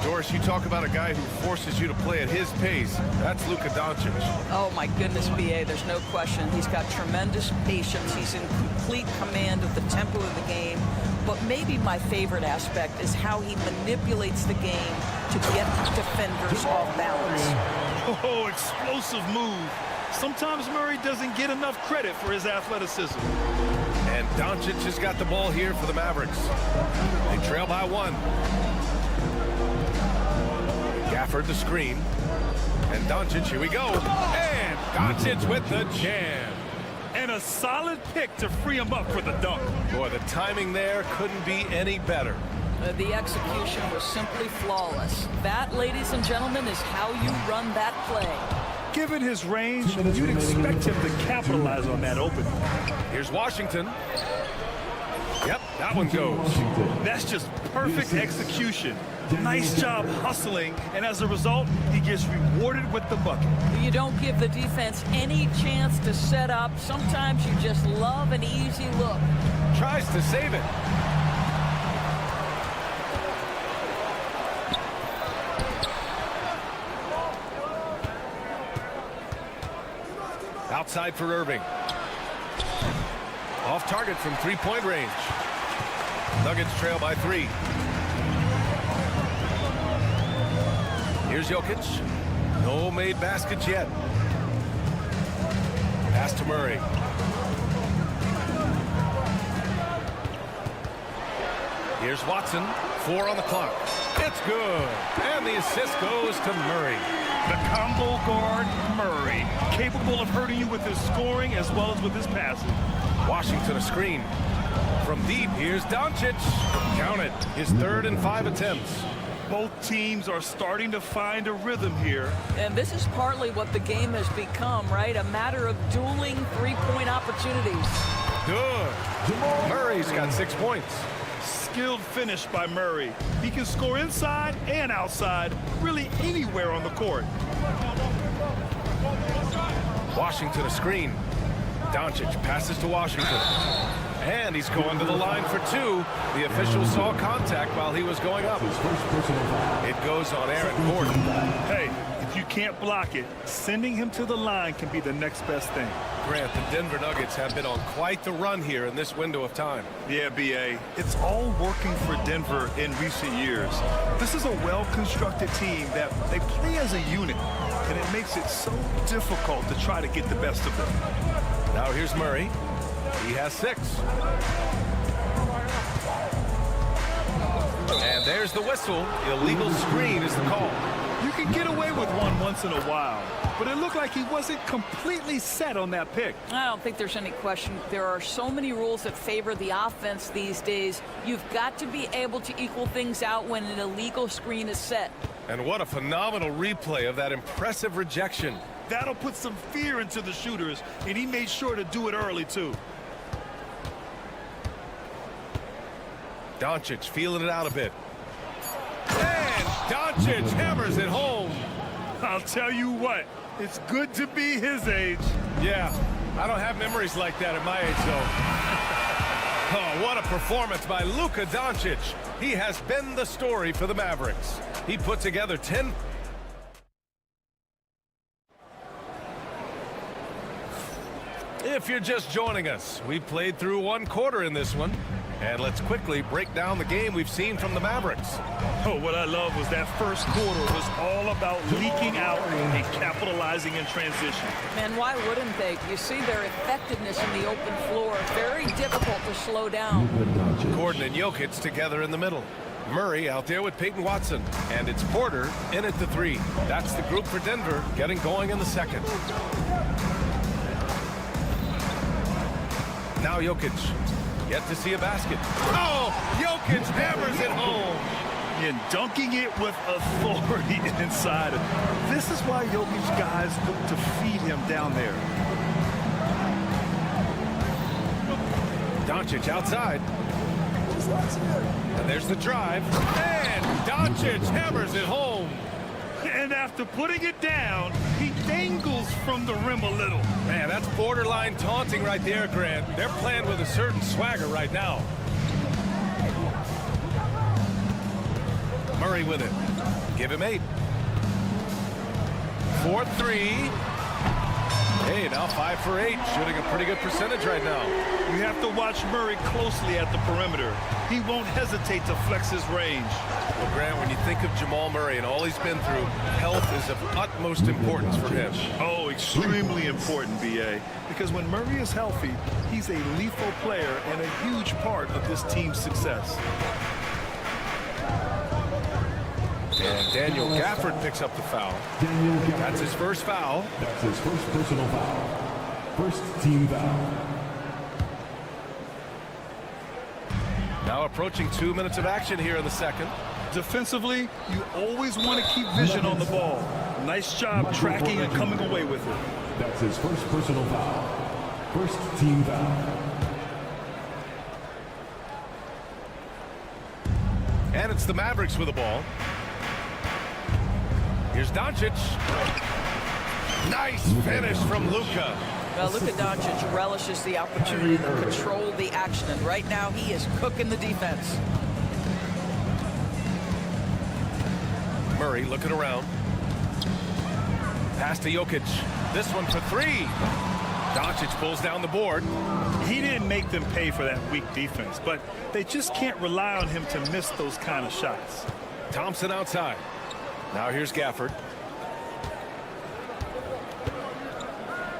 Doris, you talk about a guy who forces you to play at his pace. That's Luka Doncic. Oh, my goodness, B.A., there's no question. He's got tremendous patience. He's in complete command of the tempo of the game. But maybe my favorite aspect is how he manipulates the game to get defenders off balance. Oh, explosive move. Sometimes Murray doesn't get enough credit for his athleticism. And Doncic has got the ball here for the Mavericks. They trail by 1. Gafford the screen. And Doncic, here we go. And Doncic with the jam. And a solid pick to free him up for the dunk. Boy, the timing there couldn't be any better. The execution was simply flawless. That, ladies and gentlemen, is how you run that play. Given his range, you'd expect him to capitalize on that opening. Here's Washington. Yep, that one goes. That's just perfect execution. Nice job hustling, and as a result, he gets rewarded with the bucket. You don't give the defense any chance to set up. Sometimes you just love an easy look. Tries to save it. Outside for Irving. Off target from three-point range. Nuggets trail by 3. Here's Jokic. No made baskets yet. Pass to Murray. Here's Watson. 4 on the clock. It's good. And the assist goes to Murray. The combo guard, Murray, capable of hurting you with his scoring as well as with his passing. Washington a screen. From deep, here's Doncic. Count it. His 3rd and 5 attempts. Both teams are starting to find a rhythm here. And this is partly what the game has become, right? A matter of dueling three-point opportunities. Good. Murray's got 6 points. skilled finish by Murray. He can score inside and outside, really anywhere on the court. Washington a screen. Doncic passes to Washington. And he's going to the line for two. The official saw contact while he was going up. It goes on Aaron Gordon. Hey, if you can't block it, sending him to the line can be the next best thing. Grant, the Denver Nuggets have been on quite the run here in this window of time. Yeah, B.A., it's all working for Denver in recent years. This is a well-constructed team that they play as a unit, and it makes it so difficult to try to get the best of them. Now here's Murray. He has 6. And there's the whistle. Illegal screen is the call. You can get away with one once in a while, but it looked like he wasn't completely set on that pick. I don't think there's any question. There are so many rules that favor the offense these days. You've got to be able to equal things out when an illegal screen is set. And what a phenomenal replay of that impressive rejection. That'll put some fear into the shooters, and he made sure to do it early, too. Doncic feeling it out a bit. And Doncic hammers it home. I'll tell you what, it's good to be his age. Yeah, I don't have memories like that at my age, though. Oh, what a performance by Luka Doncic. He has been the story for the Mavericks. He put together 10. If you're just joining us, we played through 1 quarter in this one. And let's quickly break down the game we've seen from the Mavericks. Oh, what I love was that first quarter was all about leaking out and capitalizing in transition. And why wouldn't they? You see their effectiveness in the open floor. Very difficult to slow down. Gordon and Jokic together in the middle. Murray out there with Peyton Watson. And it's Porter in at the 3. That's the group for Denver getting going in the second. Now Jokic. Yet to see a basket. Oh, Jokic hammers it home. And dunking it with authority inside. This is why Jokic guys look to feed him down there. Doncic outside. And there's the drive. And Doncic hammers it home. And after putting it down, he dangles from the rim a little. Man, that's borderline taunting right there, Grant. They're playing with a certain swagger right now. Murray with it. Give him 8. 4-3. Hey, now 5 for 8. Shooting a pretty good percentage right now. You have to watch Murray closely at the perimeter. He won't hesitate to flex his range. Well, Grant, when you think of Jamal Murray and all he's been through, health is of utmost importance for him. Oh, extremely important, B.A. Because when Murray is healthy, he's a lethal player and a huge part of this team's success. And Daniel Gafford picks up the foul. That's his first foul. That's his first personal foul. First team foul. Now approaching 2 minutes of action here in the second. Defensively, you always want to keep vision on the ball. Nice job tracking and coming away with it. That's his first personal foul. First team foul. And it's the Mavericks with the ball. Here's Doncic. Nice finish from Luka. Well, Luka Doncic relishes the opportunity to control the action, and right now he is cooking the defense. Murray looking around. Pass to Jokic. This one for 3. Doncic pulls down the board. He didn't make them pay for that weak defense, but they just can't rely on him to miss those kind of shots. Thompson outside. Now here's Gafford.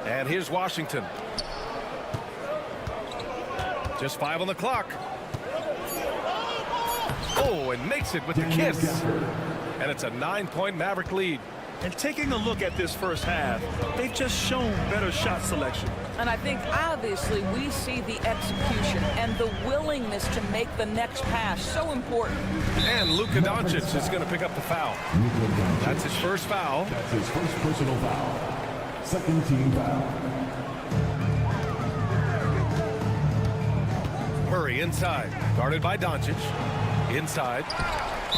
And here's Washington. Just 5 on the clock. Oh, and makes it with the kiss. And it's a 9-point Maverick lead. And taking a look at this first half, they've just shown better shot selection. And I think obviously we see the execution and the willingness to make the next pass so important. And Luka Doncic is going to pick up the foul. That's his first foul. That's his first personal foul. Second team foul. Murray Murray inside, guarded by Doncic. Inside,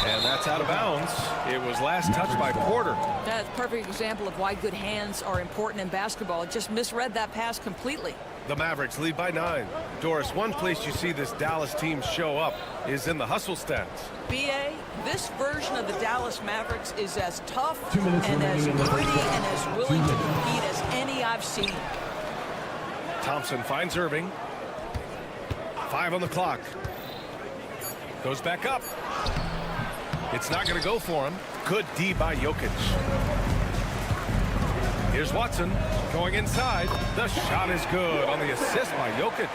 and that's out of bounds. It was last touched by Porter. That's a perfect example of why good hands are important in basketball. It just misread that pass completely. The Mavericks lead by 9. Doris, one place you see this Dallas team show up is in the hustle stats. BA, this version of the Dallas Mavericks is as tough and as gritty and as willing to compete as any I've seen. Thompson finds Irving. 5 on the clock. Goes back up. It's not going to go for him. Good D by Jokic. Here's Watson going inside. The shot is good on the assist by Jokic.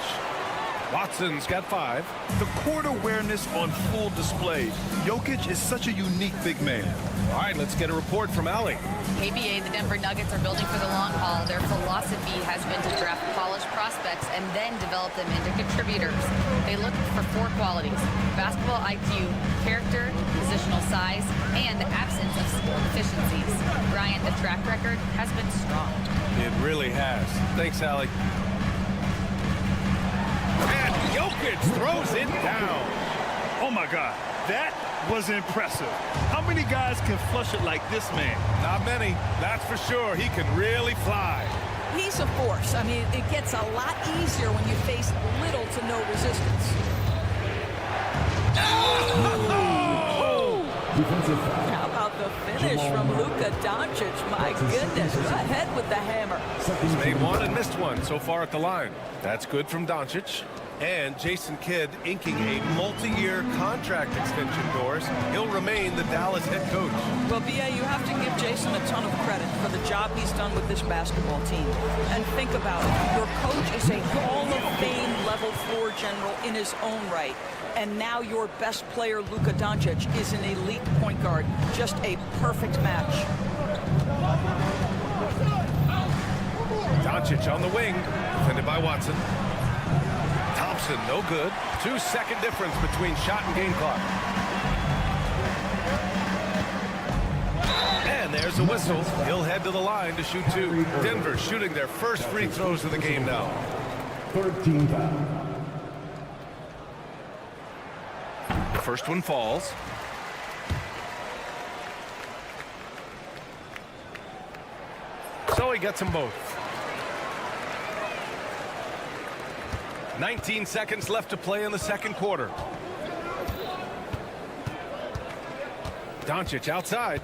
Watson's got 5. The court awareness on full display. Jokic is such a unique big man. All right, let's get a report from Allie. KBA, the Denver Nuggets are building for the long haul. Their philosophy has been to draft polished prospects and then develop them into contributors. They look for 4 qualities: basketball IQ, character, positional size, and the absence of skill deficiencies. Ryan, the track record has been strong. It really has. Thanks, Allie. And Jokic throws it down. Oh, my God. That was impressive. How many guys can flush it like this man? Not many, that's for sure. He can really fly. He's a force. I mean, it gets a lot easier when you face little to no resistance. Oh! How about the finish from Luka Doncic? My goodness, go ahead with the hammer. He's made one and missed one so far at the line. That's good from Doncic. And Jason Kidd inking a multi-year contract extension, Doris. He'll remain the Dallas head coach. Well, BA, you have to give Jason a ton of credit for the job he's done with this basketball team. And think about it. Your coach is a Hall of Fame level floor general in his own right. And now your best player, Luka Doncic, is an elite point guard. Just a perfect match. Doncic on the wing, defended by Watson. Thompson, no good. 2-second difference between shot and game clock. And there's a whistle. He'll head to the line to shoot 2. Denver shooting their first free throws of the game now. 13 foul. The first one falls. So he gets them both. 19 seconds left to play in the second quarter. Doncic outside.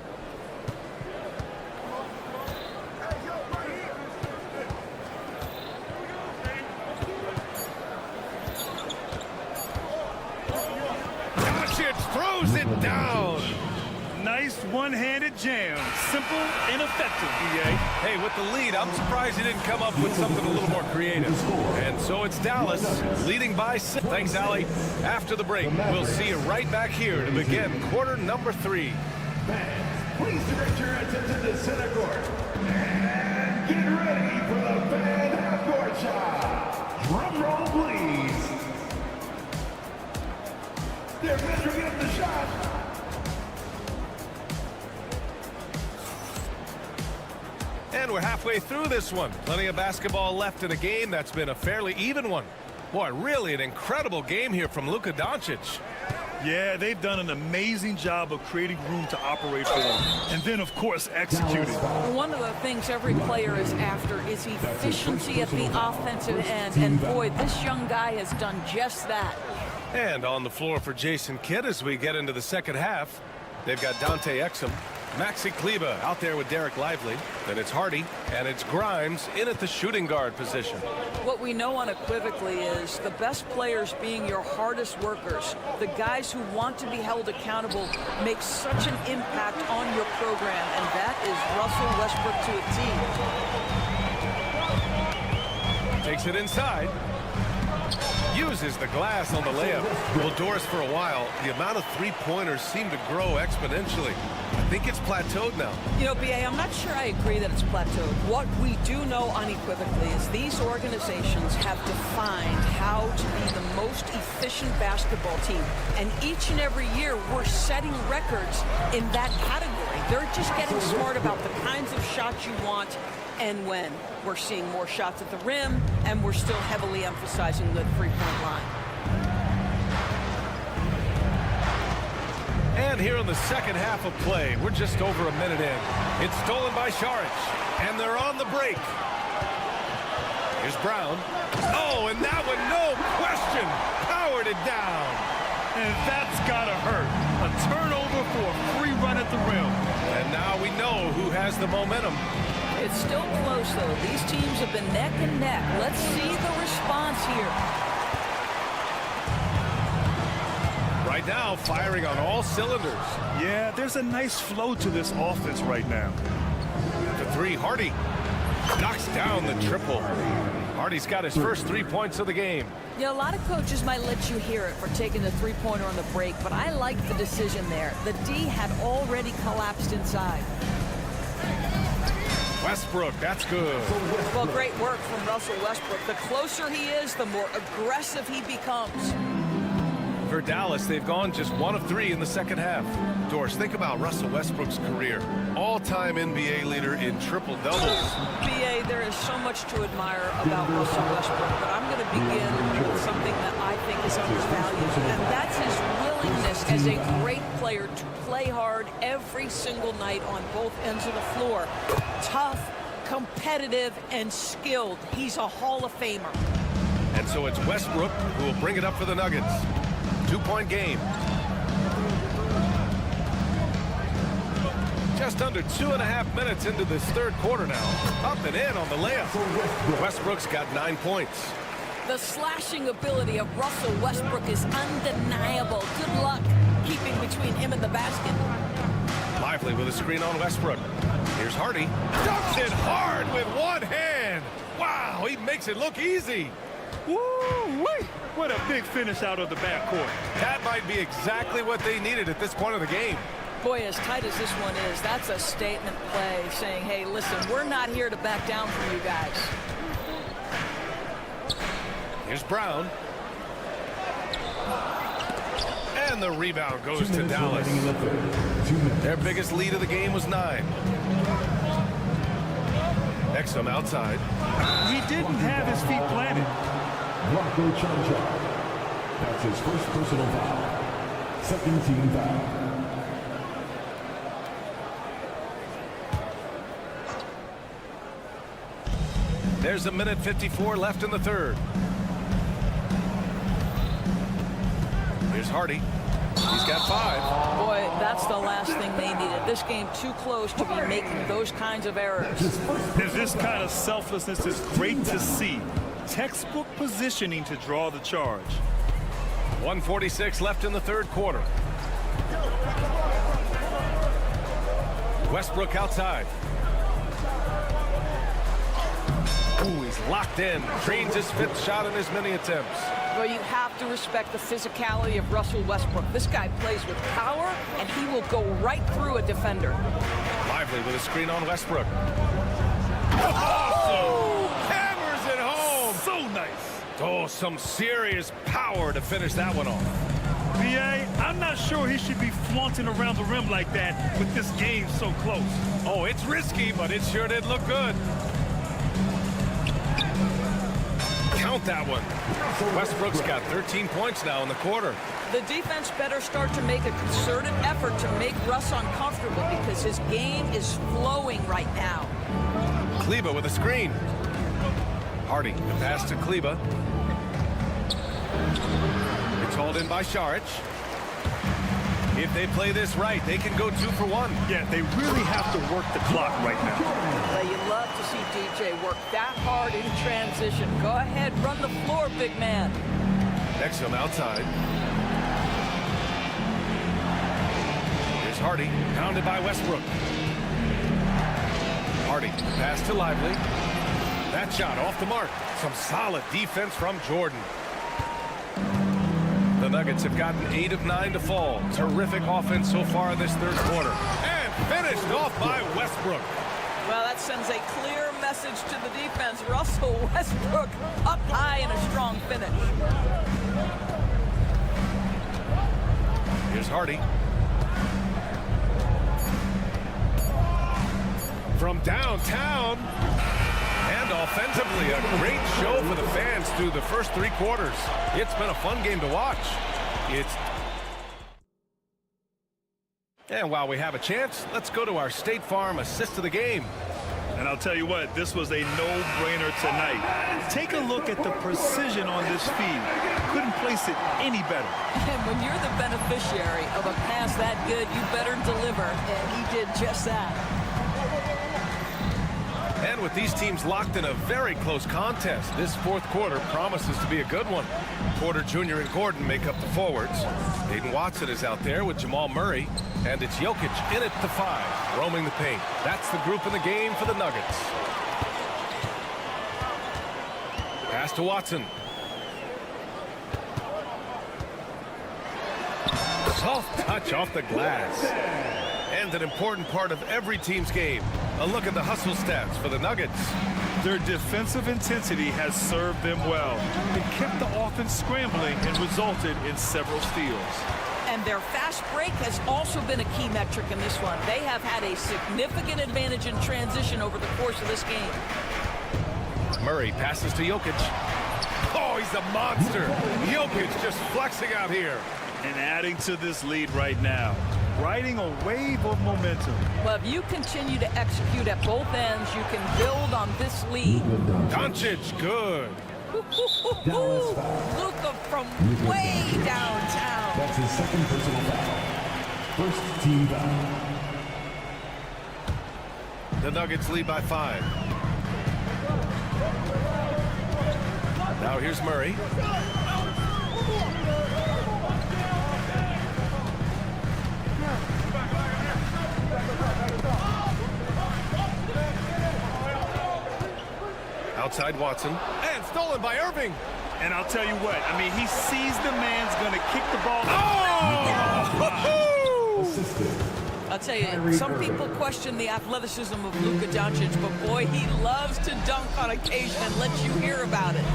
Doncic throws it down. Nice one-handed jam. Simple and effective, BA. Hey, with the lead, I'm surprised he didn't come up with something a little more creative. And so it's Dallas leading by 6. Thanks, Allie. After the break, we'll see you right back here to begin quarter number 3. Fans, please direct your attention to center court. And get ready for the fan half-court shot. Drum roll, please. They're measuring up the shot. And we're halfway through this one. Plenty of basketball left in a game that's been a fairly even one. Boy, really an incredible game here from Luka Doncic. Yeah, they've done an amazing job of creating room to operate for him. And then, of course, executing. One of the things every player is after is efficiency at the offensive end. And boy, this young guy has done just that. And on the floor for Jason Kidd as we get into the second half, they've got Dante Exum, Maxi Kleber out there with Derek Lively. Then it's Hardy, and it's Grimes in at the shooting guard position. What we know unequivocally is the best players being your hardest workers, the guys who want to be held accountable, make such an impact on your program, and that is Russell Westbrook to a T. Takes it inside. Uses the glass on the layup. Well, Doris, for a while, the amount of three-pointers seem to grow exponentially. I think it's plateaued now. You know, BA, I'm not sure I agree that it's plateaued. What we do know unequivocally is these organizations have defined how to be the most efficient basketball team. And each and every year, we're setting records in that category. They're just getting smart about the kinds of shots you want and when. We're seeing more shots at the rim, and we're still heavily emphasizing the three-point line. And here in the second half of play, we're just over a minute in. It's stolen by Saric, and they're on the break. Here's Brown. Oh, and that one, no question, powered it down. And that's gotta hurt. A turnover for a free run at the rim. And now we know who has the momentum. It's still close, though. These teams have been neck and neck. Let's see the response here. Right now, firing on all cylinders. Yeah, there's a nice flow to this offense right now. The three, Hardy knocks down the triple. Hardy's got his first 3 points of the game. Yeah, a lot of coaches might let you hear it for taking the three-pointer on the break, but I like the decision there. The D had already collapsed inside. Westbrook, that's good. Well, great work from Russell Westbrook. The closer he is, the more aggressive he becomes. For Dallas, they've gone just 1 of 3 in the second half. Doris, think about Russell Westbrook's career. All-time NBA leader in triple-doubles. BA, there is so much to admire about Russell Westbrook, but I'm going to begin with something that I think is undervalued, and that's his willingness as a great player to play hard every single night on both ends of the floor. Tough, competitive, and skilled. He's a Hall of Famer. And so it's Westbrook who will bring it up for the Nuggets. 2-point game. Just under 2.5 minutes into this third quarter now. Up and in on the layup. Westbrook's got 9 points. The slashing ability of Russell Westbrook is undeniable. Good luck keeping between him and the basket. Lively with a screen on Westbrook. Here's Hardy. Dumps it hard with one hand. Wow, he makes it look easy. Woo-wee! What a big finish out of the backcourt. That might be exactly what they needed at this point of the game. Boy, as tight as this one is, that's a statement play saying, hey, listen, we're not here to back down from you guys. Here's Brown. And the rebound goes to Dallas. Their biggest lead of the game was 9. Exum outside. He didn't have his feet planted. Rocco Chanja. That's his first personal foul. Second team foul. There's a minute 54 left in the third. Here's Hardy. He's got 5. Boy, that's the last thing they needed. This game too close to be making those kinds of errors. This kind of selflessness is great to see. Textbook positioning to draw the charge. 1:46 left in the third quarter. Westbrook outside. Ooh, he's locked in. Drains his 5th shot in his many attempts. Well, you have to respect the physicality of Russell Westbrook. This guy plays with power, and he will go right through a defender. Lively with a screen on Westbrook. Oh! Hammers it home. So nice. Oh, some serious power to finish that one off. BA, I'm not sure he should be flaunting around the rim like that with this game so close. Oh, it's risky, but it sure did look good. Count that one. Westbrook's got 13 points now in the quarter. The defense better start to make a concerted effort to make Russ uncomfortable because his game is flowing right now. Kleba with a screen. Hardy, the pass to Kleba. It's hauled in by Saric. If they play this right, they can go 2 for 1. Yeah, they really have to work the clock right now. But you love to see DJ work that hard in transition. Go ahead, run the floor, big man. Exum outside. Here's Hardy, pounded by Westbrook. Hardy, pass to Lively. That shot off the mark. Some solid defense from Jordan. The Nuggets have gotten 8 of 9 to fall. Terrific offense so far in this third quarter. And finished off by Westbrook. Well, that sends a clear message to the defense. Russell Westbrook up high in a strong finish. Here's Hardy. From downtown. And offensively, a great show for the fans through the first 3 quarters. It's been a fun game to watch. It's And while we have a chance, let's go to our State Farm assist of the game. And I'll tell you what, this was a no-brainer tonight. Take a look at the precision on this feed. Couldn't place it any better. And when you're the beneficiary of a pass that good, you better deliver. And he did just that. And with these teams locked in a very close contest, this fourth quarter promises to be a good one. Porter Jr. and Gordon make up the forwards. Peyton Watson is out there with Jamal Murray. And it's Jokic in at the 5, roaming the paint. That's the group in the game for the Nuggets. Pass to Watson. Soft touch off the glass. And an important part of every team's game. A look at the hustle stats for the Nuggets. Their defensive intensity has served them well. It kept the offense scrambling and resulted in several steals. And their fast break has also been a key metric in this one. They have had a significant advantage in transition over the course of this game. Murray passes to Jokic. Oh, he's a monster. Jokic just flexing out here. And adding to this lead right now. Riding a wave of momentum. Well, if you continue to execute at both ends, you can build on this lead. Doncic, good. Luka from way downtown. That's his second personal foul. First team foul. The Nuggets lead by 5. Now here's Murray. Outside Watson. And stolen by Irving. And I'll tell you what, I mean, he sees the man's going to kick the ball. Oh! I'll tell you, some people question the athleticism of Luka Doncic, but boy, he loves to dunk on occasion and let you hear about it.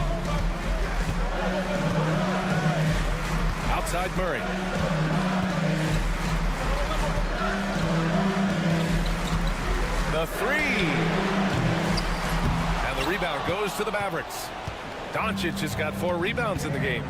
Outside Murray. The 3. The rebound goes to the Mavericks. Doncic has got 4 rebounds in the game.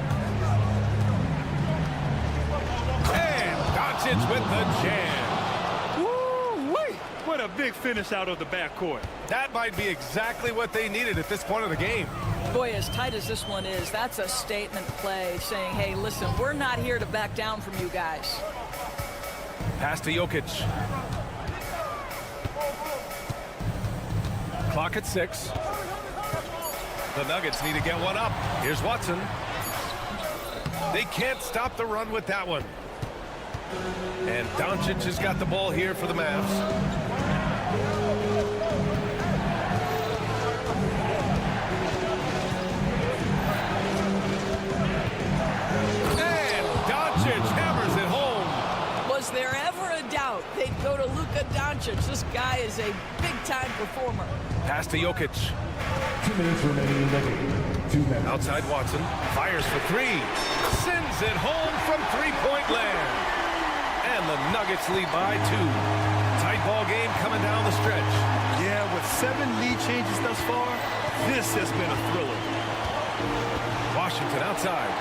And Doncic with the jam. Woo-wee! What a big finish out of the backcourt. That might be exactly what they needed at this point of the game. Boy, as tight as this one is, that's a statement play saying, hey, listen, we're not here to back down from you guys. Pass to Jokic. Clock at 6. The Nuggets need to get one up. Here's Watson. They can't stop the run with that one. And Doncic has got the ball here for the Mavs. And Doncic hammers it home. Was there ever a doubt they'd go to Luka Doncic? This guy is a big-time performer. Pass to Jokic. 2 minutes remaining in the game. 2 minutes. Outside Watson. Fires for 3. Sends it home from three-point land. And the Nuggets lead by 2. Tight ball game coming down the stretch. Yeah, with 7 lead changes thus far, this has been a thriller. Washington outside.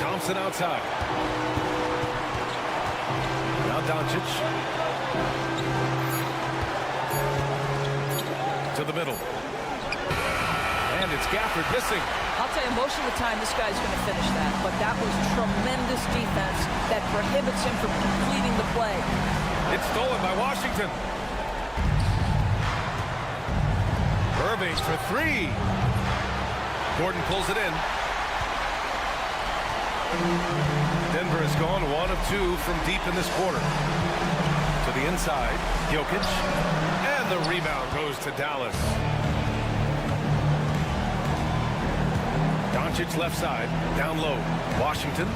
Thompson outside. Now Doncic. To the middle. And it's Gafford missing. I'll tell you, most of the time this guy's going to finish that, but that was tremendous defense that prohibits him from completing the play. It's stolen by Washington. Irving for 3. Gordon pulls it in. Denver has gone 1 of 2 from deep in this quarter. To the inside, Jokic. And the rebound goes to Dallas. Doncic left side, down low. Washington.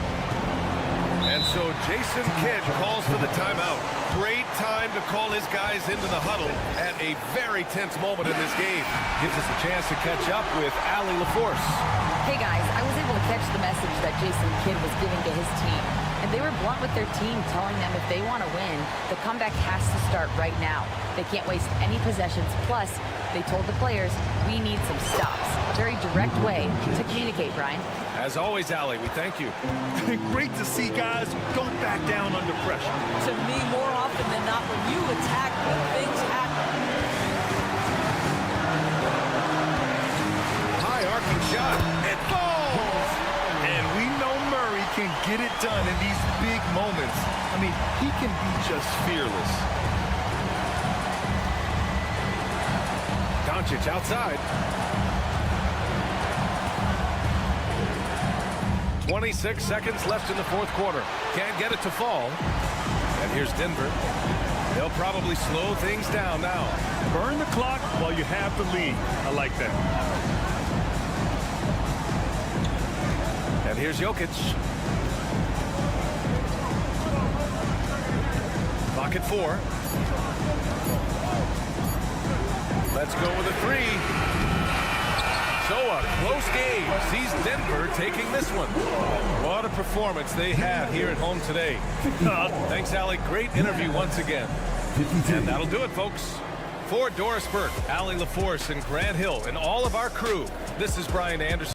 And so Jason Kidd calls for the timeout. Great time to call his guys into the huddle at a very tense moment in this game. Gives us a chance to catch up with Allie LaForce. Hey guys, I was able to catch the message that Jason Kidd was giving to his team. And they were blunt with their team, telling them if they want to win, the comeback has to start right now. They can't waste any possessions. Plus, they told the players, we need some stops. A very direct way to communicate, Brian. As always, Allie, we thank you. Great to see guys who don't back down under pressure. To me, more often than not, when you attack, good things happen. High arcing shot. It falls! And we know Murray can get it done in these big moments. I mean, he can be just fearless. Doncic outside. 26 seconds left in the fourth quarter. Can't get it to fall. And here's Denver. They'll probably slow things down now. Burn the clock while you have the lead. I like that. And here's Jokic. Clock at 4. Let's go with a 3. So a close game sees Denver taking this one. What a performance they had here at home today. Thanks, Allie. Great interview once again. And that'll do it, folks. For Doris Burke, Allie LaForce, and Grant Hill, and all of our crew, this is Brian Anderson.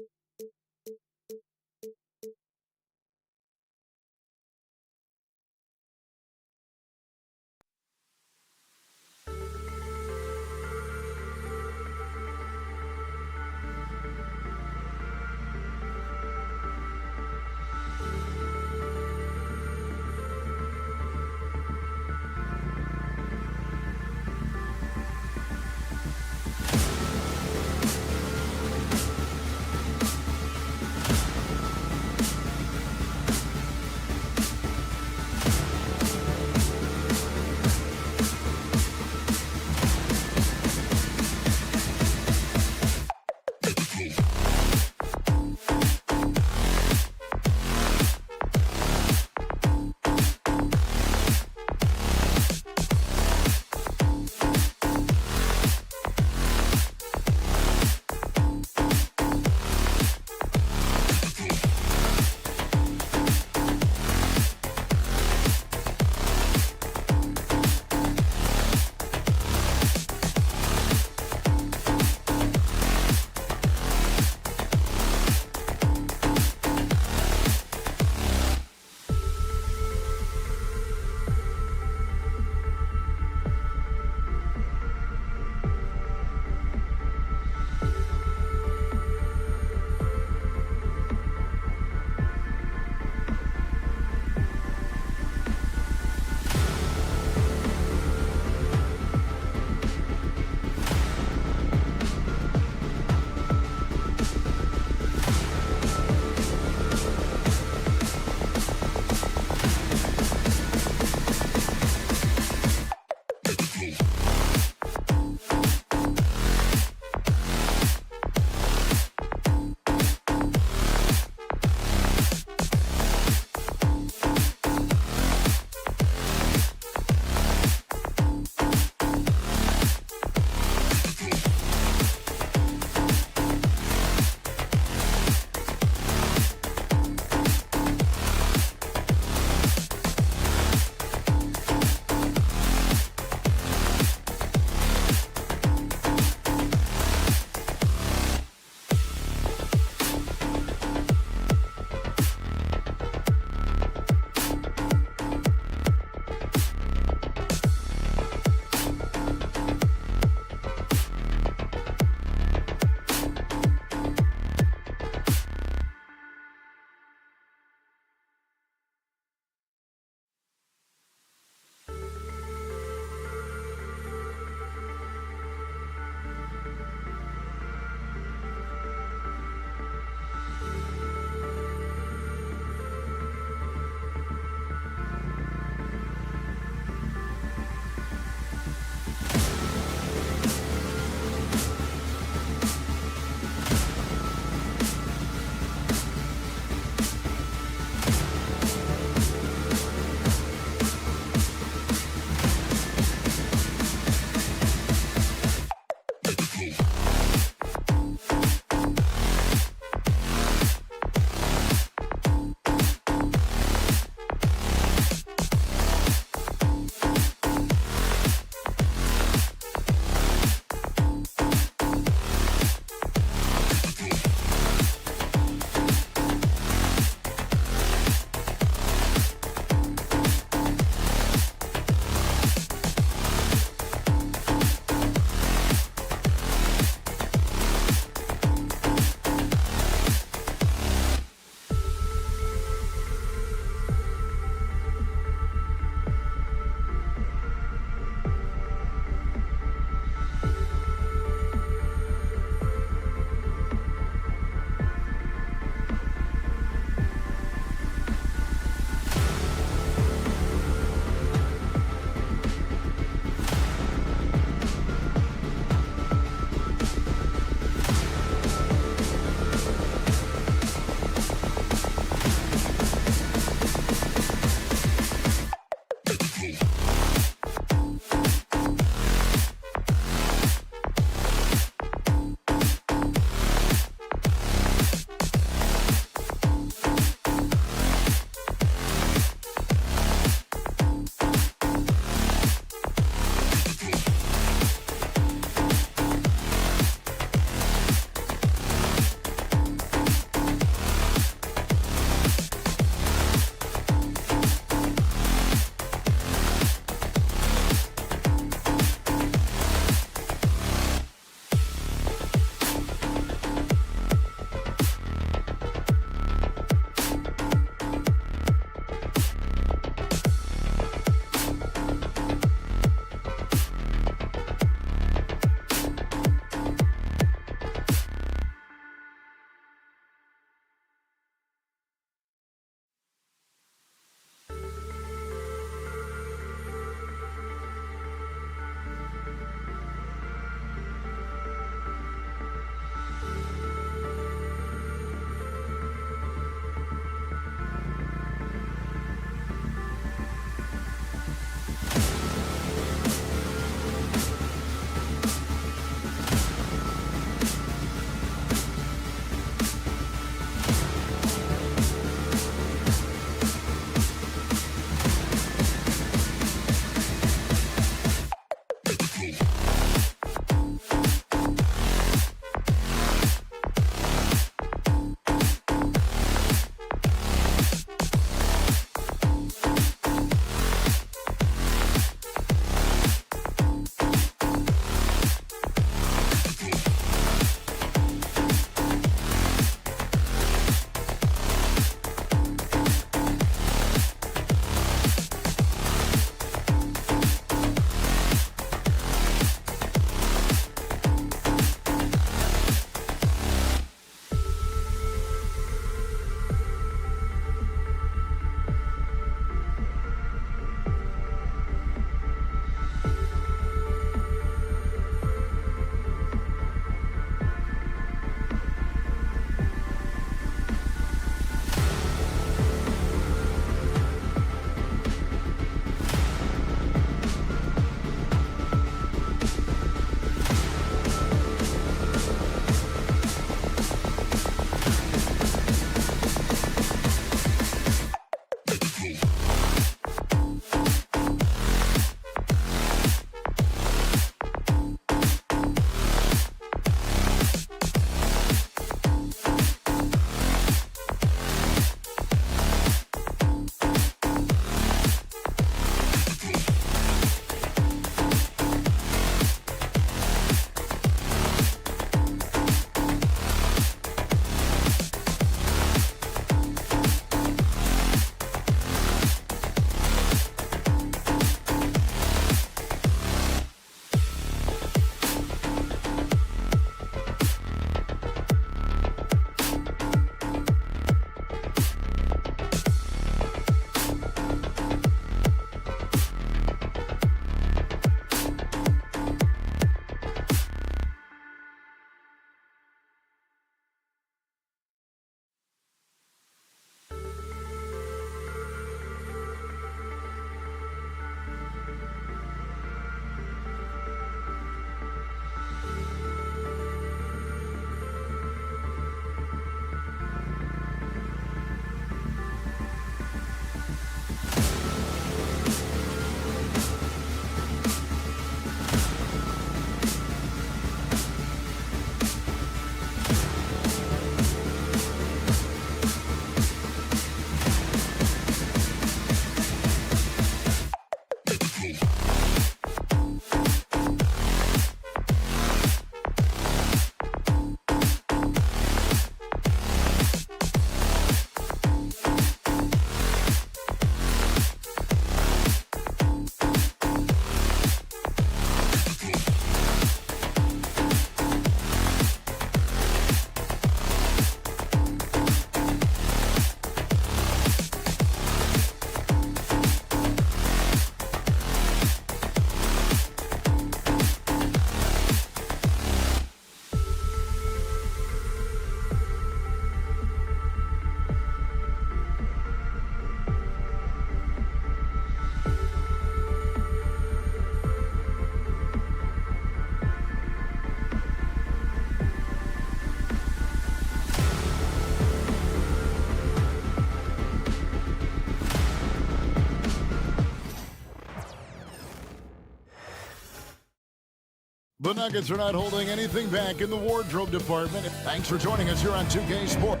The Nuggets are not holding anything back in the wardrobe department. Thanks for joining us here on 2K Sports.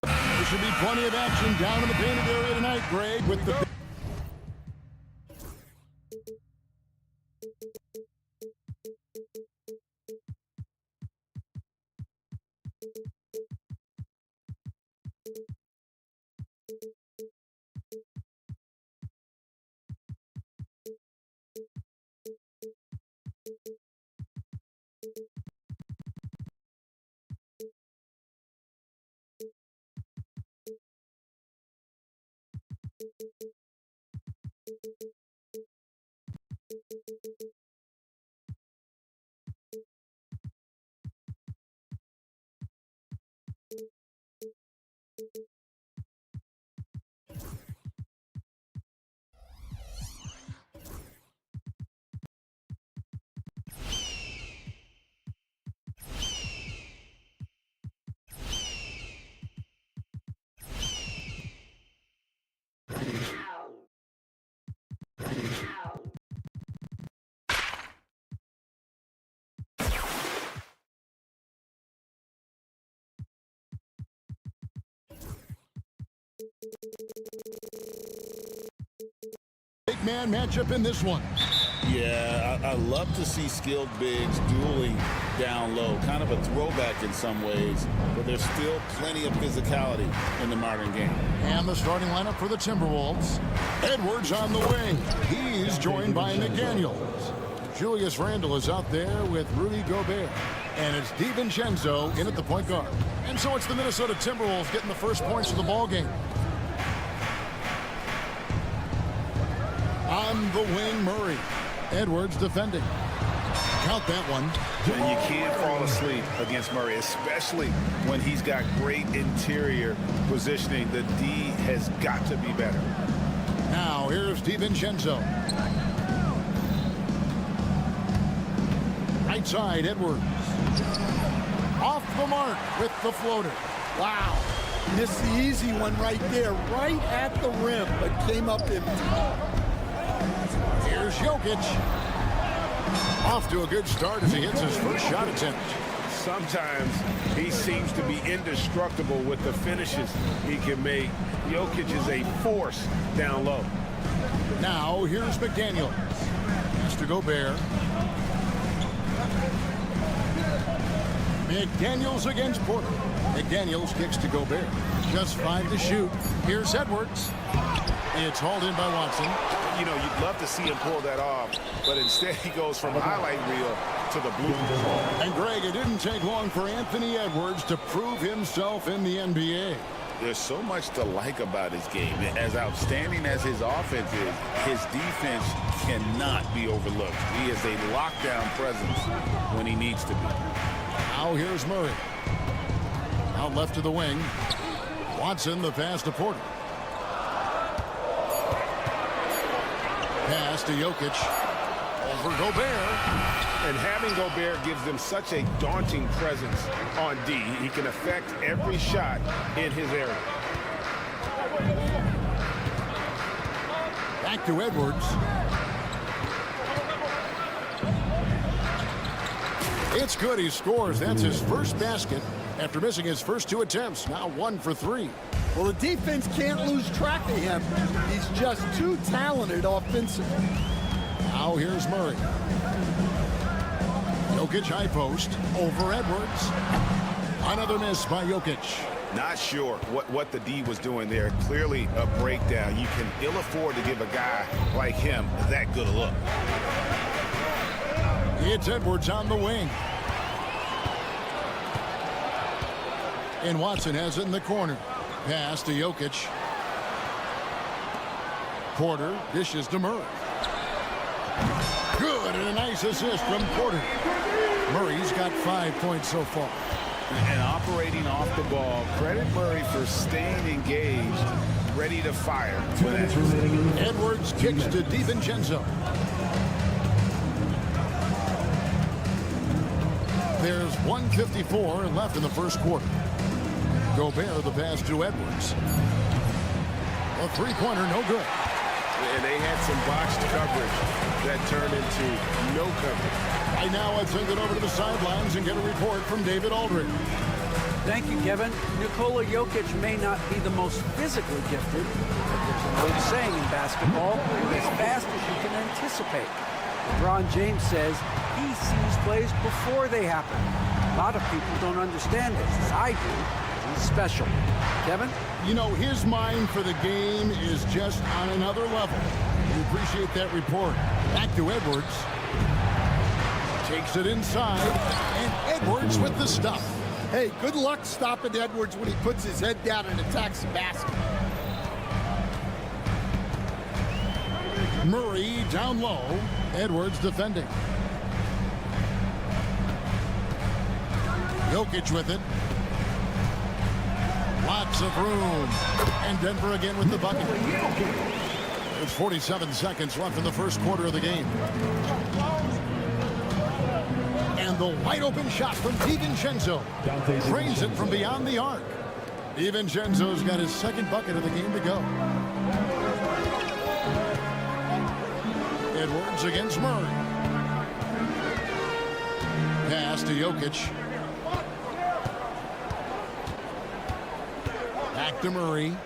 There should be plenty of action down in the painted area tonight, Greg, with the... Big man matchup in this one. Yeah, I love to see skilled bigs dueling down low. Kind of a throwback in some ways, but there's still plenty of physicality in the modern game. And the starting lineup for the Timberwolves. Edwards on the wing. He's joined by McDaniels. Julius Randle is out there with Rudy Gobert. And it's DiVincenzo in at the point guard. And so it's the Minnesota Timberwolves getting the first points of the ball game. On the wing, Murray. Edwards defending. Count that one. And you can't fall asleep against Murray, especially when he's got great interior positioning. The D has got to be better. Now here's DiVincenzo. Right side, Edwards. Off the mark with the floater. Wow. Missed the easy one right there, right at the rim, but came up empty. Here's Jokic. Off to a good start as he hits his first shot attempt. Sometimes he seems to be indestructible with the finishes he can make. Jokic is a force down low. Now here's McDaniels. Has to Gobert. McDaniels against Porter. McDaniels kicks to Gobert. Just 5 to shoot. Here's Edwards. It's hauled in by Watson. You know, you'd love to see him pull that off, but instead he goes from highlight reel to the blue. And Greg, it didn't take long for Anthony Edwards to prove himself in the NBA. There's so much to like about his game. As outstanding as his offense is, his defense cannot be overlooked. He is a lockdown presence when he needs to be. Now here's Murray. Out left to the wing. Watson, the pass to Porter. Pass to Jokic. Over Gobert. And having Gobert gives them such a daunting presence on D. He can affect every shot in his area. Back to Edwards. It's good. He scores. That's his first basket after missing his first 2 attempts. Now 1 for 3. Well, the defense can't lose track of him. He's just too talented offensively. Now here's Murray. Jokic high post. Over Edwards. Another miss by Jokic. Not sure what the D was doing there. Clearly a breakdown. You can ill afford to give a guy like him that good a look. It's Edwards on the wing. And Watson has it in the corner. Pass to Jokic. Porter dishes to Murray. Good, and a nice assist from Porter. Murray's got 5 points so far. And operating off the ball, credit Murray for staying engaged, ready to fire. Edwards kicks to DiVincenzo. There's 1:54 left in the first quarter. Gobert, the pass to Edwards. A three-pointer, no good. And they had some boxed coverage that turned into no coverage. Right now, let's send it over to the sidelines and get a report from David Aldridge. Thank you, Kevin. Nikola Jokic may not be the most physically gifted, but there's an old saying in basketball, as fast as you can anticipate. LeBron James says he sees plays before they happen. A lot of people don't understand this. I do. He's special. Kevin? You know, his mind for the game is just on another level. We appreciate that report. Back to Edwards. Takes it inside, and Edwards with the stuff. Hey, good luck stopping Edwards when he puts his head down and attacks the basket. Murray down low. Edwards defending. Jokic with it. Lots of room. And Denver again with the bucket. There's 47 seconds left in the first quarter of the game. And the wide open shot from DiVincenzo. Drains it from beyond the arc. DiVincenzo's got his second bucket of the game to go. Edwards against Murray. Pass to Jokic. Back to Murray.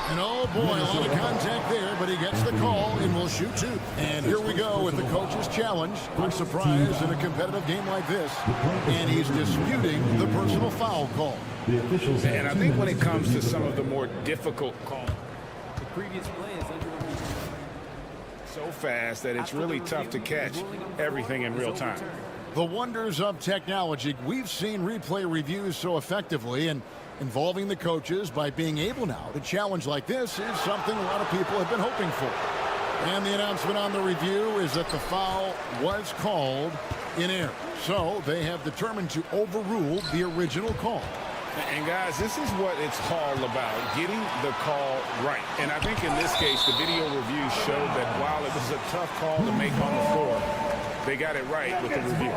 And oh boy, a lot of contact there, but he gets the call and will shoot two. And here we go with the coach's challenge. Quick surprise in a competitive game like this. And he's disputing the personal foul call. And I think when it comes to some of the more difficult calls, The previous play is under review. so fast that it's really tough to catch everything in real time. The wonders of technology. We've seen replay reviews so effectively, and involving the coaches by being able now to challenge like this is something a lot of people have been hoping for. And the announcement on the review is that the foul was called in error. So they have determined to overrule the original call. And guys, this is what it's all about, getting the call right. And I think in this case, the video review showed that while it was a tough call to make on the floor, they got it right with the review.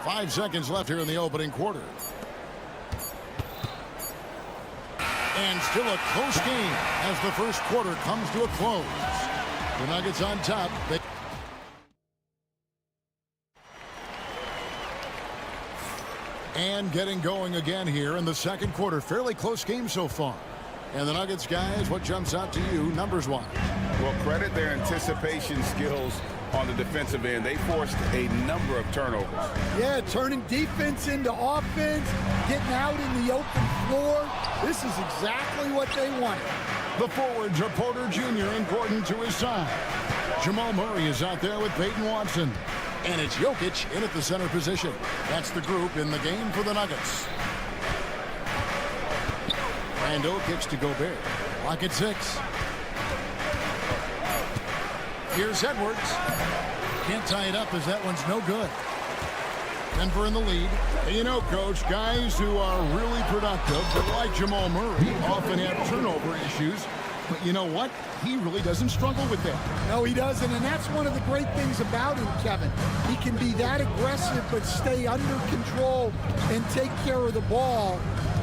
5 seconds left here in the opening quarter. And still a close game as the first quarter comes to a close. The Nuggets on top. And getting going again here in the second quarter. Fairly close game so far. And the Nuggets, guys, what jumps out to you numbers-wise? Well, credit their anticipation skills on the defensive end. They forced a number of turnovers. Yeah, turning defense into offense, getting out in the open floor. This is exactly what they wanted. The forwards are Porter Jr. and Gordon to his side. Jamal Murray is out there with Peyton Watson. And it's Jokic in at the center position. That's the group in the game for the Nuggets. Randall kicks to Gobert. Lock at 6. Here's Edwards. Can't tie it up as that one's no good. Denver in the lead. You know, Coach, guys who are really productive, but like Jamal Murray, often have turnover issues. But you know what? He really doesn't struggle with that. No, he doesn't, and that's one of the great things about him, Kevin. He can be that aggressive but stay under control and take care of the ball.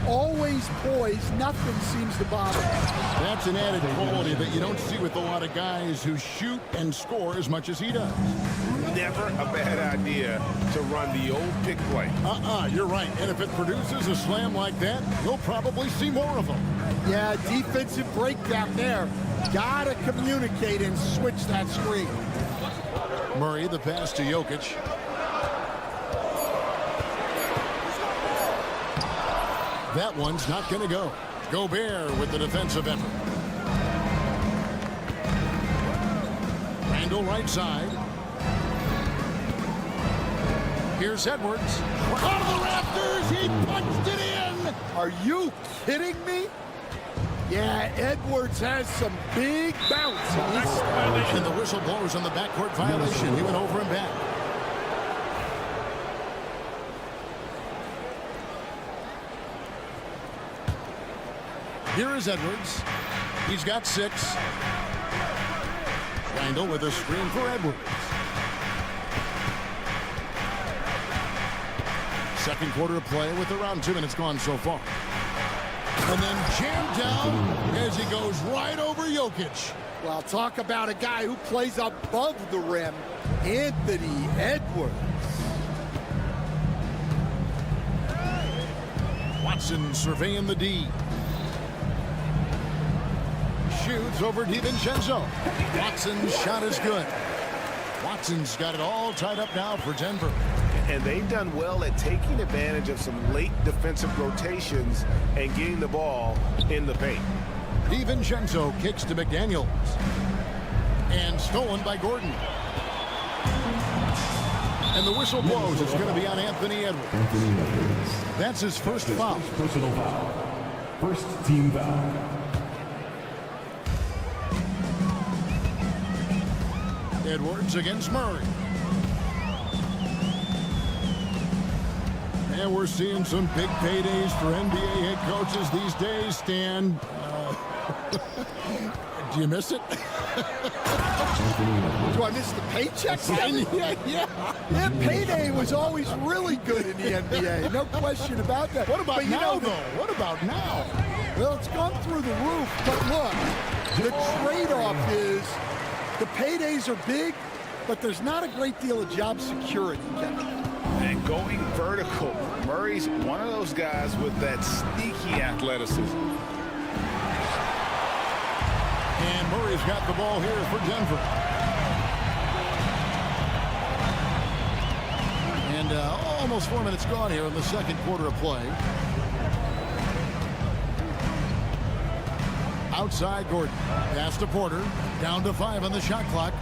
Always poised. Nothing seems to bother him. That's an added quality that you don't see with a lot of guys who shoot and score as much as he does. Never a bad idea to run the old pick play. You're right. And if it produces a slam like that, you'll probably see more of them. Yeah, defensive breakdown there. Gotta communicate and switch that screen. Murray, the pass to Jokic. That one's not going to go. Gobert with the defensive effort. Randall right side. Here's Edwards. Out of the rafters, he punched it in. Are you kidding me? Yeah, Edwards has some big bounce. And the whistle blows on the backcourt violation. He went over and back. Here is Edwards. He's got 6. Randall with a screen for Edwards. Second quarter of play with around 2 minutes gone so far. And then jammed down as he goes right over Jokic. Well, talk about a guy who plays above the rim, Anthony Edwards. Watson surveying the D. Shoots over DiVincenzo. Watson's shot is good. Watson's got it all tied up now for Denver. And they've done well at taking advantage of some late defensive rotations and getting the ball in the paint. DiVincenzo kicks to McDaniels. And stolen by Gordon. And the whistle blows. It's going to be on Anthony Edwards. That's his first foul. Personal foul. First team foul. Edwards against Murray. And we're seeing some big paydays for NBA head coaches these days, Stan. Do you miss it? Do I miss the paycheck? Yeah, payday was always really good in the NBA. No question about that. What about now, though? What about now? Well, it's gone through the roof. But look, the trade-off is the paydays are big, but there's not a great deal of job security, Kevin. And going vertical, Murray's one of those guys with that sneaky athleticism. And Murray's got the ball here for Denver. And almost 4 minutes gone here in the second quarter of play. Outside Gordon. Pass to Porter. Down to 5 on the shot clock.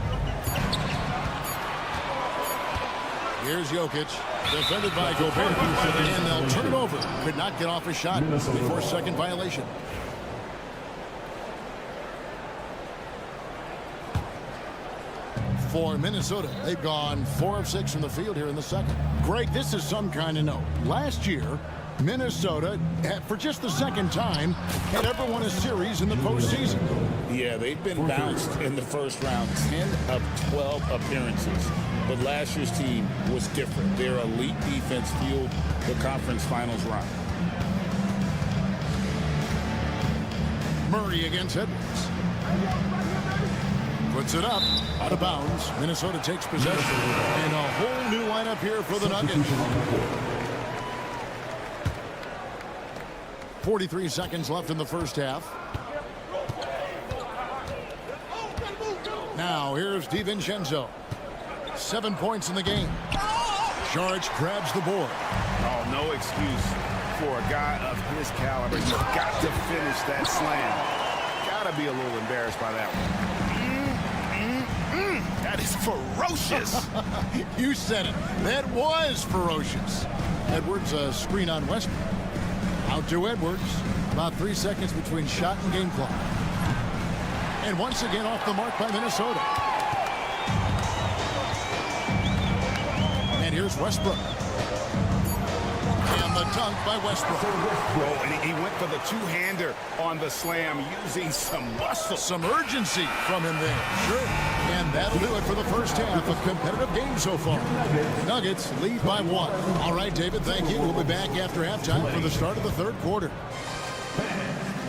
Here's Jokic. Defended by Gobert. And they'll turn it over. Could not get off a shot before second violation. For Minnesota, they've gone 4 of 6 from the field here in the second. Greg, this is some kind of note. Last year, Minnesota, for just the second time, had ever won a series in the postseason. Yeah, they've been bounced in the first round, 10 of 12 appearances. But last year's team was different. Their elite defense fueled the conference finals run. Murray against Edwards. Puts it up, out of bounds. Minnesota takes possession. And a whole new lineup here for the Nuggets. 43 seconds left in the first half. Now here's DiVincenzo. 7 points in the game. Saric grabs the board. Oh, no excuse for a guy of his caliber. You've got to finish that slam. Got to be a little embarrassed by that one. That is ferocious. You said it. That was ferocious. Edwards, a screen on Westbrook. Out to Edwards. About 3 seconds between shot and game clock. And once again off the mark by Minnesota. And here's Westbrook. And the dunk by Westbrook. And he went for the two-hander on the slam using some muscle. Some urgency from him there. Sure. And that'll do it for the first half of competitive game so far. Nuggets lead by 1. All right, David, thank you. We'll be back after halftime for the start of the third quarter.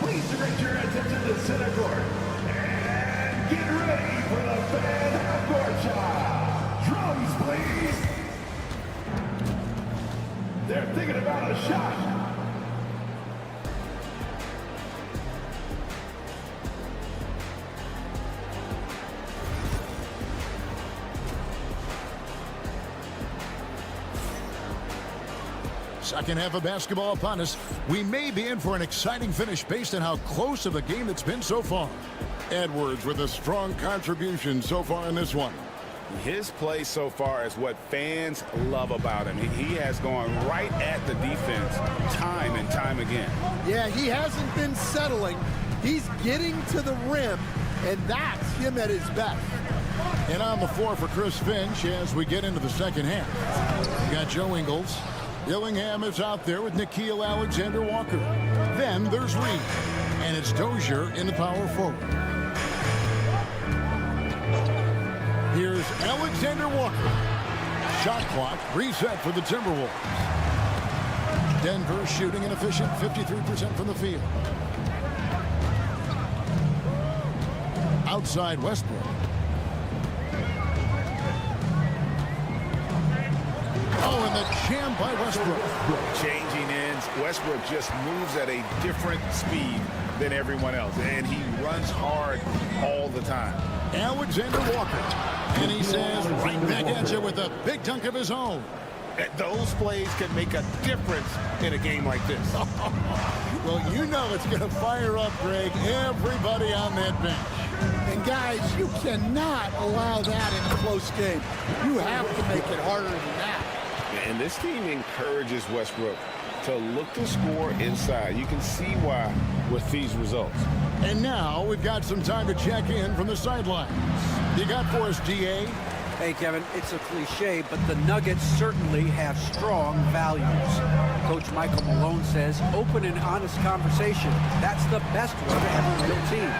Please direct your attention to center court. And get ready for the fan half-court shot. Drums, please. They're thinking about a shot. Second half of basketball upon us. We may be in for an exciting finish based on how close of a game it's been so far. Edwards with a strong contribution so far in this one. His play so far is what fans love about him. He has gone right at the defense time and time again. Yeah, he hasn't been settling. He's getting to the rim, and that's him at his best. And on the floor for Chris Finch as we get into the second half. We got Joe Ingles. Dillingham is out there with Nickeil Alexander-Walker. Then there's Reed. And it's Dozier in the power forward. Here's Alexander Walker. Shot clock reset for the Timberwolves. Denver shooting an efficient 53% from the field. Outside Westbrook. Oh, and the jam by Westbrook. Changing ends. Westbrook just moves at a different speed than everyone else, and he runs hard all the time. Alexander Walker. And he says right back at you with a big dunk of his own. Those plays can make a difference in a game like this. Well, you know it's going to fire up, Greg, everybody on that bench. And guys, you cannot allow that in a close game. You have to make it harder than that. And this team encourages Westbrook to look to score inside. You can see why with these results. And now we've got some time to check in from the sidelines. You got for us, DA? Hey, Kevin, it's a cliche, but the Nuggets certainly have strong values. Coach Michael Malone says open and honest conversation. That's the best way to have a real team.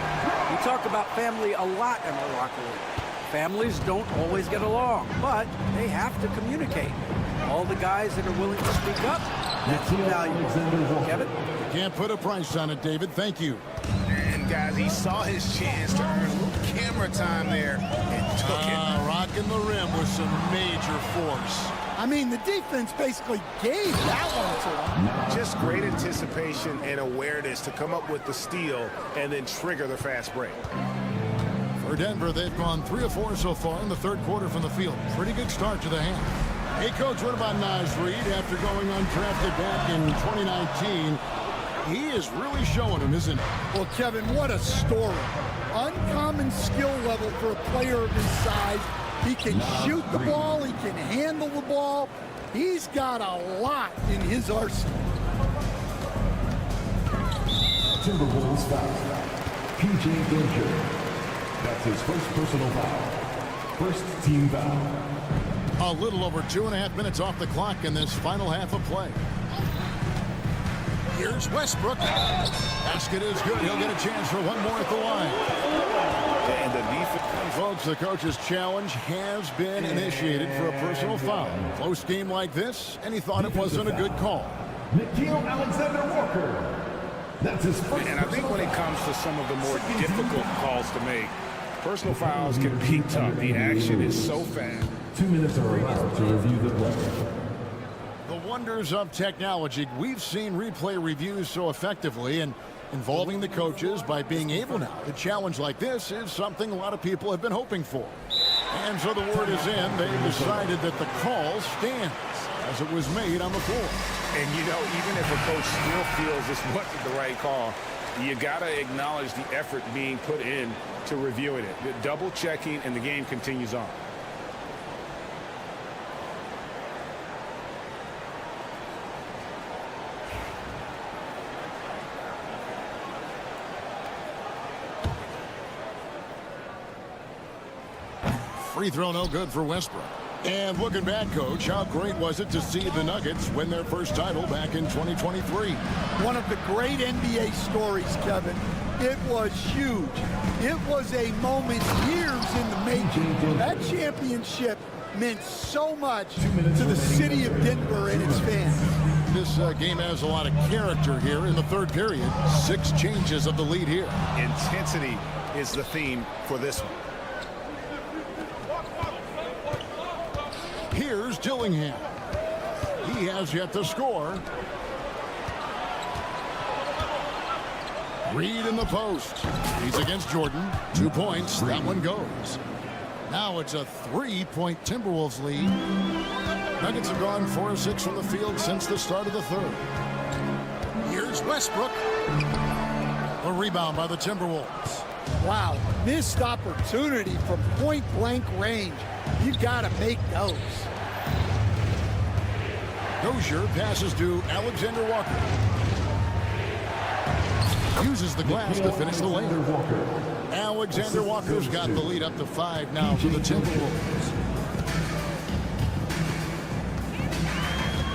We talk about family a lot in our locker room. Families don't always get along, but they have to communicate. All the guys that are willing to speak up, that's valuable. Kevin? Can't put a price on it, David. Thank you. And guys, he saw his chance to earn a little camera time there and took it. Rocking the rim with some major force. I mean, the defense basically gave that one to him. Just great anticipation and awareness to come up with the steal and then trigger the fast break. For Denver, they've gone 3 of 4 so far in the third quarter from the field. Pretty good start to the half. Hey, Coach, what about Naz Reid after going undrafted back in 2019? He is really showing him, isn't he? Well, Kevin, what a story. Uncommon skill level for a player of his size. He can shoot the ball. He can handle the ball. He's got a lot in his arsenal. Timberwolves foul. P.J. Dozier. That's his first personal foul. First team foul. A little over 2.5 minutes off the clock in this final half of play. Here's Westbrook. Basket is good. He'll get a chance for one more at the line. And the defense. Folks, the coach's challenge has been initiated for a personal foul. Close game like this, and he thought it wasn't a good call. Nikhil Alexander Walker. That's his first. And I think when it comes to some of the more difficult calls to make, personal fouls can be tough. The action is so fast. 2 minutes are allowed to review the play. The wonders of technology. We've seen replay reviews so effectively, and involving the coaches by being able now to challenge like this is something a lot of people have been hoping for. And so the word is in. They decided that the call stands as it was made on the floor. And, you know, even if a coach still feels this wasn't the right call, you got to acknowledge the effort being put in to reviewing it. The double checking, and the game continues on. Free throw no good for Westbrook. And looking back, Coach, how great was it to see the Nuggets win their first title back in 2023? One of the great NBA stories, Kevin. It was huge. It was a moment years in the making. That championship meant so much to the city of Denver and its fans. This game has a lot of character here in the third period. 6 changes of the lead here. Intensity is the theme for this one. Here's Dillingham. He has yet to score. Reid in the post. He's against Jordan. 2 points. That one goes. Now it's a 3-point Timberwolves lead. Nuggets have gone 4 of 6 from the field since the start of the third. Here's Westbrook. A rebound by the Timberwolves. Wow, missed opportunity from point-blank range. You've got to make those. Dozier passes to Alexander Walker. Uses the glass to finish the layup. Alexander Walker's got the lead up to 5 now for the Timberwolves.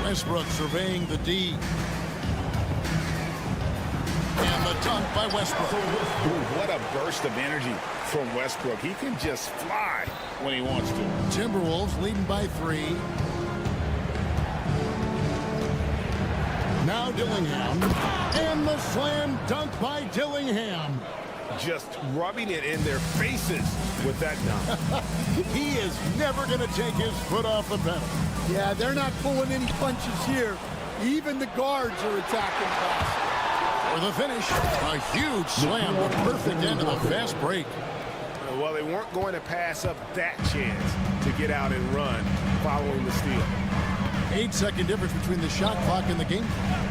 Westbrook surveying the D. And the dunk by Westbrook. What a burst of energy from Westbrook. He can just fly when he wants to. Timberwolves leading by 3. Now Dillingham. And the slam dunk by Dillingham. Just rubbing it in their faces with that dunk. He is never going to take his foot off the pedal. Yeah, they're not pulling any punches here. Even the guards are attacking fast. For the finish, a huge slam, the perfect end of the fast break. Well, they weren't going to pass up that chance to get out and run following the steal. 8-second difference between the shot clock and the game clock.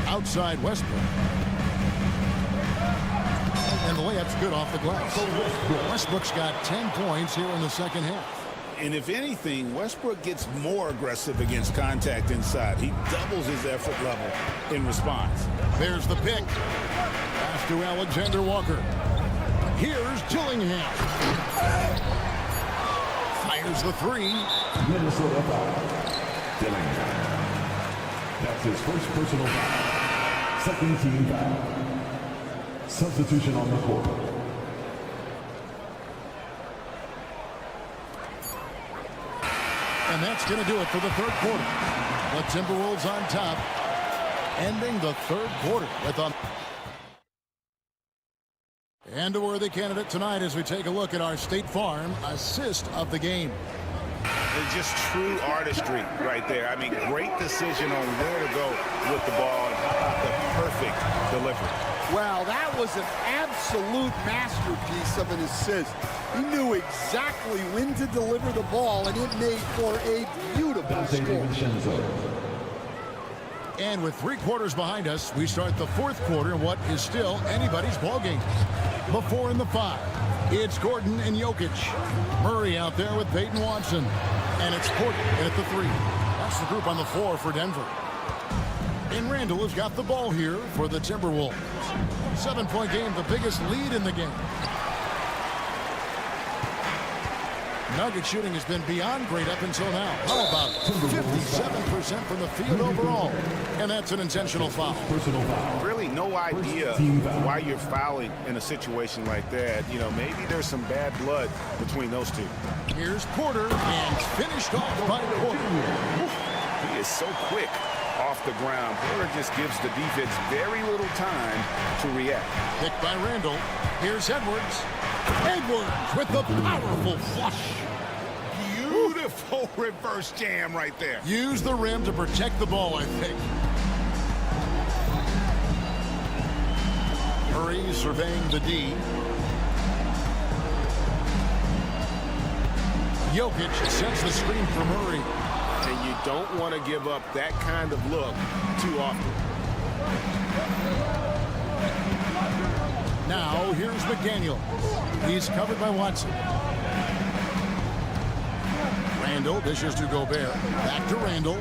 Outside Westbrook. And the layup's good off the glass. Westbrook's got 10 points here in the second half. And if anything, Westbrook gets more aggressive against contact inside. He doubles his effort level in response. There's the pick. Pass to Alexander Walker. Here's Dillingham. Fires the 3. Minnesota foul. Dillingham. That's his first personal foul. Second team foul. Substitution on the court. And that's going to do it for the third quarter. The Timberwolves on top, ending the third quarter with a... And a worthy candidate tonight as we take a look at our State Farm assist of the game. It's just true artistry right there. I mean, great decision on where to go with the ball and how about the perfect delivery. Wow, that was an absolute masterpiece of an assist. He knew exactly when to deliver the ball, and it made for a beautiful score. And with 3 quarters behind us, we start the fourth quarter in what is still anybody's ball game. The 4 and the 5. It's Gordon and Jokic. Murray out there with Peyton Watson. And it's Porter in at the 3. That's the group on the floor for Denver. And Randall has got the ball here for the Timberwolves. 7-point game, the biggest lead in the game. Nugget shooting has been beyond great up until now. How about 57% from the field overall? And that's an intentional foul. Really no idea why you're fouling in a situation like that. You know, maybe there's some bad blood between those two. Here's Porter, and finished off by Porter. He is so quick off the ground. Porter just gives the defense very little time to react. Picked by Randall. Here's Edwards. Edwards with the powerful flush. Beautiful reverse jam right there. Use the rim to protect the ball, I think. Murray surveying the D. Jokic sets the screen for Murray. And you don't want to give up that kind of look too often. Now, here's McDaniel. He's covered by Watson. Randall dishes to Gobert. Back to Randall.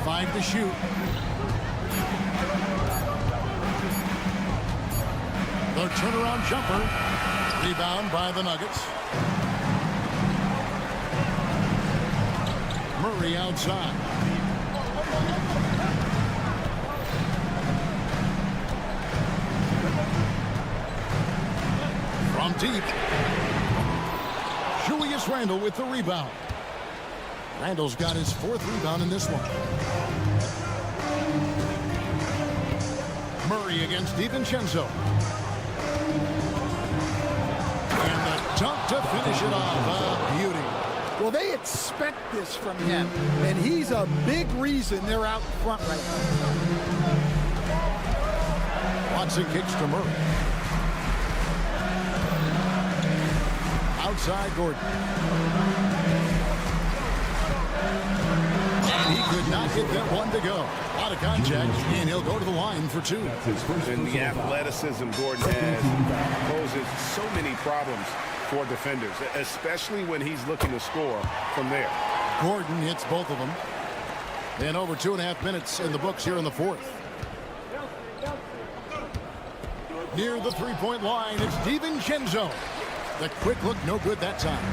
5 to shoot. The turnaround jumper. Rebound by the Nuggets. Murray outside. From deep. Julius Randle with the rebound. Randle's got his 4th rebound in this one. Murray against DiVincenzo. And the dunk to finish it off. A beauty. Well, they expect this from him, and he's a big reason they're out in front right now. Watson kicks to Murray. Outside Gordon. And he could not get that one to go. Out of contact, and he'll go to the line for 2. And the athleticism Gordon has poses so many problems for defenders, especially when he's looking to score from there. Gordon hits both of them. And over 2.5 minutes in the books here in the 4th. Near the 3-point line, it's DiVincenzo. The quick look, no good that time.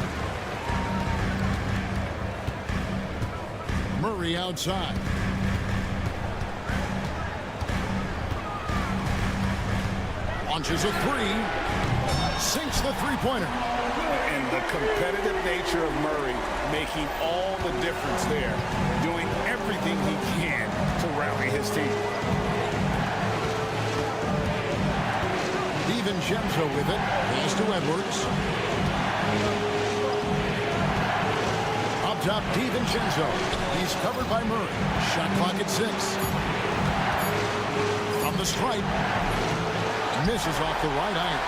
Murray outside. Launches a three. Sinks the three-pointer. And the competitive nature of Murray making all the difference there. Doing everything he can to rally his team. DiVincenzo with it. Pass to Edwards. Up top, DiVincenzo. He's covered by Murray. Shot clock at 6. From the stripe. Misses off the right iron.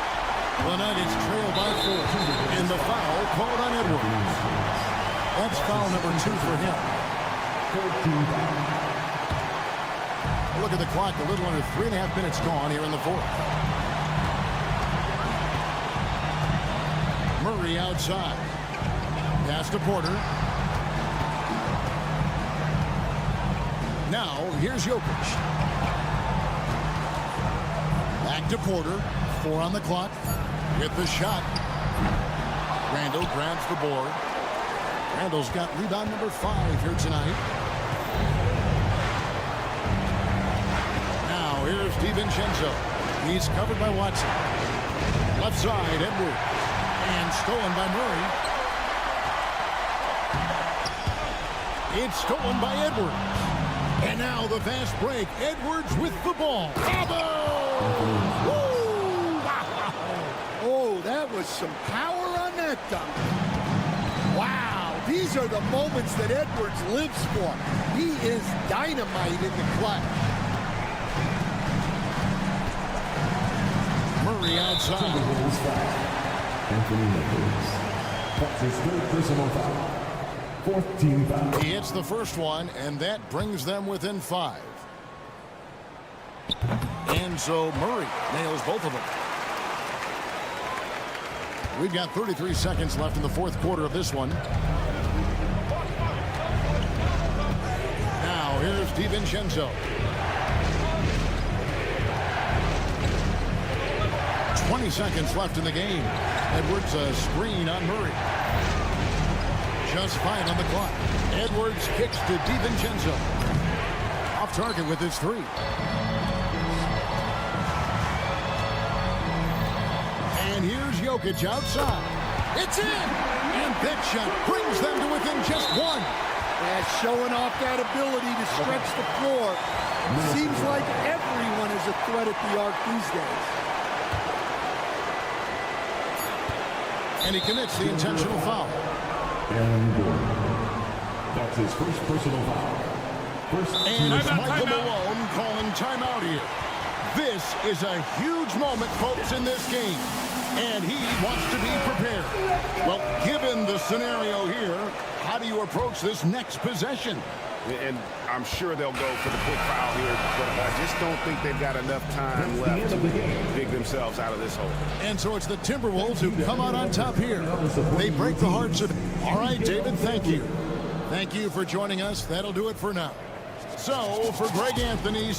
The Nuggets trail by 4. And the foul called on Edwards. That's foul number 2 for him. Look at the clock. A little under 3.5 minutes gone here in the fourth. Murray outside. Pass to Porter. Now, here's Jokic. Back to Porter. 4 on the clock. With the shot. Randall grabs the board. Randall's got rebound number 5 here tonight. Now, here's DiVincenzo. He's covered by Watson. Left side, Edwards. And stolen by Murray. It's stolen by Edwards. And now the fast break. Edwards with the ball. Oh, that was some power on that dunk. Wow, these are the moments that Edwards lives for. He is dynamite in the clutch. Murray outside. Anthony Edwards. That's his 3rd personal foul. 4th team foul. He hits the first one, and that brings them within 5. And so Murray nails both of them. We've got 33 seconds left in the fourth quarter of this one. Now here's DiVincenzo. 20 seconds left in the game. Edwards a screen on Murray. Just 5 on the clock. Edwards kicks to DiVincenzo. Off target with his 3. And here's Jokic outside. It's in! And that shot brings them to within just 1. Yeah, showing off that ability to stretch the floor. Seems like everyone is a threat at the arc these days. And he commits the intentional foul. And that's his first personal foul. And it's Michael Malone calling timeout here. This is a huge moment, folks, in this game. And he wants to be prepared. Well, given the scenario here, how do you approach this next possession? And I'm sure they'll go for the quick foul here, but I just don't think they've got enough time left to dig themselves out of this hole. And so it's the Timberwolves who come out on top here. They break the hearts of... All right, David, thank you. Thank you for joining us. That'll do it for now. So, for Greg Anthony,